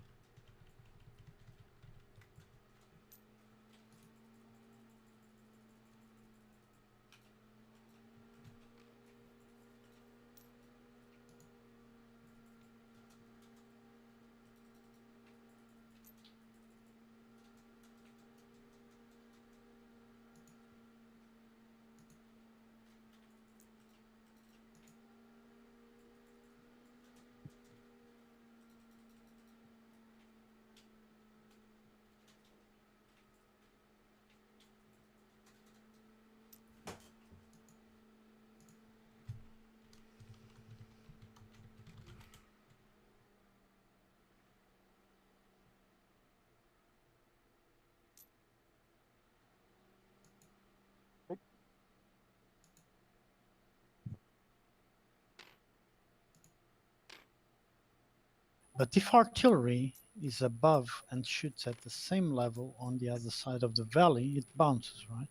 But if artillery is above and shoots at the same level on the other side of the valley, it bounces, right?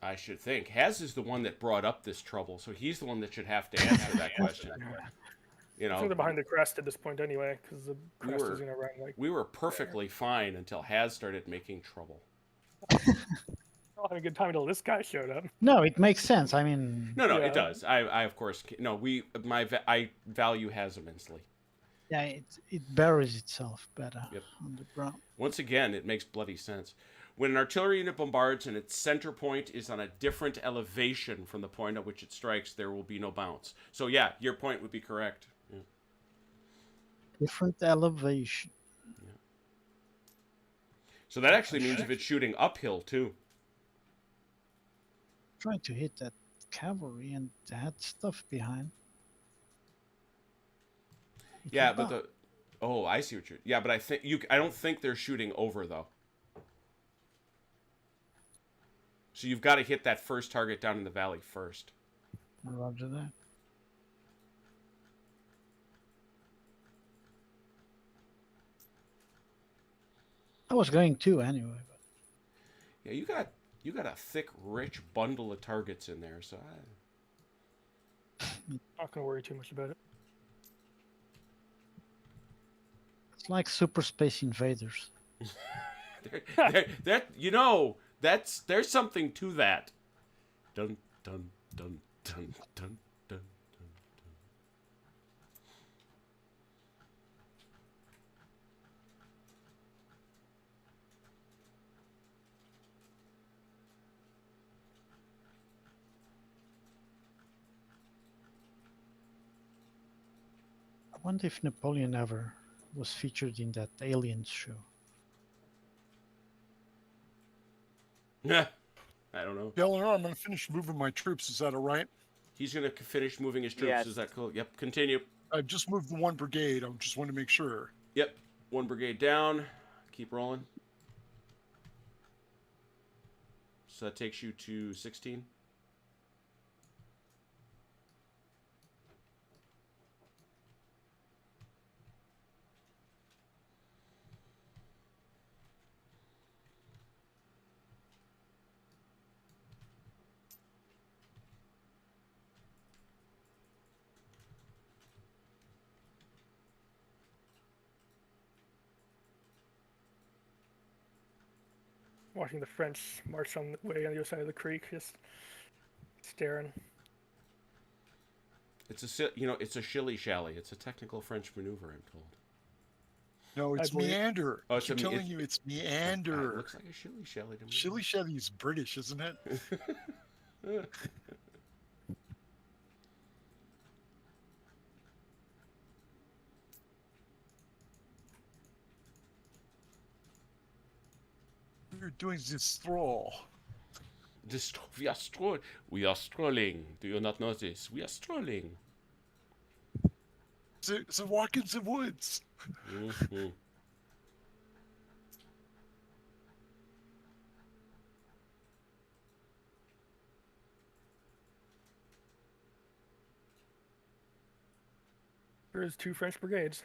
I should think. Haz is the one that brought up this trouble, so he's the one that should have to answer that question. You I think know, they're behind the crest at this point anyway, because the We crest were- is gonna run like. we were perfectly fine until Haz started making trouble. All having a good time until this guy showed up. No, it makes sense. I mean, No, Yeah. it does. I of course no. I value Haz immensely. yeah, it buries itself better Yep. on the ground. Once again, it makes bloody sense. When an artillery unit bombards and its center point is on a different elevation from the point at which it strikes, there will be no bounce. So yeah, your point would be correct. Yeah. Different elevation. So that actually means if it's shooting uphill too. Trying to hit that cavalry and they had stuff behind. It Yeah, will but bounce. I see what you're. Yeah, but I don't think they're shooting over though. So you've got to hit that first target down in the valley first. Roger that. I was going to anyway. But Yeah, you got a thick, rich bundle of targets in there. So Not gonna worry too much about it. it's like Super Space Invaders. there's something to that. Dun dun dun dun dun dun. I wonder if Napoleon ever was featured in that Aliens show. Yeah, I don't know. Eleanor, I'm going to finish moving my troops. Is that all right? He's gonna finish moving his troops. Yes. Is that cool? Yep. Continue. I've just moved the 1 brigade. I just want to make sure. Yep. 1 brigade down. Keep rolling. So that takes you to 16. Watching the French march on the way on the other side of the creek, just staring. It's a shilly-shally. It's a technical French maneuver, I'm told. No, it's believe- meander. Oh, I it's keep a me- telling it- you, it's It meander. looks like a shilly-shally to me. Shilly Shelly is British, isn't it? We're doing this stroll. We are strolling. Do you not know this? We are strolling. It's a walk in the woods. Mhm. There's 2 French brigades.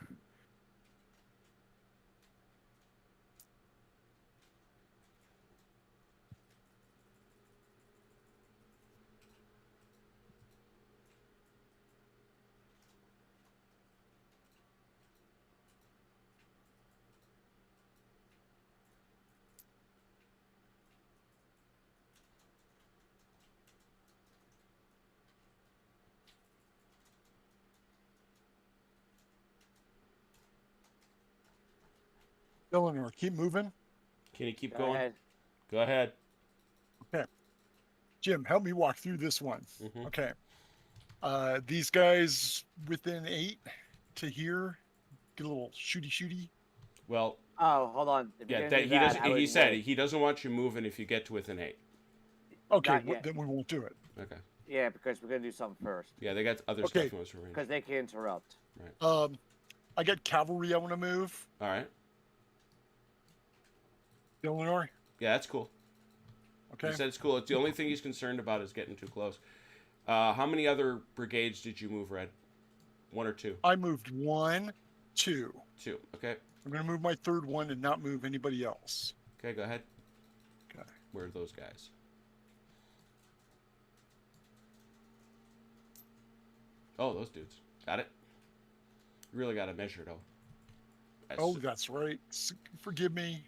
Eleanor, keep moving. Can you keep Go going? ahead. Go ahead. Jim, help me walk through this one. Mhm. Okay. These guys within 8 to here, get a little shooty. Well, Oh, hold on. If you're yeah, gonna he do that, doesn't. I would He said wait. he doesn't want you moving if you get to within 8. Okay, Not yet. then we won't do it. Okay. Yeah, because we're gonna do something first. Yeah, they got other Okay. stuff he wants to arrange. Because they can interrupt. I got cavalry I want to move. All right. Eleanor, Yeah, that's cool. okay. He said it's cool. It's the only thing he's concerned about is getting too close. How many other brigades did you move, Red? 1 or 2? I moved 1, 2. 2. Okay. I'm going to move my third one and not move anybody else. Okay, go ahead. Okay. Where are those guys? Oh, those dudes. Got it. You really got to measure, though. Oh, that's right. Forgive me.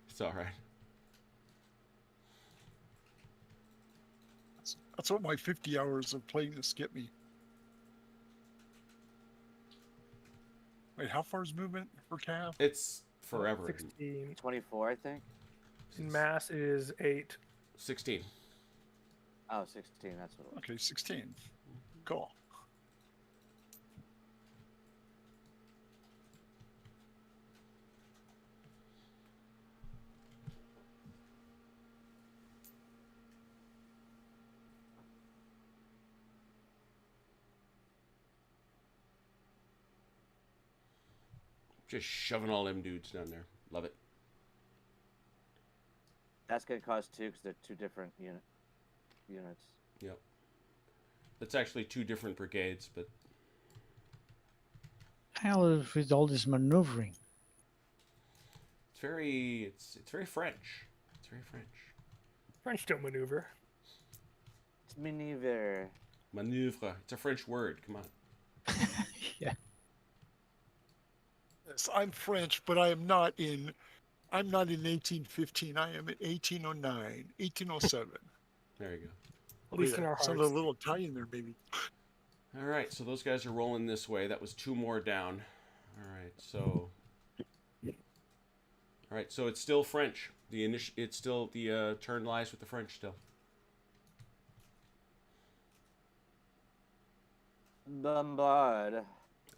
It's all right. That's what my 50 hours of playing this get me. Wait, how far is movement for Cav? It's forever. 16. 24, I think. Mass is 8. 16. Oh, 16. That's what it was. Okay, 16. Cool. Just shoving all them dudes down there. Love it. That's gonna cost 2 because they're 2 different units. Yep. That's actually 2 different brigades, but Hell is with all this maneuvering? it's very French. It's very French. French don't maneuver. It's maneuver. Maneuver. It's a French word. Come on. Yeah. Yes, I'm French, but I'm not in 1815. I am in 1809, 1807. There you go. At least in our Some hearts. of the little Italian there, baby. All right, so those guys are rolling this way. That was 2 more down. All right, so it's still French. It's still the turn lies with the French still. Bombard.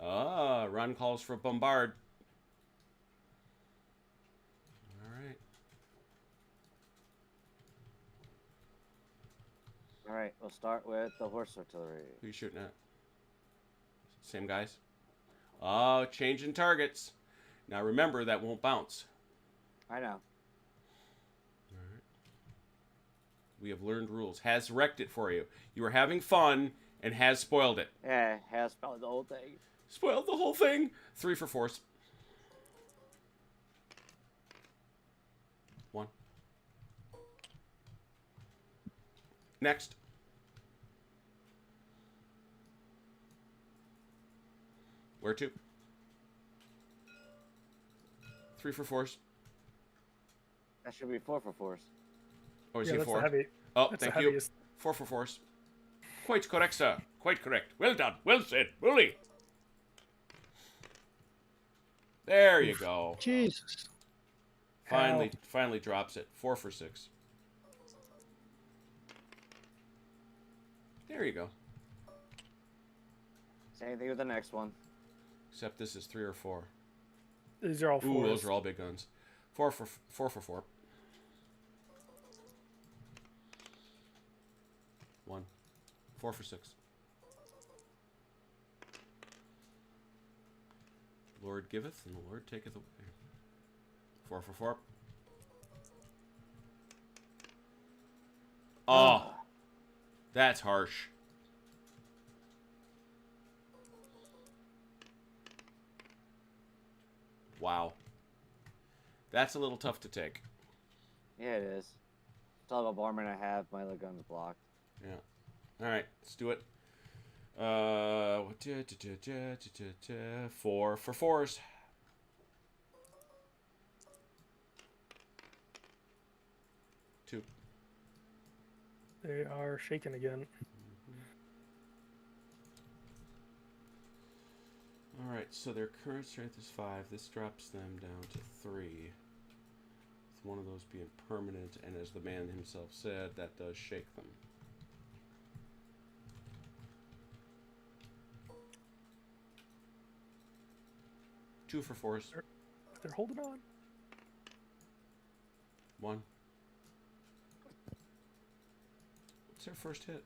Ah, Ron calls for bombard. All right. All right, we'll start with the horse artillery. Who you shooting at? Same guys? Oh, changing targets. Now remember, that won't bounce. I know. All right. We have learned rules. Has wrecked it for you. You were having fun and has spoiled it. Yeah, has spelled the whole thing. Spoiled the whole thing. 3 for force. 1. Next. Where to? 3 for force. That should be 4 for force. Oh, is Yeah, he that's 4? the heavy. Oh, That's the thank you. heaviest. 4 for force. Quite correct, sir. Quite correct. Well done. Well said. Bully. There you go. Jesus. Finally drops it. 4 for 6. There you go. Same thing with the next one. Except this is 3 or 4. These are all Ooh, fours. those are all big guns. 4 for 4. 1. 4 for 6. Lord giveth and the Lord taketh away. 4 for 4. Oh, that's harsh. Wow. That's a little tough to take. Yeah, it is. Tell about armor and I have my other guns blocked. Yeah. All right, let's do it. 4 for 4s. 2. They are shaken again. All right, so their current strength is 5. This drops them down to 3. With one of those being permanent, and as the man himself said, that does shake them. Two for 4s. They're holding on. 1. What's their first hit?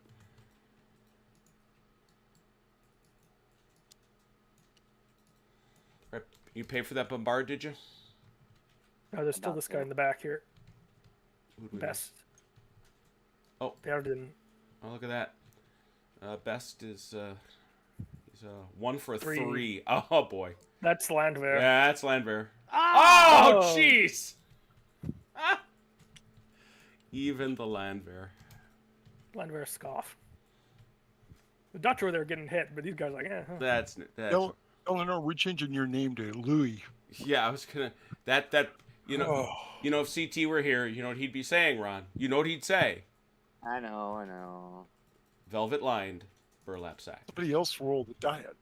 Right, you paid for that bombard, did you? No, there's still About this guy to. in the back here. Who'd we Best. Oh. They already didn't. Oh, look at that. Best is he's 1 for 3. 3. Oh boy. That's Landwehr. Yeah, that's Landwehr. Oh! Oh, jeez. Ah. Even the Landwehr. Landwehr scoff. The Dutch were there getting hit, but these guys are like, eh. Huh. That's Eleanor, we're changing your name to Louis. yeah. I was gonna that you know if CT were here, you know what he'd be saying, Ron. You know what he'd say? I know. Velvet lined burlap sack. Somebody else rolled the diet.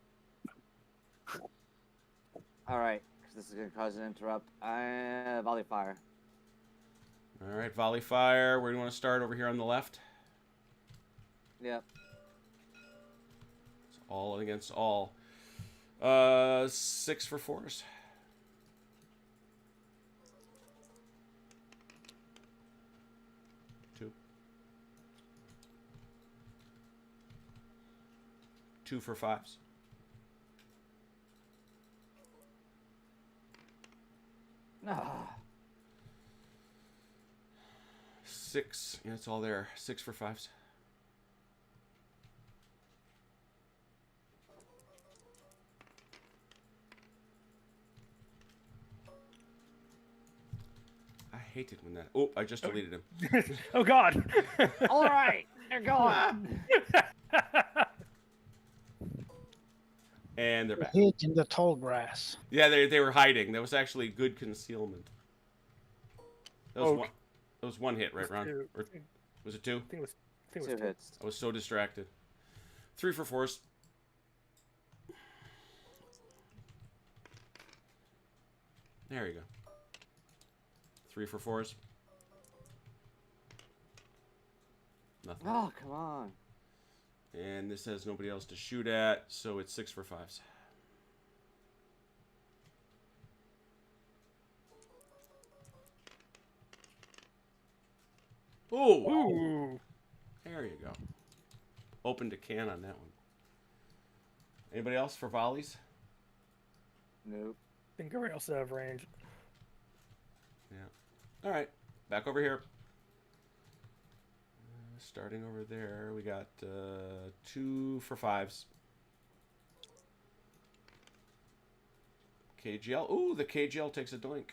All right, because this is going to cause an interrupt. Volley fire. All right, volley fire. Where do you want to start? Over here on the left. Yep. It's all against all. 6 for 4s. 2. 2 for 5s. 6. Yeah, it's all there. 6 for 5s. I hate it when that. Oh, I just deleted him. Oh God. All right, they're going. And they're back. Hid in the tall grass. Yeah, they were hiding. That was actually good concealment. That was Oh. one. That was one hit, right, Ron? Two. Or was it 2? I think it was 2 2. hits. I was so distracted. 3 for 4s. There you go. 3 for 4s. Nothing. Oh, come on. And this has nobody else to shoot at, so it's 6 for 5s. Ooh! Ooh. There you go. Opened a can on that one. Anybody else for volleys? Nope. I think everyone else have range. Yeah. All right. Back over here. Starting over there, we got 2 for 5s. KGL. Ooh, the KGL takes a doink.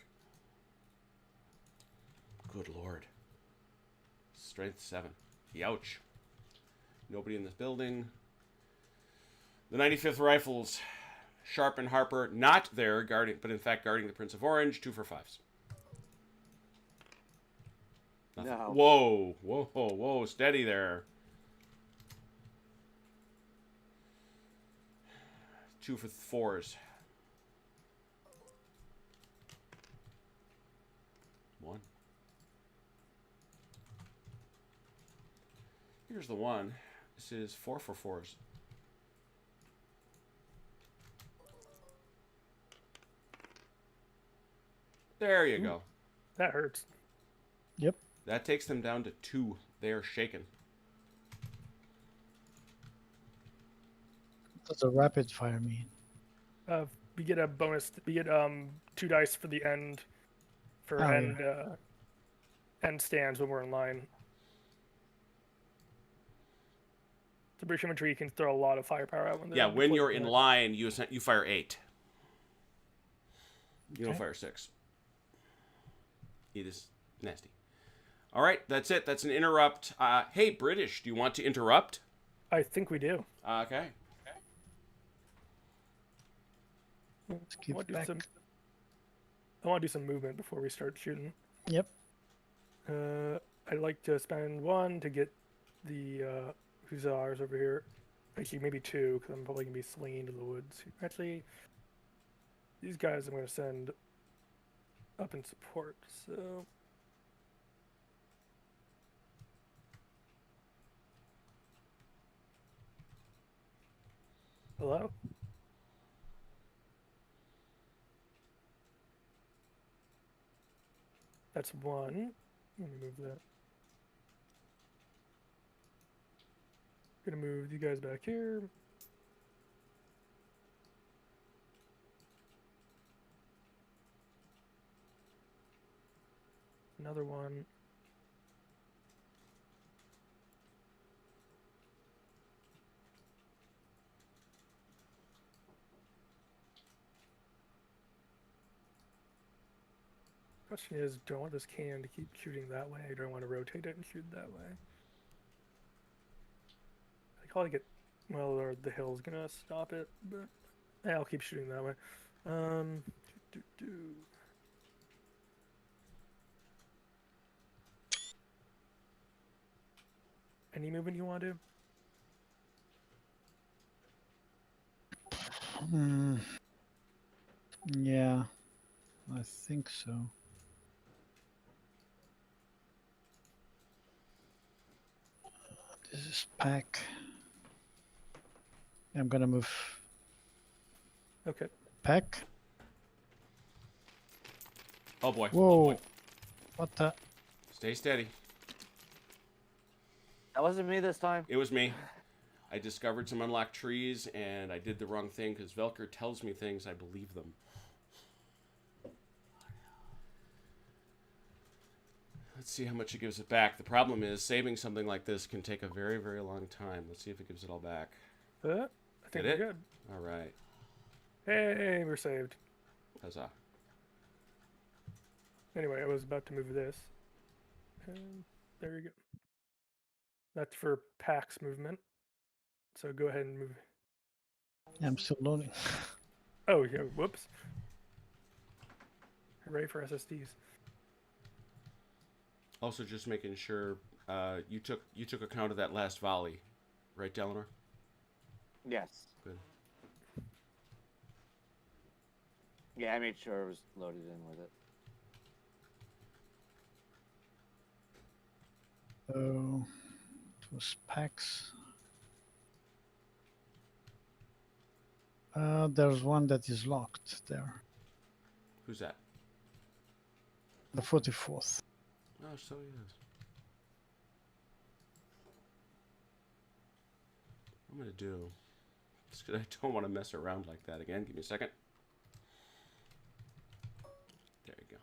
Good lord. Strength 7. Youch. Nobody in this building. The 95th Rifles. Sharp and Harper not there, guarding, but in fact guarding the Prince of Orange. 2 for 5s. Nothing. No. Whoa, whoa, whoa, steady there. 2 for 4s. 1. Here's the 1. This is 4 for 4s. There you go. That hurts. Yep. That takes them down to 2. They are shaken. That's a rapid fire mean. We get a bonus. We get 2 dice for the end, for Oh, end stands when we're in line. So British infantry, you can throw a lot of firepower out when they're When you're in deployed. line, you fire 8. You don't Okay. fire 6. It is nasty. All right, that's it. That's an interrupt. Hey, British, do you want to interrupt? I think we do. Okay. Let's keep I want back. to do some movement before we start shooting. Yep. I'd like to spend 1 to get the hussars over here. Actually, maybe 2, because I'm probably going to be fleeing to the woods. Actually, these guys I'm going to send up in support, so... Hello? That's 1. Let me move that. Gonna move you guys back here. Another 1. Question is, do I want this cannon to keep shooting that way, or do I want to rotate it and shoot that way? I call it get, well, or the hill's gonna stop it, but yeah, I'll keep shooting that way. Do, do, do. Any movement you want to do? Yeah, I think so. This is pack. I'm gonna move Okay. pack. Oh boy. Whoa! Oh boy. What the? Stay steady. That wasn't me this time. It was me. I discovered some unlocked trees, and I did the wrong thing because Velker tells me things, I believe them. Let's see how much it gives it back. The problem is, saving something like this can take a very, very long time. Let's see if it gives it all back. I think Did we're it? good. All right. Hey, we're saved. Huzzah. Anyway, I was about to move this. And there you go. That's for Pax movement. So go ahead and move. I'm still loading. Oh, yeah, whoops. Hooray for SSDs. Also, just making sure you took account of that last volley, right, Delanar? Yes. Good. Yeah, I made sure it was loaded in with it. So it was packs. There's one that is locked there. Who's that? The 44th. Oh, so he is. What I'm gonna do, just because I don't want to mess around like that again. Give me a second. There you go.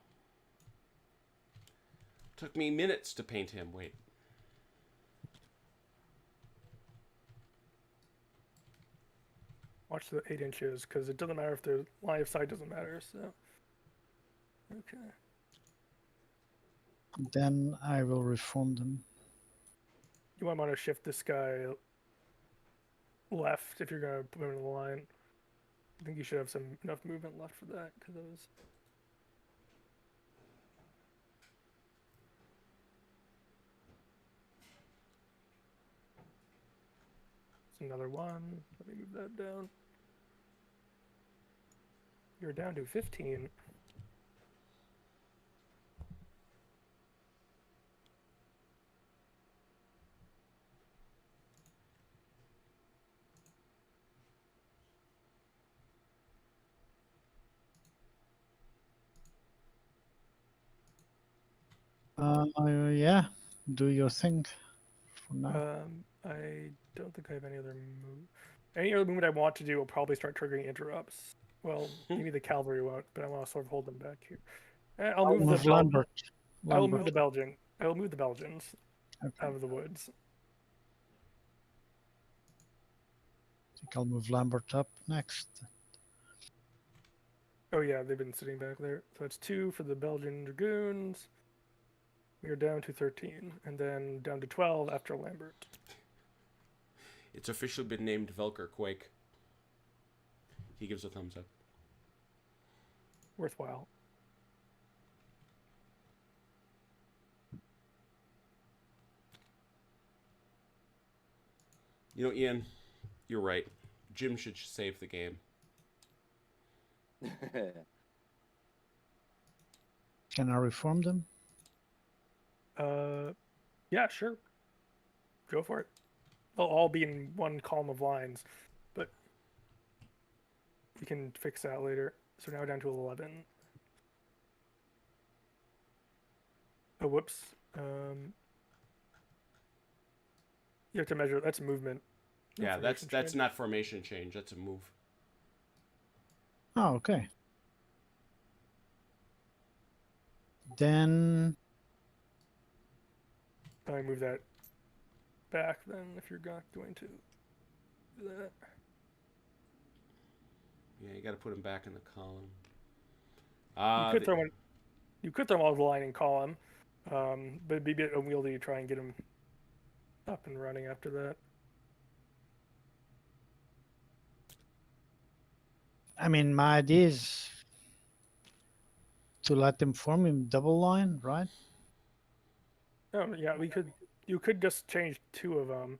Took me minutes to paint him. Wait. Watch the 8 inches, because it doesn't matter if the line of sight doesn't matter, so. Okay. Then I will reform them. You might want to shift this guy left if you're going to put him in the line. I think you should have enough movement left for that, because it was... It's another 1. Let me move that down. You're down to 15. Yeah, do your thing for now. I don't think I have any other move. Any other movement I want to do will probably start triggering interrupts. Well, maybe the cavalry won't, but I want to sort of hold them back here. I'll move the Move Lambert. I will move Lambert. the Belgian. I will move the Belgians Okay. out of the woods. I think I'll move Lambert up next. Oh yeah, they've been sitting back there. So it's 2 for the Belgian Dragoons. We are down to 13, and then down to 12 after Lambert. It's officially been named Velker Quake. He gives a thumbs up. Worthwhile. You know, Ian, you're right. Jim should save the game. Can I reform them? Yeah, sure. Go for it. They'll all be in one column of lines, but we can fix that later. So now we're down to 11. Oh, whoops. You have to measure. That's movement. not Yeah, formation that's change. not formation change. That's a move. Oh, okay. Then I move that back then if you're not going to do that. Yeah, you got to put him back in the column. You could throw him. You could throw him all the line and column, but it'd be a bit unwieldy to try and get him up and running after that. I mean, my idea is to let them form in double line, right? Oh yeah, we could. You could just change 2 of them,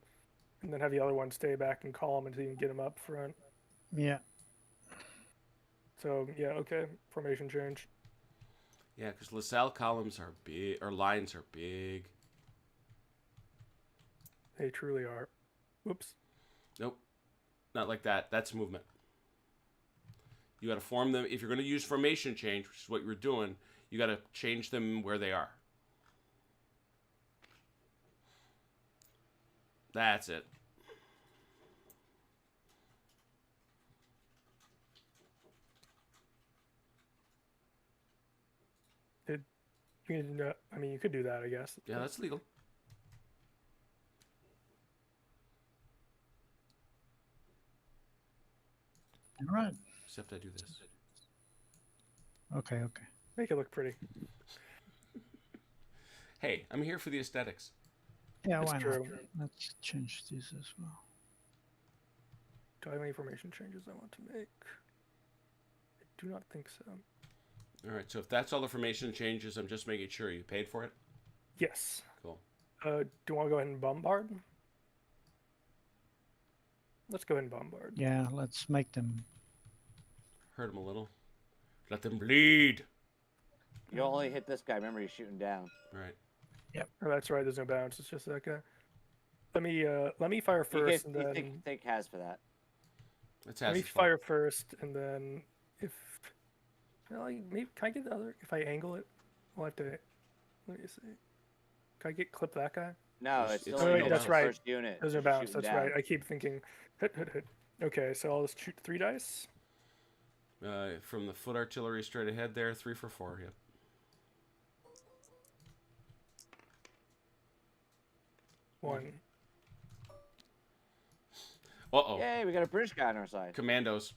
and then have the other one stay back in column until you can get him up front. Yeah. So yeah, okay, formation change. Yeah, because Lasalle columns are big, or lines are big. They truly are. Whoops. Nope, not like that. That's movement. You got to form them. If you're going to use formation change, which is what you're doing, you got to change them where they are. That's it. You can, I mean, you could do that, I guess. Yeah, that's legal. All right. Except I do this. Okay. Okay. Make it look pretty. Hey, I'm here for the aesthetics. Yeah, That's why true. not? Let's change this as well. Do I have any formation changes I want to make? I do not think so. All right, so if that's all the formation changes, I'm just making sure you paid for it. Yes. Cool. Do you want to go ahead and bombard? Let's go ahead and bombard. Yeah, let's make them. Hurt him a little. Let them bleed. You only hit this guy. Remember, he's shooting down. All right. Oh, that's right. There's no bounce. It's just that guy. Let me fire first, and then Take has for that. Let's let have me some fun. fire first, and then if well, maybe can I get the other? If I angle it, we'll have to. Let me see. Can I get clip that guy? No, It's- it's it's still no in the bounce. right. first unit. There's no He's bounce. shooting That's down. right. I keep thinking hit. Okay, so I'll just shoot 3 dice. From the foot artillery straight ahead there, 3 for 4. Yep. One. Uh-oh. Yay, we got a British guy on our side. Commandos.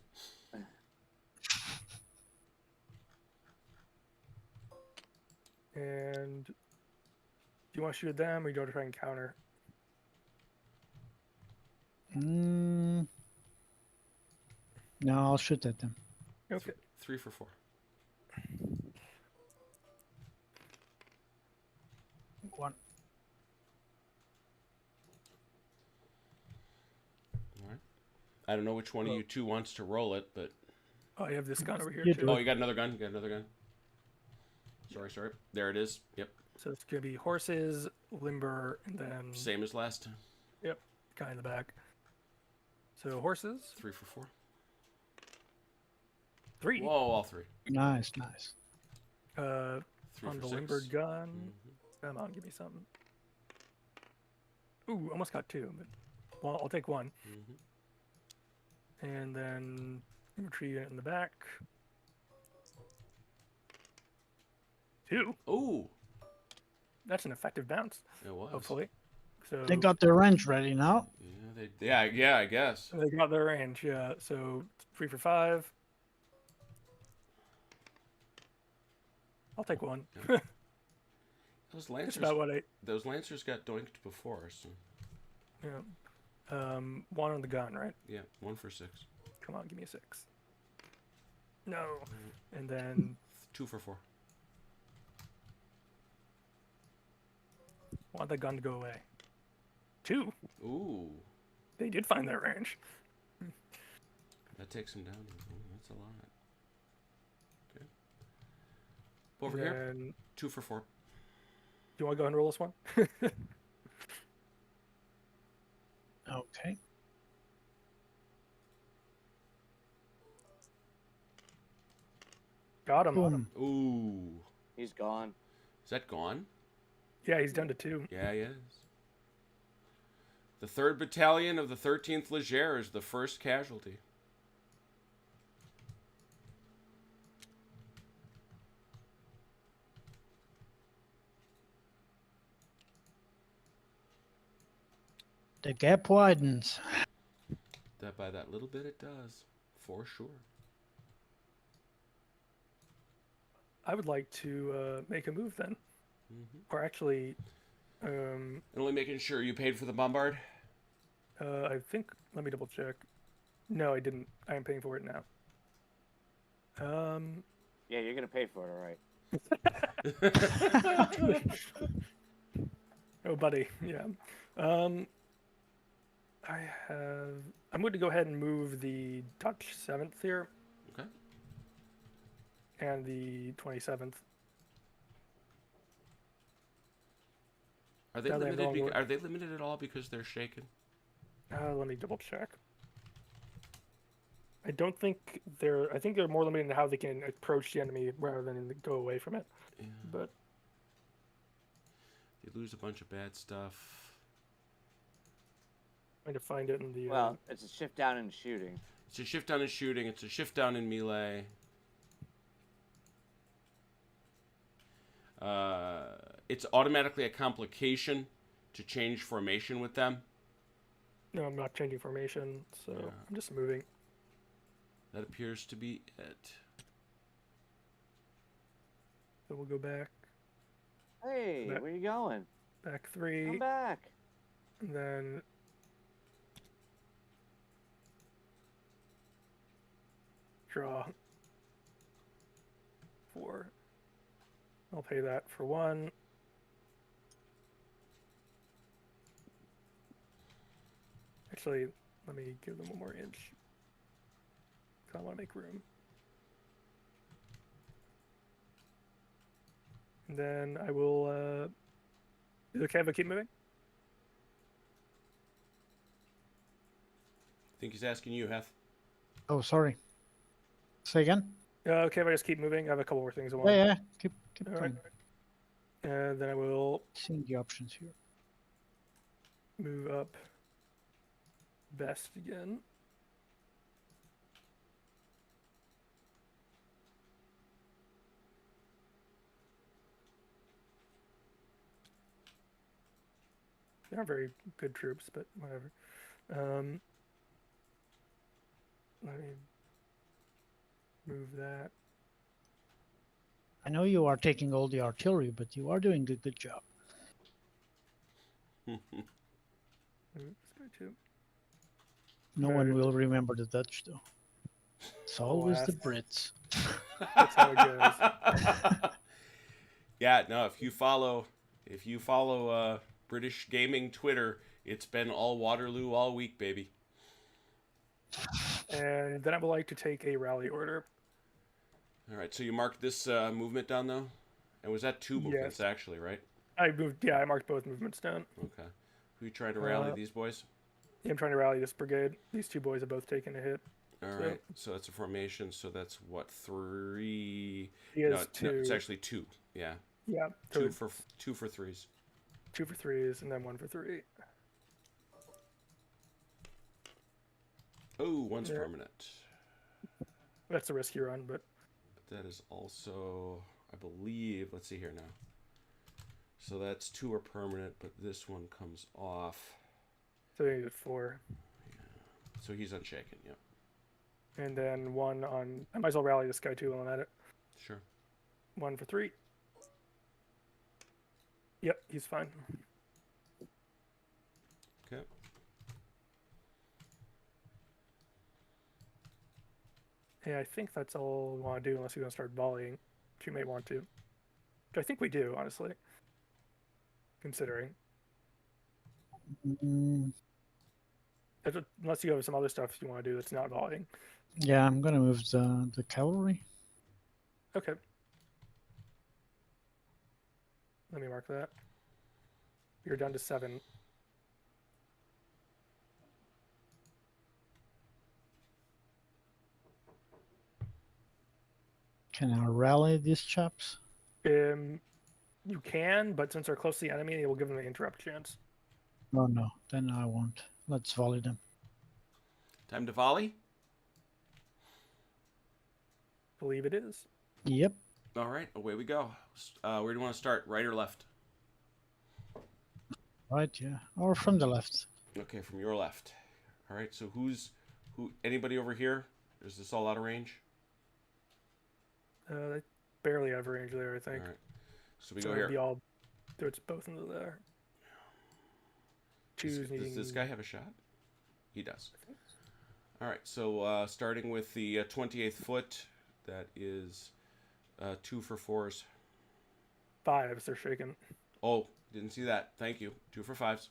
And do you want to shoot at them, or you want to try and counter? No, I'll shoot at them. Okay. 3 for 4. One. All right. I don't know which one of you two wants to roll it, but Oh, I have this gun over here You too. do Oh, you got another gun? You got another gun? Sorry. There it is. Yep. So it's gonna be horses, limber, and then Same as last time. Yep, guy in the back. So horses, 3 for 4. 3. Whoa, all 3. nice. 3 On the for 6. limbered gun. Mhm. Come on, give me something. Ooh, almost got 2, but well, I'll take 1. Mhm. And then infantry unit in the back. 2. Ooh, That's an effective bounce, it was. hopefully. So They got their range ready now. Yeah, I guess. they got their range, yeah. So 3 for 5. I'll take 1. Those That's lancers. about what I. Those lancers got doinked before. So Yeah. 1 on the gun, right? yeah, 1 for 6. Come on, give me a 6. No. And then 2 for 4. want the gun to go away. 2. Ooh, They did find their range. that takes him down. Ooh, that's a lot. Okay. Over And here, then, 2 for 4. do you want to go ahead and roll this one? Okay. Got him. Boom. Ooh, He's gone. is that gone? Yeah, he's down to 2. Yeah, he is. The 3rd Battalion of the 13th Leger is the first casualty. The gap widens. That by that little bit it does, for sure. I would like to make a move then. Mhm. Or actually, And only making sure you paid for the bombard. I think, let me double check. No, I didn't. I am paying for it now. Yeah, you're gonna pay for it, all right. Oh, buddy. Yeah. I'm going to go ahead and move the Dutch 7th here. Okay. And the 27th. Are they Now they have limited? long work. Are they limited at all because they're shaken? Let me double check. I don't think they're. I think they're more limited in how they can approach the enemy rather than go away from it. Yeah. But You lose a bunch of bad stuff. I'm trying to find it in the. Well, it's a shift down in shooting. It's a shift down in shooting. It's a shift down in melee. It's automatically a complication to change formation with them. No, I'm not changing formation, so Yeah. I'm just moving. That appears to be it. So we'll go back Hey, Back. where you going? back 3, Come back. and then draw 4. I'll pay that for 1. Actually, let me give them 1 more inch. 'Cause I want to make room. And then I will. Is it okay if I keep moving? I think he's asking you, Heth. Oh, sorry. Say again? Okay, if I just keep moving, I have a couple more things I want. Yeah. Keep All right. going. And then I will Seeing the options here. move up best again. They aren't very good troops, but whatever. Let me move that. I know you are taking all the artillery, but you are doing a good job. Move this by 2. No one will remember the Dutch, though. It's always the Alas. Brits. That's how it goes. Yeah, no. If you follow British gaming Twitter, it's been all Waterloo all week, baby. And then I would like to take a rally order. All right, so you marked this movement down, though? And was that two movements, Yes. actually, right? I moved. Yeah, I marked both movements down. Okay. Who you trying to rally, Uh, these boys? Yeah, I'm trying to rally this brigade. These two boys have both taken a hit. All So- right, so that's a formation, so that's what, 3? He No, has no, it's two. actually 2. Yeah, Yeah, so two for 3s. 2 for 3s and then 1 for 3. Oh, one's Yeah. permanent. That's a risky run, but That is also, I believe, let's see here now. So that's 2 are permanent, but this one comes off. so he did 4. So he's unshaken, yep. And then 1 on. I might as well rally this guy too while I'm at it. Sure. 1 for 3. Yep, he's fine. Okay. Yeah, I think that's all we want to do unless we want to start volleying, which you may want to. Which I think we do, honestly. Considering. Mm, Unless you have some other stuff you want to do that's not volleying. yeah, I'm gonna move the cavalry. Okay. Let me mark that. You're down to 7. Can I rally these chaps? You can, but since they're close to the enemy, it will give them the interrupt chance. Oh no, then I won't. Let's volley them. Time to volley? Believe it is. Yep. All right, away we go. Where do you want to start, right or left? Right, yeah. Or from the left. Okay, from your left. All right, so anybody over here? Is this all out of range? They barely have range there, I think. All right, so we So go it'd here. be all. It's both into there. Choose Does needing. this guy have a shot? He does. All right, so starting with the 28th foot, that is 2 for 4s. 5s? They're shaking. Oh, didn't see that. Thank you. 2 for 5s.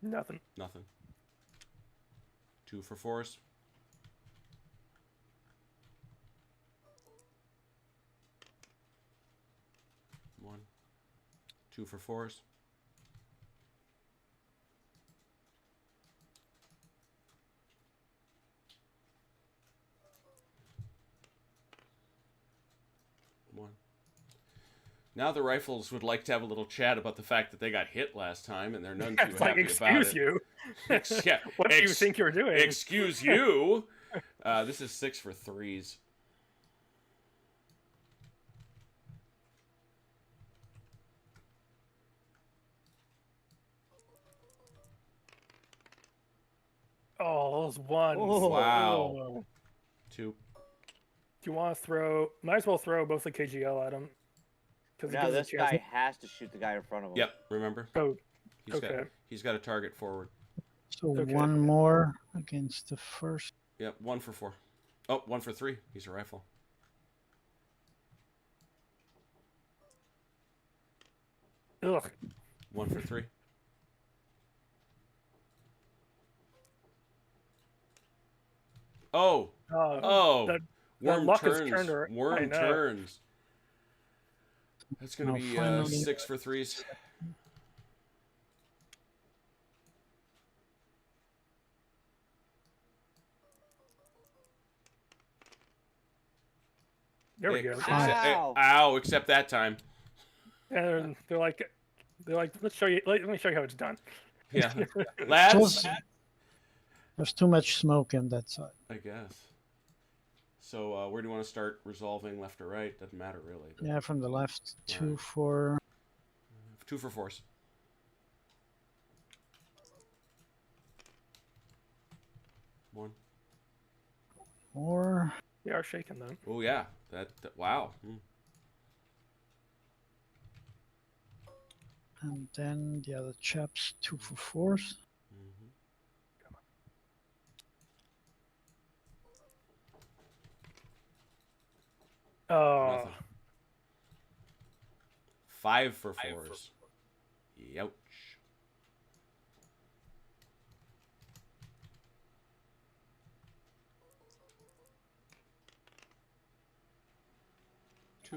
Nothing. Nothing. 2 for 4s. One. 2 for 4s. One. Now the Rifles would like to have a little chat about the fact that they got hit last time and they're none too It's like, happy about excuse it. you. Yeah, What do you think you're doing? Excuse you. This is 6 for 3s. Oh, those ones. Oh. Wow. 2. Do you want to throw? Might as well throw both the KGL at him. Because Now this guy has to shoot the guy in front of him. Yep, remember? Oh, He's okay. he's got a target forward. So Okay. one more against the first. Yep, 1 for 4. Oh, 1 for 3. He's a rifle. Ugh. 1 for 3. Oh, oh. that Worm luck has turns. turned her- I Worm know. turns. That's going to Now be finally- 6 for 3s. There we go. Ow. Ow, except that time. And they're like, let's show you. Let me show you how it's done. Yeah. Lads, Just- There's too much smoke in that side. I guess. So where do you want to start resolving, left or right? Doesn't matter really. But Yeah, from the left. 2 Right. for 2 for 4s. One. more. They are shaking them. Oh yeah, wow. And then the other chaps, 2 for 4s. Mm-hmm. Oh, Nothing. 5 for 4s. Youch.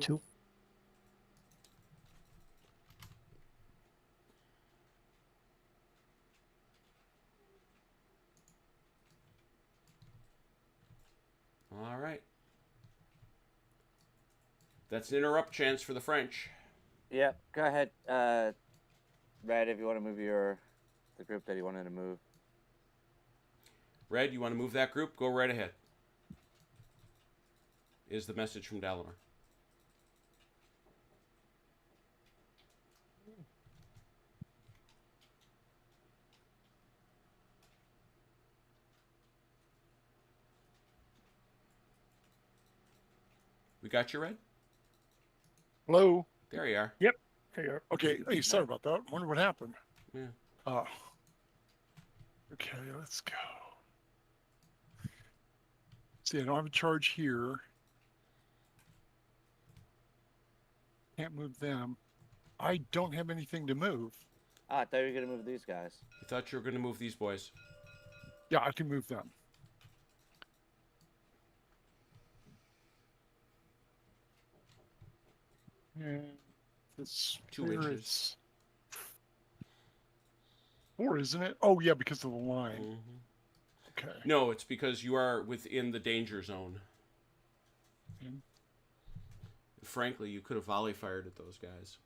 2. All right. That's an interrupt chance for the French. Yep. Go ahead, Red. If you want to move the group that you wanted to move. Red, you want to move that group? Go right ahead. Is the message from Dalamar. We got you, Red? Hello. There you are. Here you are. Okay. Hey, sorry about that. Wonder what happened. Yeah. Okay, let's go. See, I don't have a charge here. Can't move them. I don't have anything to move. Ah, I thought you were gonna move these guys. I thought you were going to move these boys. Yeah, I can move them. And this 2 inches. It's 4, isn't it? Oh yeah, because of the line. Mm-hmm. Okay. No, it's because you are within the danger zone. Mm. Frankly, you could have volley fired at those guys.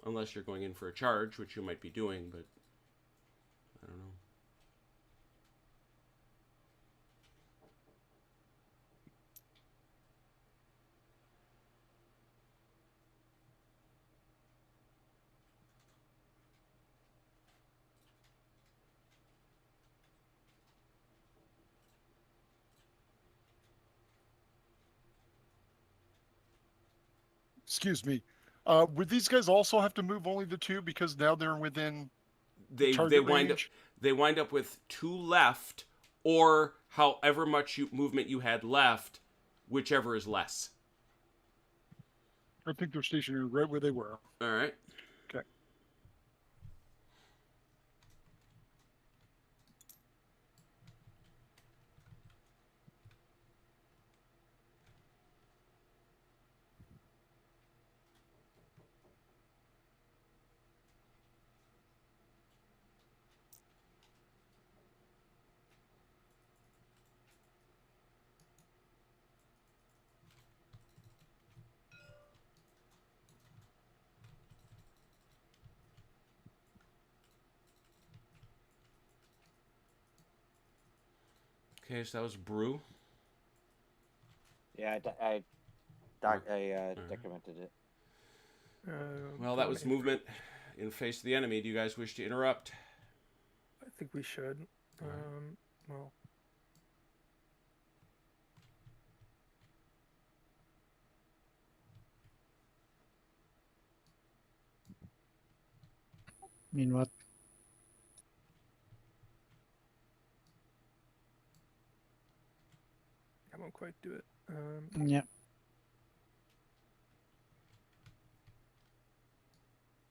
Unless you're going in for a charge, which you might be doing, but I don't know. Excuse me. Would these guys also have to move only the 2 because now they're within They target wind range? they wind up with 2 left, or however much movement you had left, whichever is less. I think they're stationary right where they were. All right. Okay. Okay, so that was Brew. Yeah, I documented it. Well, that was movement in face of the enemy. Do you guys wish to interrupt? I think we should. All right. Well, I mean, what? I won't quite do it. Yeah.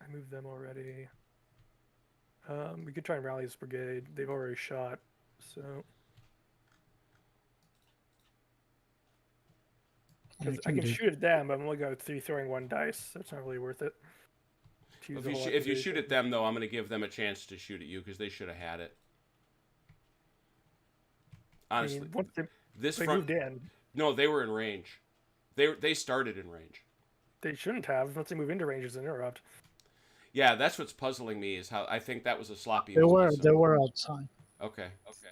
I moved them already. We could try and rally this brigade. They've already shot, so. Yeah, I can shoot at them, but I'm only going to throwing 1 dice. So it's not really worth it. to use If the you, whole if you shoot activation. at them, though, I'm going to give them a chance to shoot at you because they should have had it. Honestly, I mean, once this they front. moved in, No, they were in range. They started in range. they shouldn't have. Once they move into range, it's an interrupt. Yeah, that's what's puzzling me is how I think that was a sloppy. They were also. outside. Okay.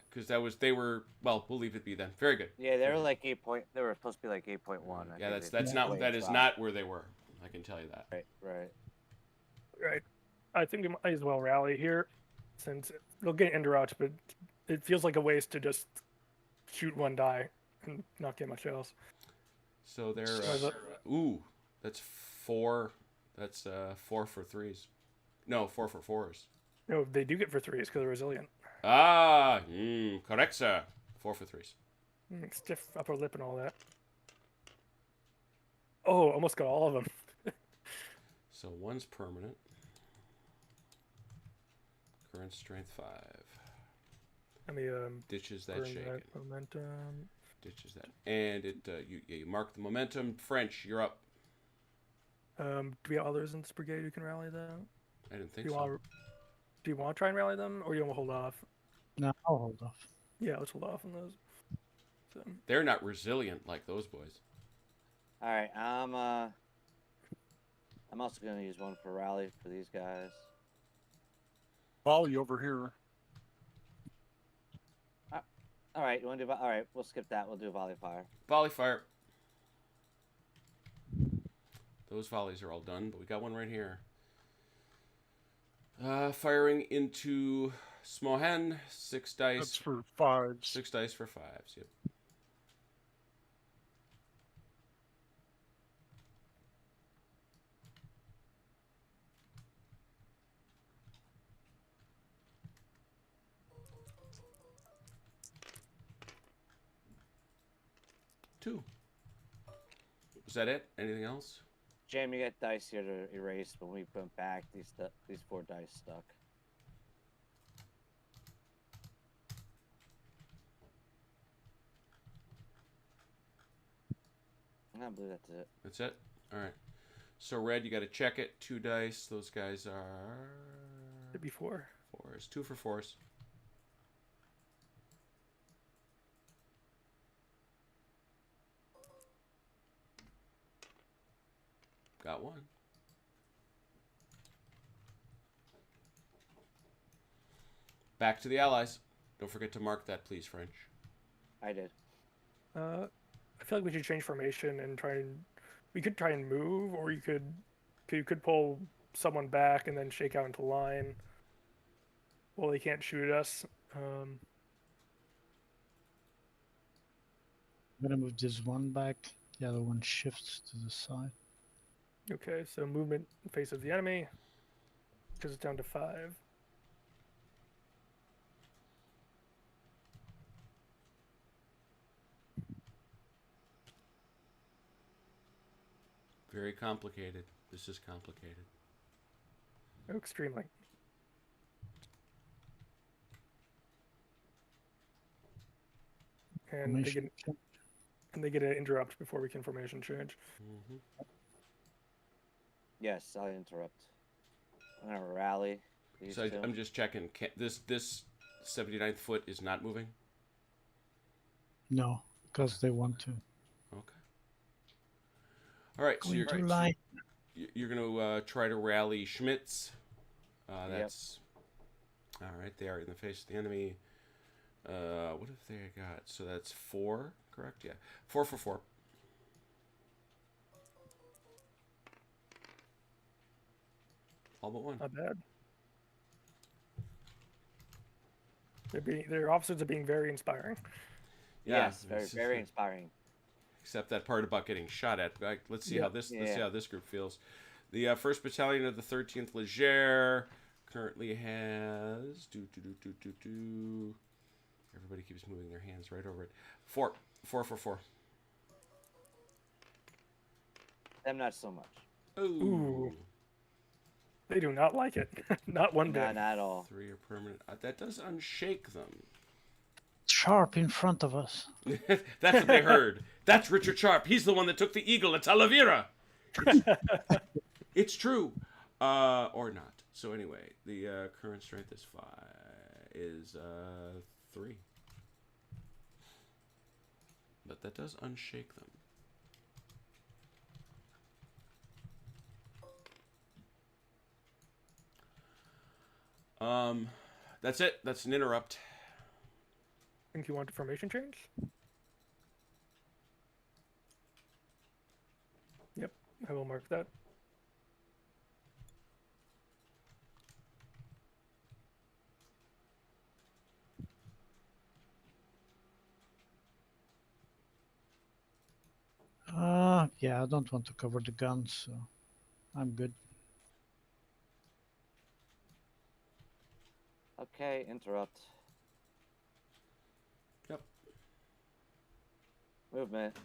Because they were. Well, we'll leave it be then. Very good. Yeah, they were like 8 point. They were supposed to be like 8.1. I Yeah, think that's they not played that is five. not where they were. I can tell you that. Right. Right. I think we might as well rally here, since they'll get interrupt, but it feels like a waste to just shoot 1 die and not get much else. So they're. So Ooh, that's 4. That's 4 for 3s. No, 4 for 4s. No, they do get for 3s because they're resilient. Ah, correct, sir. 4 for 3s. Stiff upper lip and all that. Oh, almost got all of them. So one's permanent. Current strength 5. Let me Ditches that burn shaken. that momentum. Ditches that. And it you mark the momentum. French, you're up. Do we have others in this brigade who can rally them? I didn't Do think you so. want? Do you want to try and rally them, or do you want to hold off? No, I'll hold off. Yeah, let's hold off on those. So, They're not resilient like those boys. All right, I'm also gonna use one for rally for these guys. Volley over here. All right, you want to do? All right, we'll skip that. We'll do volley fire. Volley fire. Those volleys are all done, but we got one right here. Firing into small hen. 6 dice. That's for 5s. 6 dice for 5s. Yep. Two. Was that it? Anything else? Jamie, you got dice here to erase when we put back. These 4 dice stuck. I believe that's it. That's it? All right. So red, you got to check it. 2 dice. Those guys are it'd be 4. 4s. 2 for 4s. Got one. Back to the Allies. Don't forget to mark that, please, French. I did. I feel like we should change formation and try and. We could try and move, or you could pull someone back and then shake out into line. Well, they can't shoot at us. I'm gonna move this one back. The other one shifts to the side. Okay, so movement in face of the enemy, because it's down to 5. Very complicated. This is complicated. Oh, extremely. And they Formation get change. and they get an interrupt before we can formation change. Mm-hmm. Yes, I'll interrupt. I'm gonna rally these So two. I'm just checking. This 79th foot is not moving? No, because they want to. Okay. All right, so Going you're, to line. you're going to try to rally Schmitz. Yep. That's all right. They are in the face of the enemy. What have they got? So that's 4, correct? Yeah, 4 for 4. All but one. Not bad. Their officers are being very inspiring. Yeah, Yes, very this is- very inspiring. Except that part about getting shot at. Let's see Yeah. how this. Let's see Yeah. how this group feels. The 1st Battalion of the 13th Leger currently has Everybody keeps moving their hands right over it. 4 for 4. Them not so much. Ooh. They do not like it. Not one bit. Not at all. 3 are permanent. That does unshake them. Sharp in front of us. That's what they heard. That's Richard Sharp. He's the one that took the eagle at Talavera. It's true. Or not. So anyway, the current strength is 3. But that does unshake them. That's it. That's an interrupt. Think you want a formation change? Yep, I will mark that. Yeah, I don't want to cover the guns, so I'm good. Okay, interrupt. Yep. Movement.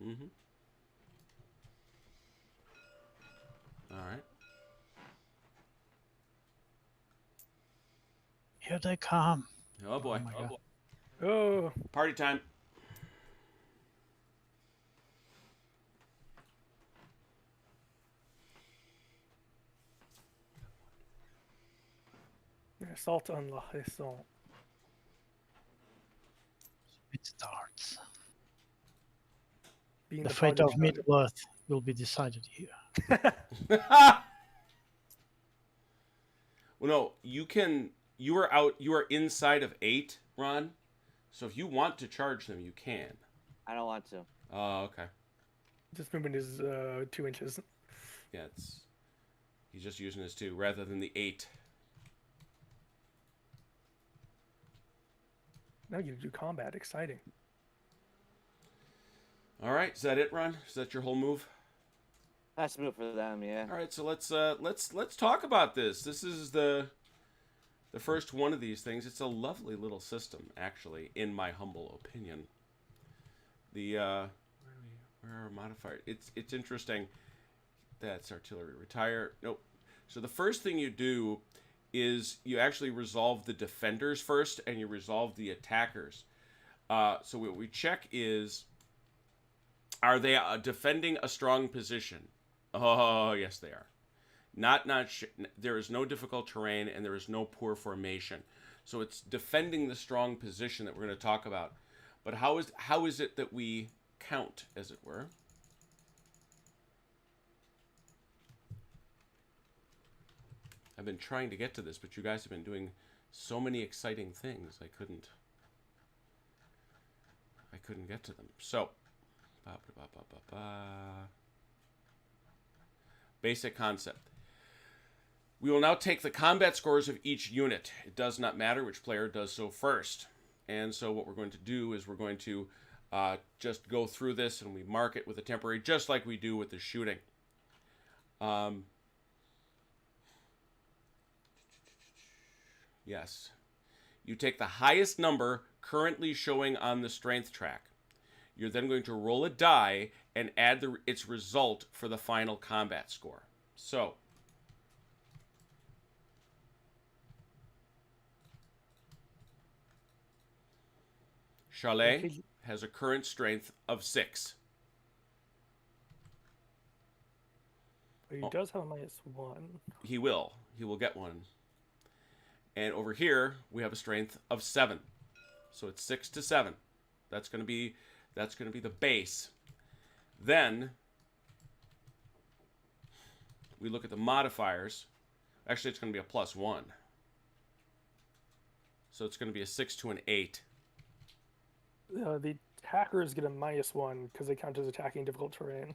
Mm-hmm. All right. Here they come. Oh boy. my God. Oh, Party time. assault on Lasalle. It starts. Being The the fate of target Middle Earth will be decided here. Well, no, you can. You are out. You are inside of 8, Ron. So if you want to charge them, you can. I don't want to. Oh, okay. This movement is 2 inches. Yeah, it's. He's just using his 2 rather than the 8. Now you do combat. Exciting. All right, is that it, Ron? Is that your whole move? That's a move for them, yeah. All right, so let's talk about this. This is the first one of these things. It's a lovely little system, actually, in my humble opinion. The where are our modifiers? It's interesting. That's artillery. Retire. Nope. So the first thing you do is you actually resolve the defenders first, and you resolve the attackers. So what we check is, are they defending a strong position? Oh, yes, they are. There is no difficult terrain, and there is no poor formation. So it's defending the strong position that we're going to talk about. But how is it that we count, as it were? I've been trying to get to this, but you guys have been doing so many exciting things. I couldn't get to them. So, basic concept. We will now take the combat scores of each unit. It does not matter which player does so first. And so what we're going to do is we're going to just go through this, and we mark it with a temporary, just like we do with the shooting. Yes. You take the highest number currently showing on the strength track. You're then going to roll a die and add its result for the final combat score. So, Chalet has a current strength of 6. But he does have a -1. He will get one. And over here we have a strength of 7. So it's 6 to 7. That's going to be the base. Then we look at the modifiers. Actually, it's going to be a +1. So it's going to be a 6 to an 8. The attackers get a -1 because they count as attacking difficult terrain.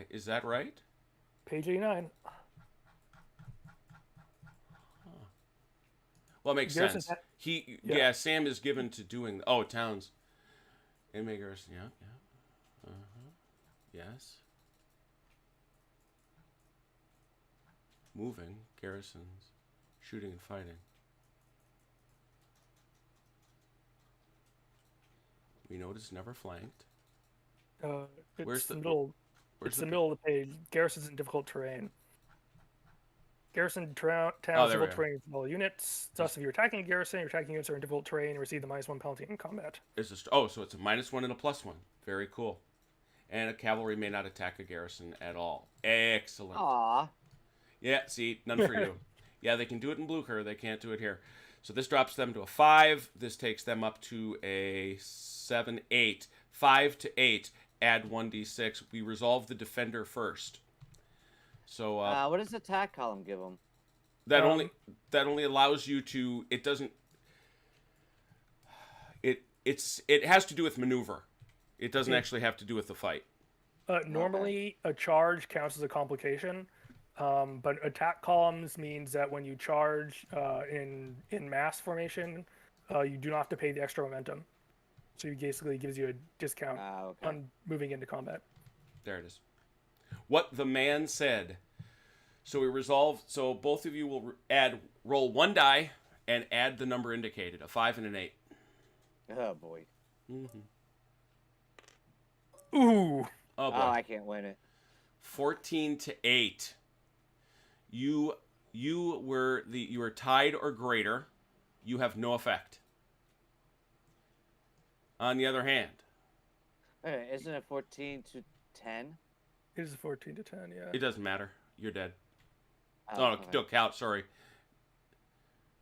Is that right? Page 89. Well, it makes Garrison sense. Sam is given to doing. Oh, towns. Inmate Garrison. Yeah. Yes. Moving garrisons, shooting and fighting. We notice never flanked. It's Where's the middle. Where's It's the middle of the page. Garrisons in difficult terrain. Garrison towns there we difficult are. terrain for all units. Thus, if you're attacking a garrison, your attacking units are in difficult terrain and receive the -1 penalty in combat. So it's a -1 and a +1. Very cool. And a cavalry may not attack a garrison at all. Excellent. Aw. Yeah, see, none for you. Yeah, they can do it in Blucher. They can't do it here. So this drops them to a 5. This takes them up to a 7, 8. 5 to 8. Add 1d6. We resolve the defender first. So What does the attack column give them? that only allows you to. It doesn't. It has to do with maneuver. It doesn't actually have to do with the fight. Normally, a charge counts as a complication, but attack columns means that when you charge in mass formation, you do not have to pay the extra momentum. So it basically gives you a discount Okay. on moving into combat. There it is. What the man said. So we resolve. So both of you will roll 1 die and add the number indicated, a 5 and an 8. Oh boy. Mm-hmm. Ooh. Oh boy. Oh, I can't win it. 14-8. You were tied or greater. You have no effect. On the other hand, Wait, isn't it 14-10? It is 14-10. Yeah. it doesn't matter. You're dead. Oh, Oh, okay. no, count. Sorry.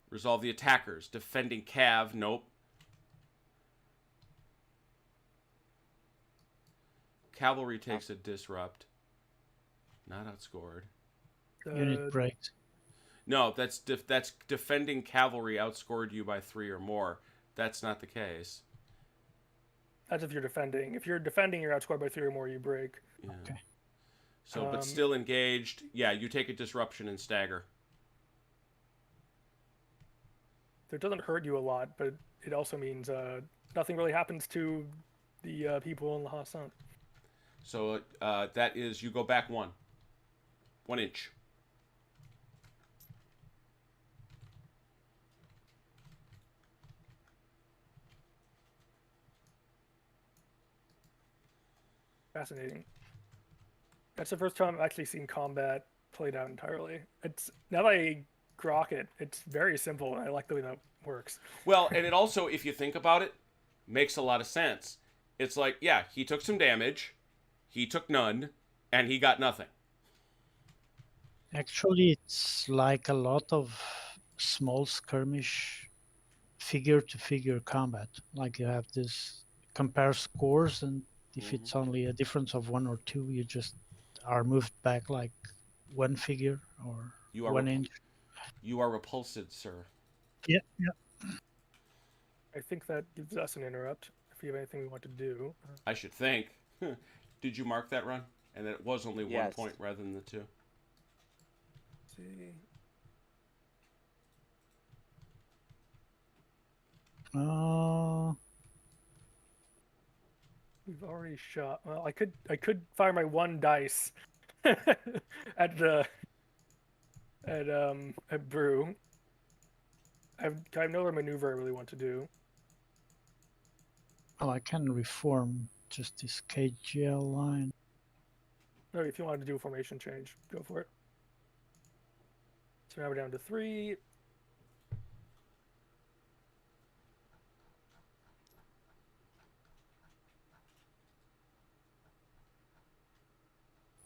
Resolve the attackers. Defending Cav. Nope. Cavalry takes a disrupt. Not outscored. Unit breaks. No, that's defending cavalry outscored you by 3 or more. That's not the case. That's if you're defending. If you're defending, you're outscored by 3 or more. You break. Yeah. Okay. So, but still engaged. Yeah, you take a disruption and stagger. So it doesn't hurt you a lot, but it also means nothing really happens to the people in La Hassant. So that is, you go back 1 inch. Fascinating. That's the first time I've actually seen combat played out entirely. It's now that I grok it, it's very simple, and I like the way that works. Well, and it also, if you think about it, makes a lot of sense. It's like, yeah, he took some damage, he took none, and he got nothing. Actually, it's like a lot of small skirmish figure-to-figure combat. Like you have this compare scores, and if it's only a difference of 1 or 2, you just are moved back like 1 figure or You are 1 inch. You are repulsed, sir. Yeah, yeah. I think that gives us an interrupt. If we have anything we want to do, I should think. Did you mark that run? And that it was only 1 Yes. point rather than the 2. let's see. We've already shot. Well, I could fire my 1 dice at Brew. I have no other maneuver I really want to do. Oh, I can reform just this KGL line. No, if you wanted to do a formation change, go for it. So now we're down to 3.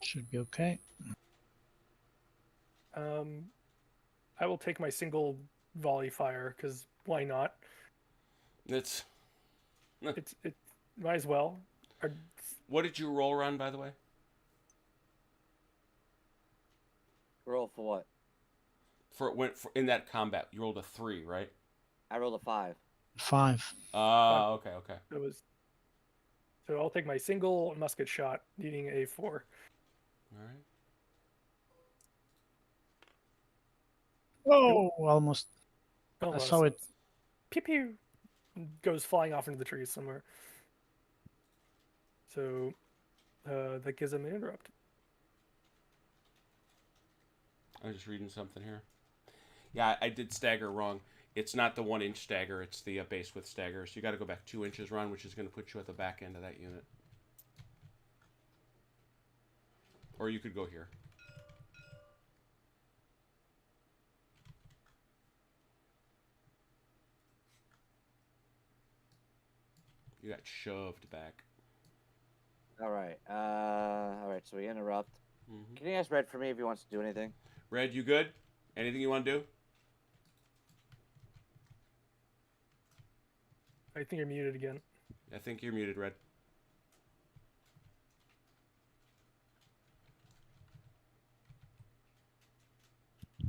Should be okay. I will take my single volley fire because why not? It's. It might as well. What did you roll run, by the way? Roll for what? For in that combat, you rolled a 3, right? I rolled a 5. 5. Okay. It was. So I'll take my single musket shot, needing a 4. All right. Oh, almost. I Almost. saw it. Pew pew. Goes flying off into the trees somewhere. So that gives him an interrupt. I'm just reading something here. Yeah, I did stagger wrong. It's not the 1 inch stagger, it's the base width stagger. So you got to go back 2 inches, Ron, which is going to put you at the back end of that unit. Or you could go here. You got shoved back. All right. So we interrupt. Mm-hmm. Can you ask Red for me if he wants to do anything? Red, you good? Anything you want to do? I think you're muted again. I think you're muted, Red.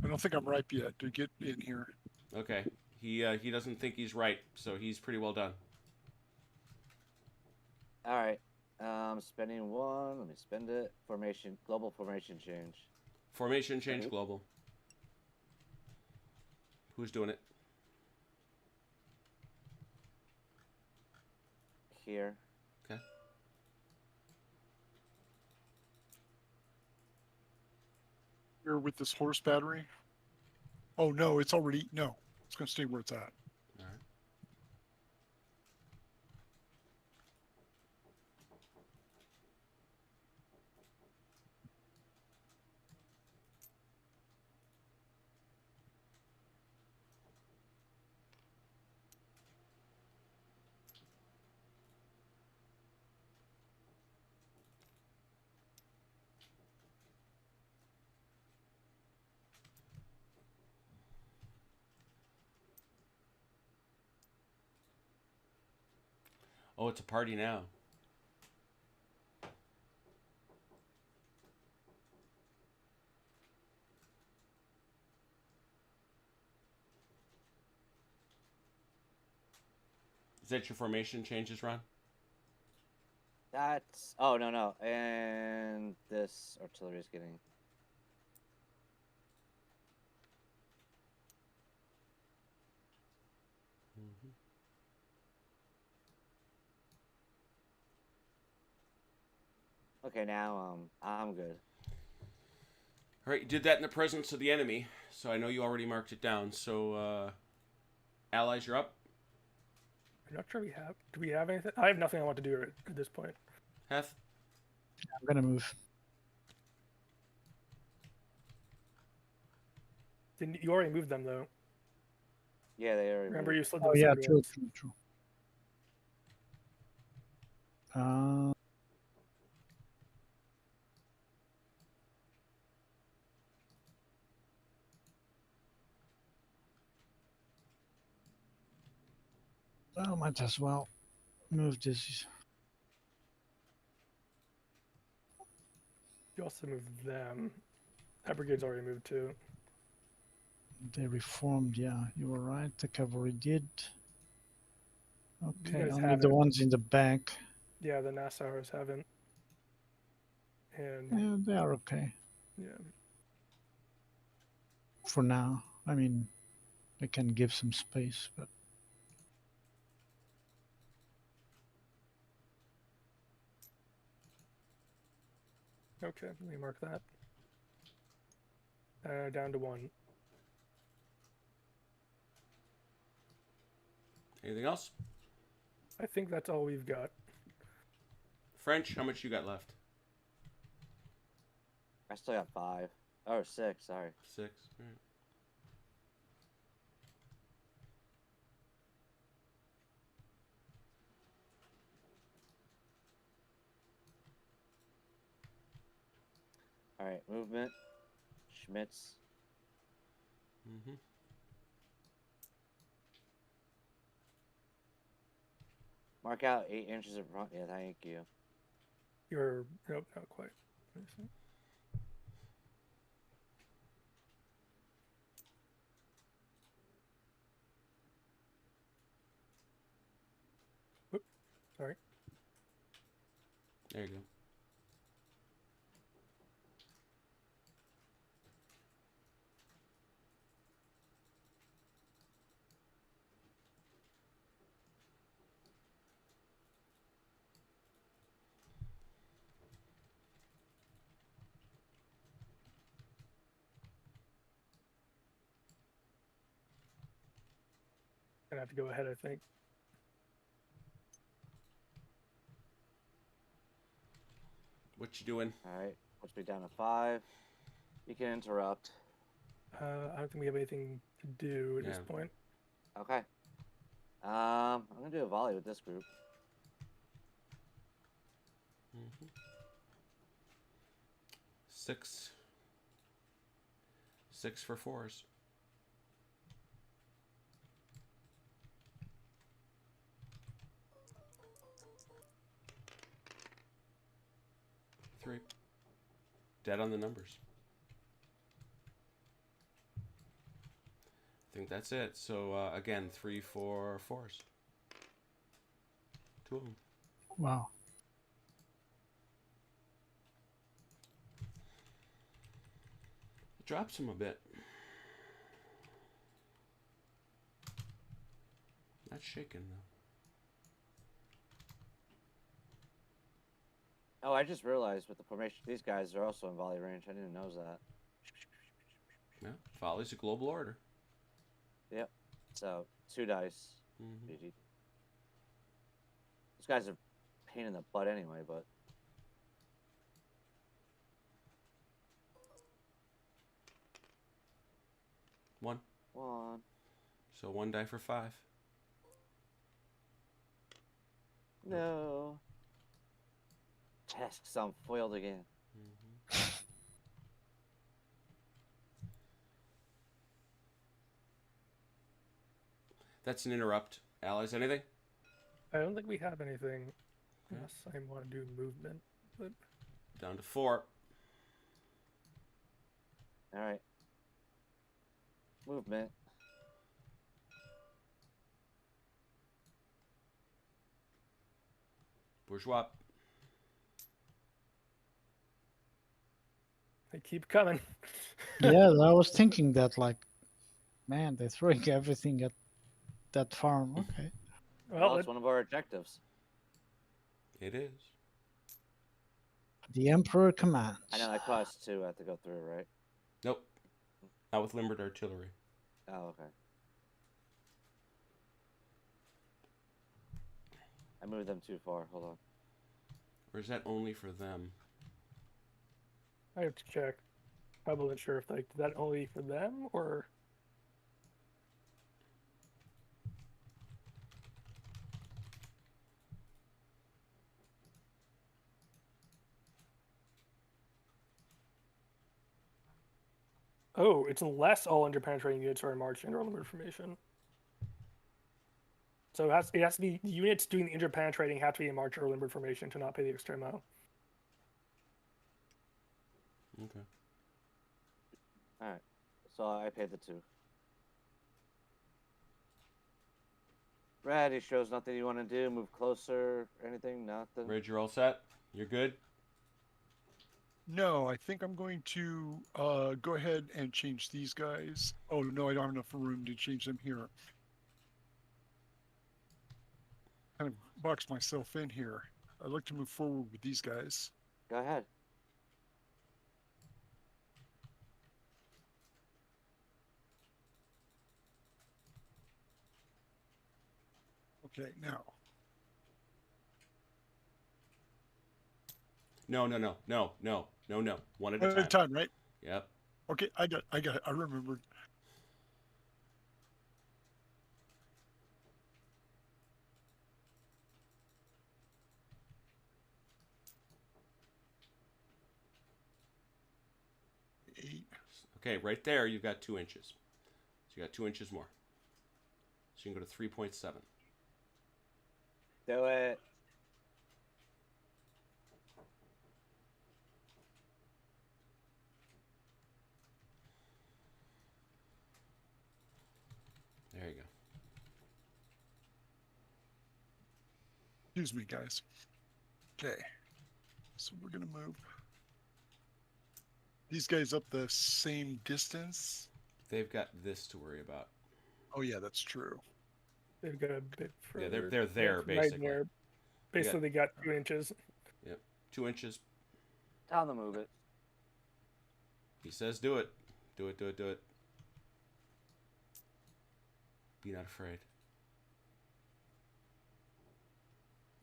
I don't think I'm ripe yet to get in here. Okay. He doesn't think he's right, so he's pretty well done. All right. Spending 1. Let me spend it. Formation. Global formation change. Formation change Okay. global. Who's doing it? Here. Okay. Here with this horse battery. Oh no, it's already no. It's gonna stay where it's at. All right. Oh, it's a party now. Is that your formation changes, Ron? That's no. And this artillery is getting okay now. I'm good. All right, you did that in the presence of the enemy, so I know you already marked it down. So, allies, you're up. I'm not sure we have. Do we have anything? I have nothing I want to do at this point. Heth, I'm gonna move. Didn't you already moved them though? Yeah, they already. Remember moved. you slid Oh them yeah, somebody true, else. true. Uh, well, might as well move this. You also moved them. That brigade's already moved too. They reformed. Yeah, you were right. The cavalry did. These Okay, guys only the haven't. ones in the back. Yeah, the Nassauers haven't. And Yeah, they are okay yeah, for now. I mean, they can give some space, but okay, let me mark that. Down to 1. anything else? I think that's all we've got. French, how much you got left? I still got 5 or 6. Sorry. 6. All right. All right, movement. Schmitz. Mm-hmm. Mark out 8 inches in front. Yeah, thank you. You're nope, not quite. Let me see. Whoop, sorry. There you go. Gonna have to go ahead, I think. What you doing? All right, puts me down to 5. You can interrupt. I don't think we have anything to do at this Yeah. point. Okay. I'm gonna do a volley with this group. Mm-hmm. 6. 6 for 4s. Three. Dead on the numbers. I think that's it. So again, 3, 4, 4s. 2 of them. wow. Drops him a bit. Not shaking though. Oh, I just realized with the formation, these guys are also in volley range. I didn't know that. Yeah, volley's a global order. Yep. So 2 dice. Mm-hmm. GG. These guys are pain in the butt anyway, but 1. 1. So 1 die for 5. No. Tasks I'm foiled again. Mm-hmm. That's an interrupt. Allies, anything? I don't think we have anything. Yeah. Unless I want to do movement. But Down to 4. All right. Movement. Bourgeois. they keep coming. Yeah, I was thinking that, like, man, they're throwing everything at that farm. Okay. Well, Well, it's one of our objectives. It is. The Emperor commands. I know that costs 2. I have to go through, right? Nope. Not with limbered artillery. Oh, okay. I moved them too far. Hold on. Or is that only for them? I have to check. I wasn't sure if like is that only for them or. Oh, it's unless all interpenetrating units are in march and roll information. So it has to be the units doing the interpenetrating have to be in march or limber formation to not pay the extremo. Okay. All right. So I paid the 2. Brad, he shows nothing you want to do. Move closer. Anything? Nothing. Red, you're all set? You're good? No, I think I'm going to go ahead and change these guys. Oh no, I don't have enough room to change them here. Kind of box myself in here. I'd like to move forward with these guys. Go ahead. Okay, now. No. One at One a at a time. time, right? Yep. Okay, I got it. I remembered. Eight. Okay, right there you've got 2 inches. So you got 2 inches more. So you can go to 3.7. Do it. There you go. Excuse me, guys. Okay. So we're gonna move these guys up the same distance. They've got this to worry about. Oh yeah, that's true. They've got a bit further. Yeah, they're there right basically. there. Basically, they got 2 inches. Yep. 2 inches. Time to move it. He says do it. Do it. Be not afraid.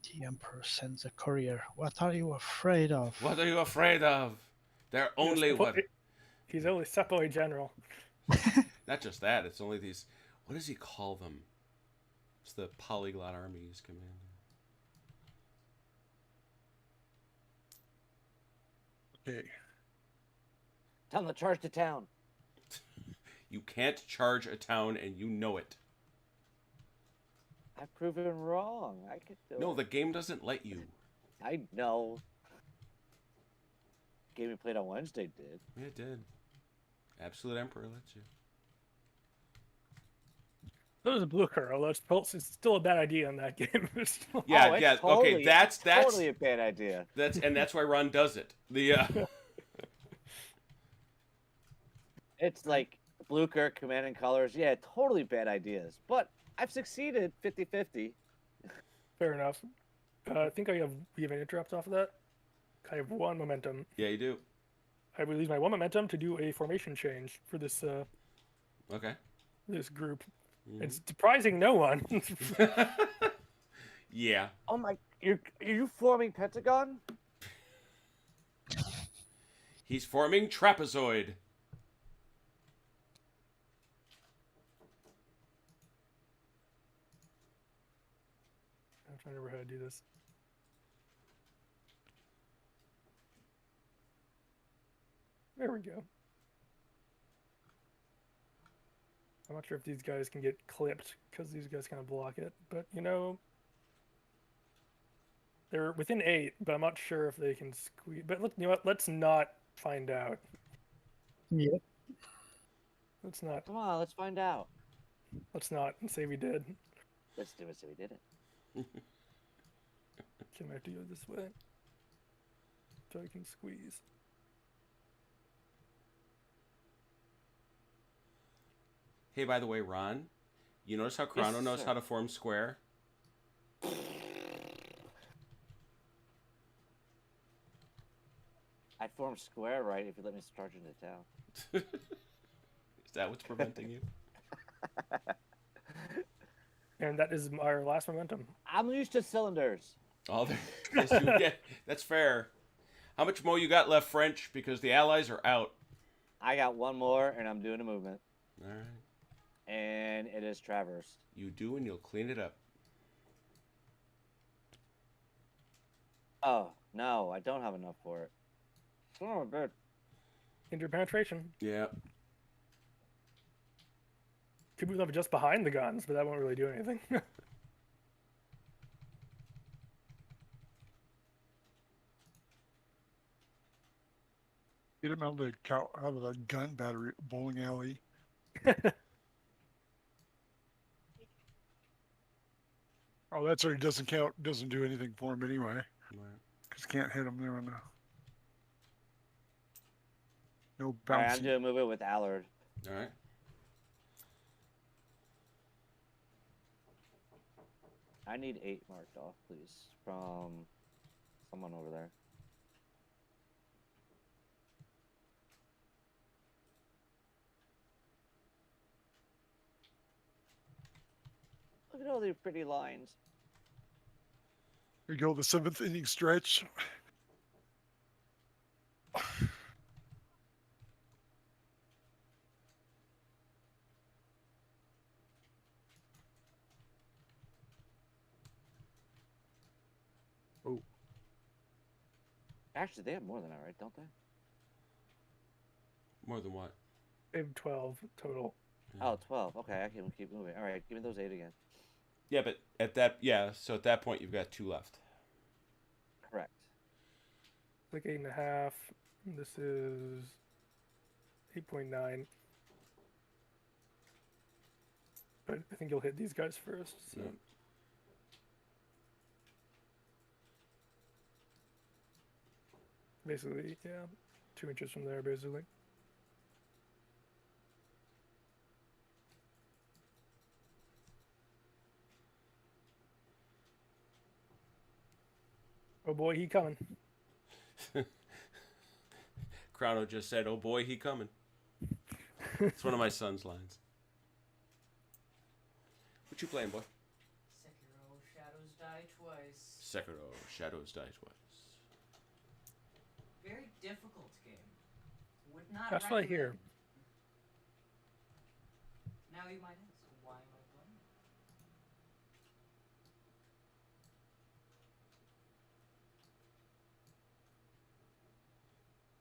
The Emperor sends a courier. What are you afraid of? What are you afraid of? They're only what? He's only Sepoy general. Not just that. It's only these. What does he call them? It's the polyglot armies commander. Okay. Time to charge to town. You can't charge a town, and you know it. I've proven wrong. I could do No, it. the game doesn't let you. I know. Game we played on Wednesday did. Yeah, it did. Absolute Emperor lets you. So does Blue Curl. It's still a bad idea in that game. Yeah, Oh, it's yeah. totally, Okay, that's totally a bad idea. that's why Ron does it. The It's like Blue Kirk, Command and Colors. Yeah, totally bad ideas. But I've succeeded 50-50. Fair enough. I think we have an interrupt off of that. I have 1 momentum. yeah, you do. I will use my 1 momentum to do a formation change for this Okay. this group. Mhm. It's surprising no one. Yeah. Oh my! Are you forming Pentagon? He's forming trapezoid. I'm trying to remember how to do this. There we go. I'm not sure if these guys can get clipped because these guys kind of block it, but you know, They're within 8, but I'm not sure if they can squeeze. But you know what? Let's not find out. Yeah. Let's not. Come on, let's find out. Let's not say we did. Let's do it so we did it. Can I have to go this way? So I can squeeze. Hey, by the way, Ron, you notice how Chrono knows sir. how to form square? I'd form square right if you let me charge into town. Is that what's preventing you? And that is our last momentum. I'm used to cylinders. Oh, yes, you get. That's fair. How much more you got left, French? Because the Allies are out. I got one more, and I'm doing a movement, All right. and it is traversed. You do, and you'll clean it up. Oh no, I don't have enough for it. Oh, good. Interpenetration. Yeah. Could move them just behind the guns, but that won't really do anything. Get him out of the gun battery bowling alley. Oh, that's already doesn't count. Doesn't do anything for him anyway. Right. Because can't hit him there on the. No All right, I'm bouncing. doing a movement with Allard. All right. I need 8 marked off, please, from someone over there. Look at all these pretty lines. Here you go, the 7th inning stretch. Oh, Actually, they have more than I, right? Don't they? More than what? They have 12 total. Oh, 12. Okay, I can keep moving. All right, give me those 8 again. Yeah, but at that, so at that point, you've got 2 left. Correct. Like 8.5. This is 8.9. But I think you'll hit these guys first. So. Yeah. Basically, yeah, 2 inches from there, basically. Oh boy, he coming. Chrono just said, "Oh boy, he coming." It's one of my son's lines. What you playing, boy? Sekiro, Shadows Die Twice. Sekiro, Shadows Die Twice. Very difficult game. Would not That's what I hear. recommend. Now you might ask, why am I playing it?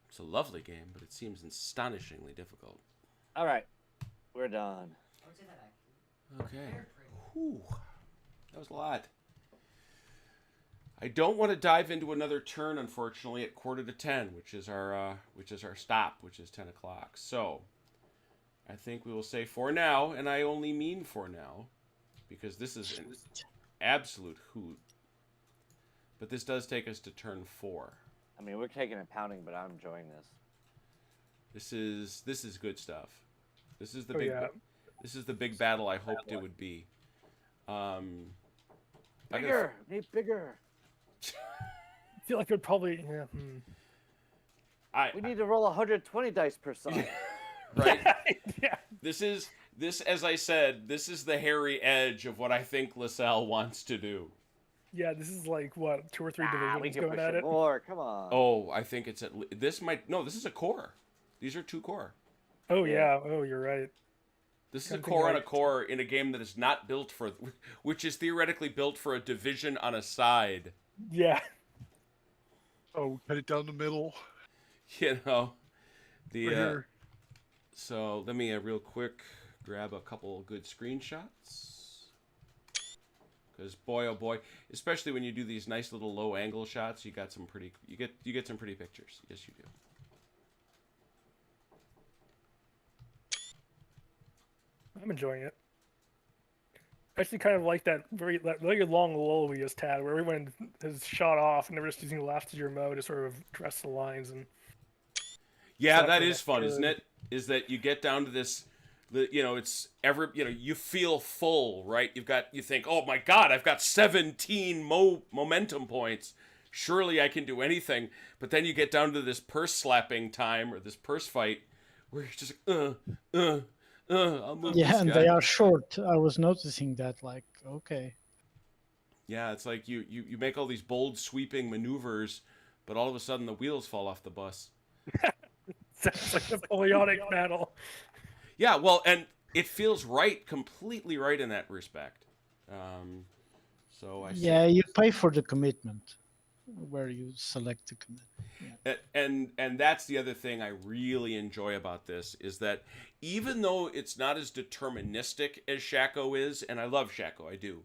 It's a lovely game, but it seems astonishingly difficult. All right, we're done. I would say that accurate. Okay. Very pretty. Whew. That was a lot. I don't want to dive into another turn, unfortunately, at 9:45, which is our stop, which is 10 o'clock. So, I think we will say for now, and I only mean for now, because this is an absolute hoot. But this does take us to turn 4. I mean, we're taking a pounding, but I'm enjoying this. This is good stuff. This is the Oh, big yeah. this is the big battle I hoped it would be. I gotta- Bigger! Need bigger! I feel like it would probably. Yeah, We need to roll 120 dice per side. right. yeah. This, as I said, this is the hairy edge of what I think Lasalle wants to do. Yeah, this is like, what, 2 or 3 we divisions can going push at it it? more. Come on. Oh, I think it's this is a core. These are 2 core. Oh, yeah. Oh, you're right. This is a Something core on a like- core in a game that is not built for, which is theoretically built for a division on a side. Yeah. oh, cut it down the middle. You know, Right here. So let me real quick grab a couple good screenshots. Because boy, oh boy, especially when you do these nice little low angle shots, you got some pretty, you get some pretty pictures. Yes, you do. I'm enjoying it. I actually kind of like that very long lull we just had, where everyone has shot off and they're just using last year mode to sort of dress the lines and. Yeah, Stuff that like is that. fun, isn't it? Is that you get down to this, it's you feel full, right? You think, oh my God, I've got 17 momentum points. Surely I can do anything. But then you get down to this purse slapping time or this purse fight where you're just I'll move Yeah, this and guy. they are short. I was noticing that. Like, okay. Yeah, it's like you make all these bold sweeping maneuvers, but all of a sudden the wheels fall off the bus. Sounds like a Napoleonic battle. Yeah, well, and it feels right, completely right in that respect. So I Yeah, you pay for the commitment, where you select the commitment. and that's the other thing I really enjoy about this is that even though it's not as deterministic as Shaco is, and I love Shaco, I do.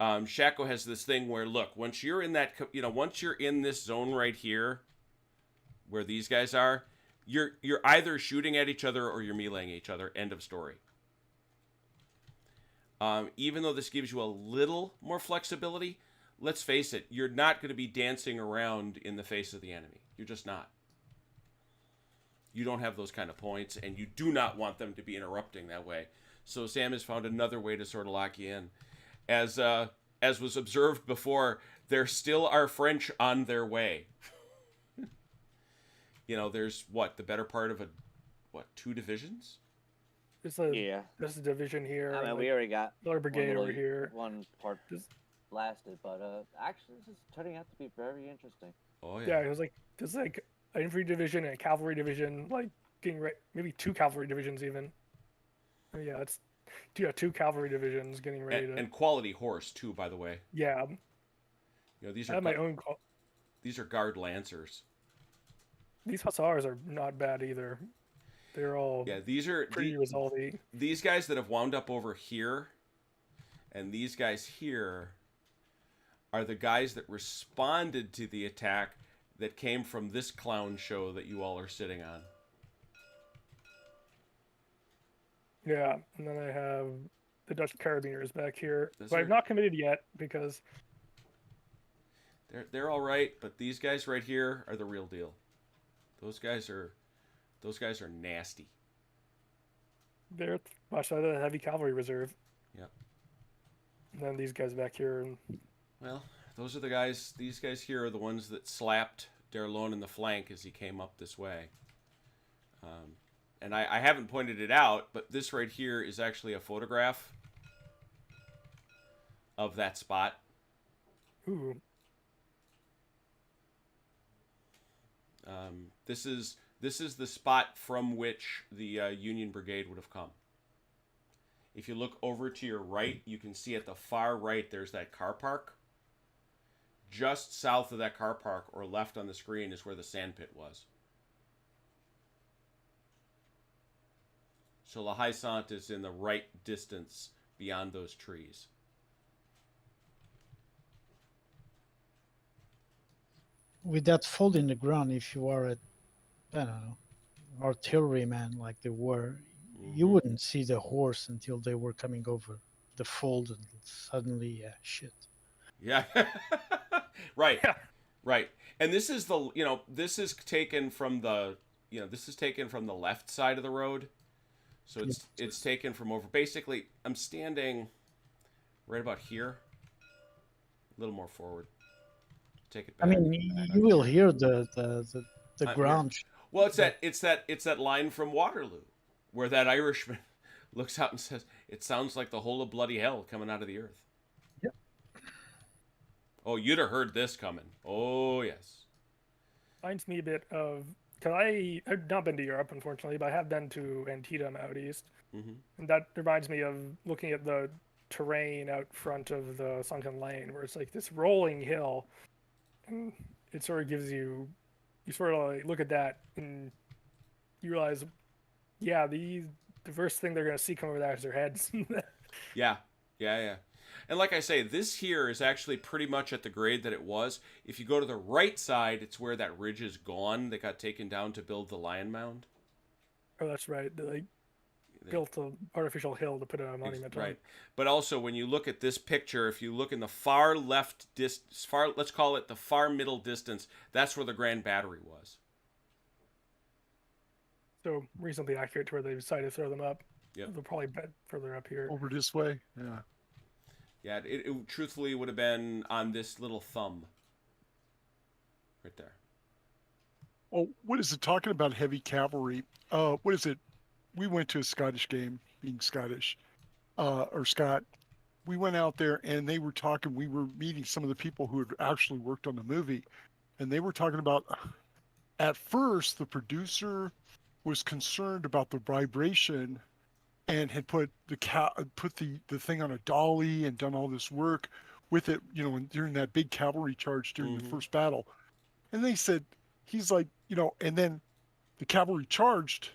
Shaco has this thing where, look, once you're in that, once you're in this zone right here, where these guys are, you're either shooting at each other or you're meleeing each other. End of story. Even though this gives you a little more flexibility, let's face it, you're not going to be dancing around in the face of the enemy. You're just not. You don't have those kind of points, and you do not want them to be interrupting that way. So Sam has found another way to sort of lock you in. As was observed before, there still are French on their way. There's the better part of 2 divisions? There's a division here. I mean, like, we already got another brigade one over here. One part This- lasted, but actually, this is turning out to be very interesting. Oh Yeah, it was like there's like an infantry division and a cavalry division, like getting right, maybe 2 cavalry divisions even. Yeah, it's 2 cavalry divisions getting ready to. And quality horse too, by the way. Yeah, These I are have my own. these are guard lancers. These hussars are not bad either. They're all These are pretty resolvey. These guys that have wound up over here, and these guys here, are the guys that responded to the attack that came from this clown show that you all are sitting on. Yeah, and then I have the Dutch carabiners back here, Those but are- I've not committed yet because They're all right, but these guys right here are the real deal. Those guys are nasty. they're much like the heavy cavalry reserve. Yep. And then these guys back here, and Well, those are the guys. These guys here are the ones that slapped Derlone in the flank as he came up this way. And I haven't pointed it out, but this right here is actually a photograph of that spot. ooh, This is the spot from which the Union Brigade would have come. If you look over to your right, you can see at the far right there's that car park. Just south of that car park, or left on the screen, is where the sandpit was. So La Haye Sainte is in the right distance beyond those trees. With that fold in the ground, if you are a, I don't know, artilleryman like they were, you wouldn't see the horse until they were coming over the fold, and suddenly, shit. Yeah. Right. Yeah. Right. And this is this is taken from the, left side of the road. So it's taken from over. Basically, I'm standing right about here. A little more forward. Take it back. I mean, you will hear the ground. Well, it's that line from Waterloo where that Irishman looks out and says, "It sounds like the whole of bloody hell coming out of the earth." Yep. Oh, you'd have heard this coming. Oh, yes. reminds me a bit of because I've not been to Europe unfortunately, but I have been to Antietam out east, and that reminds me of looking at the terrain out front of the sunken lane, where it's like this rolling hill, and it sort of gives you sort of like look at that and you realize, yeah, the first thing they're gonna see come over that is their heads. Yeah. And like I say, this here is actually pretty much at the grade that it was. If you go to the right side, it's where that ridge is gone that got taken down to build the lion mound. Oh, that's right. They built an artificial hill to put a monument on. Right. But also, when you look at this picture, if you look in the far left let's call it the far middle distance, that's where the Grand Battery was. So reasonably accurate to where they decided to throw them up. Yep. They'll probably bet further up here. Over this way. Yeah. Yeah, it truthfully would have been on this little thumb. Right there. Oh, what is it? Talking about heavy cavalry. What is it? We went to a Scottish game, being Scottish, or Scott. We went out there and they were talking. We were meeting some of the people who had actually worked on the movie, and they were talking about. At first, the producer was concerned about the vibration, and had put the thing on a dolly and done all this work with it. You know, during that big cavalry charge during the first battle, and they said he's like, you know, and then the cavalry charged.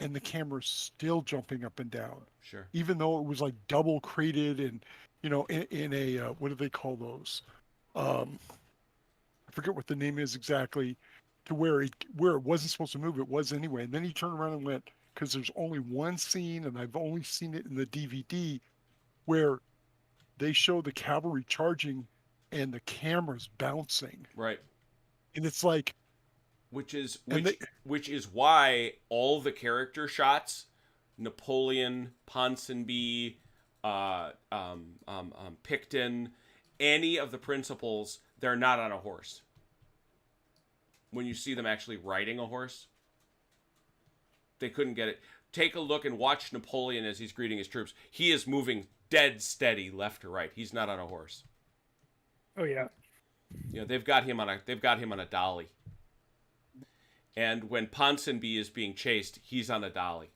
And the camera's still jumping up and down. Sure. Even though it was like double crated and, you know, in a, what do they call those? I forget what the name is exactly, to where it wasn't supposed to move, it was anyway. And then he turned around and went, because there's only one scene, and I've only seen it in the DVD, where they show the cavalry charging and the camera's bouncing. Right. And it's like, which is why all the character shots, Napoleon, Ponsonby, Picton, any of the principals, they're not on a horse. When you see them actually riding a horse, they couldn't get it. Take a look and watch Napoleon as he's greeting his troops. He is moving dead steady left to right. He's not on a horse. Oh yeah. You know, they've got him on a dolly. And when Ponsonby is being chased, he's on a dolly.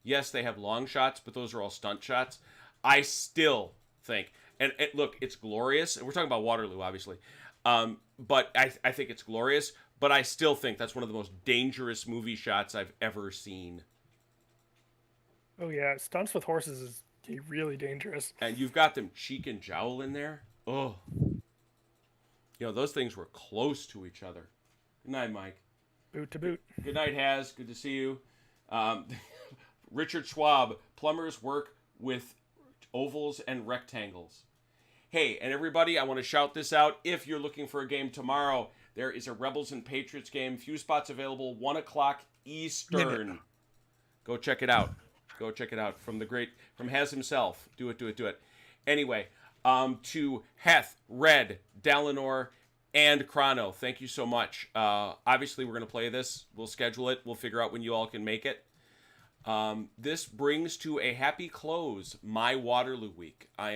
Yes, they have long shots, but those are all stunt shots. I still think, and look, it's glorious. We're talking about Waterloo, obviously. But I think it's glorious. But I still think that's one of the most dangerous movie shots I've ever seen. Oh yeah, stunts with horses is really dangerous. And you've got them cheek and jowl in there. Oh. You know, those things were close to each other. Good night, Mike. Boot to boot. Good night, Haz. Good to see you. Richard Schwab, plumbers work with ovals and rectangles. Hey, and everybody, I want to shout this out. If you're looking for a game tomorrow, there is a Rebels and Patriots game. Few spots available, 1 o'clock Eastern. Go check it out. Go check it out from Haz himself. Do it. Anyway, to Heth, Red, Dalinor, and Chrono, thank you so much. Obviously, we're going to play this. We'll schedule it. We'll figure out when you all can make it. This brings to a happy close my Waterloo week. I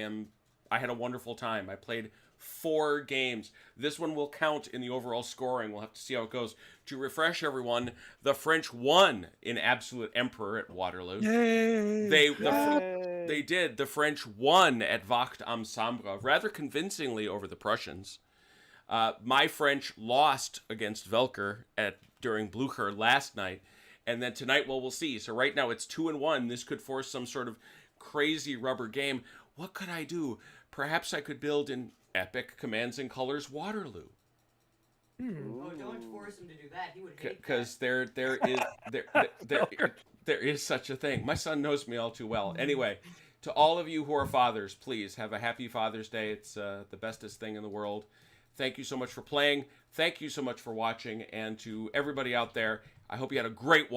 had a wonderful time. I played 4 games. This one will count in the overall scoring. We'll have to see how it goes. To refresh everyone, the French won in Absolute Emperor at Waterloo. yay! They did. The French won at Wacht am Sambre rather convincingly over the Prussians. My French lost against Velker during Blucher last night, and then tonight, well, we'll see. So right now it's 2-1. This could force some sort of crazy rubber game. What could I do? Perhaps I could build an epic Commands and Colors Waterloo. Oh, don't force him to do that. He would hate Because there is such a thing. My son knows me all too well. Anyway, to all of you who are fathers, please have a happy Father's Day. It's the bestest thing in the world. Thank you so much for playing. Thank you so much for watching. And to everybody out there, I hope you had a great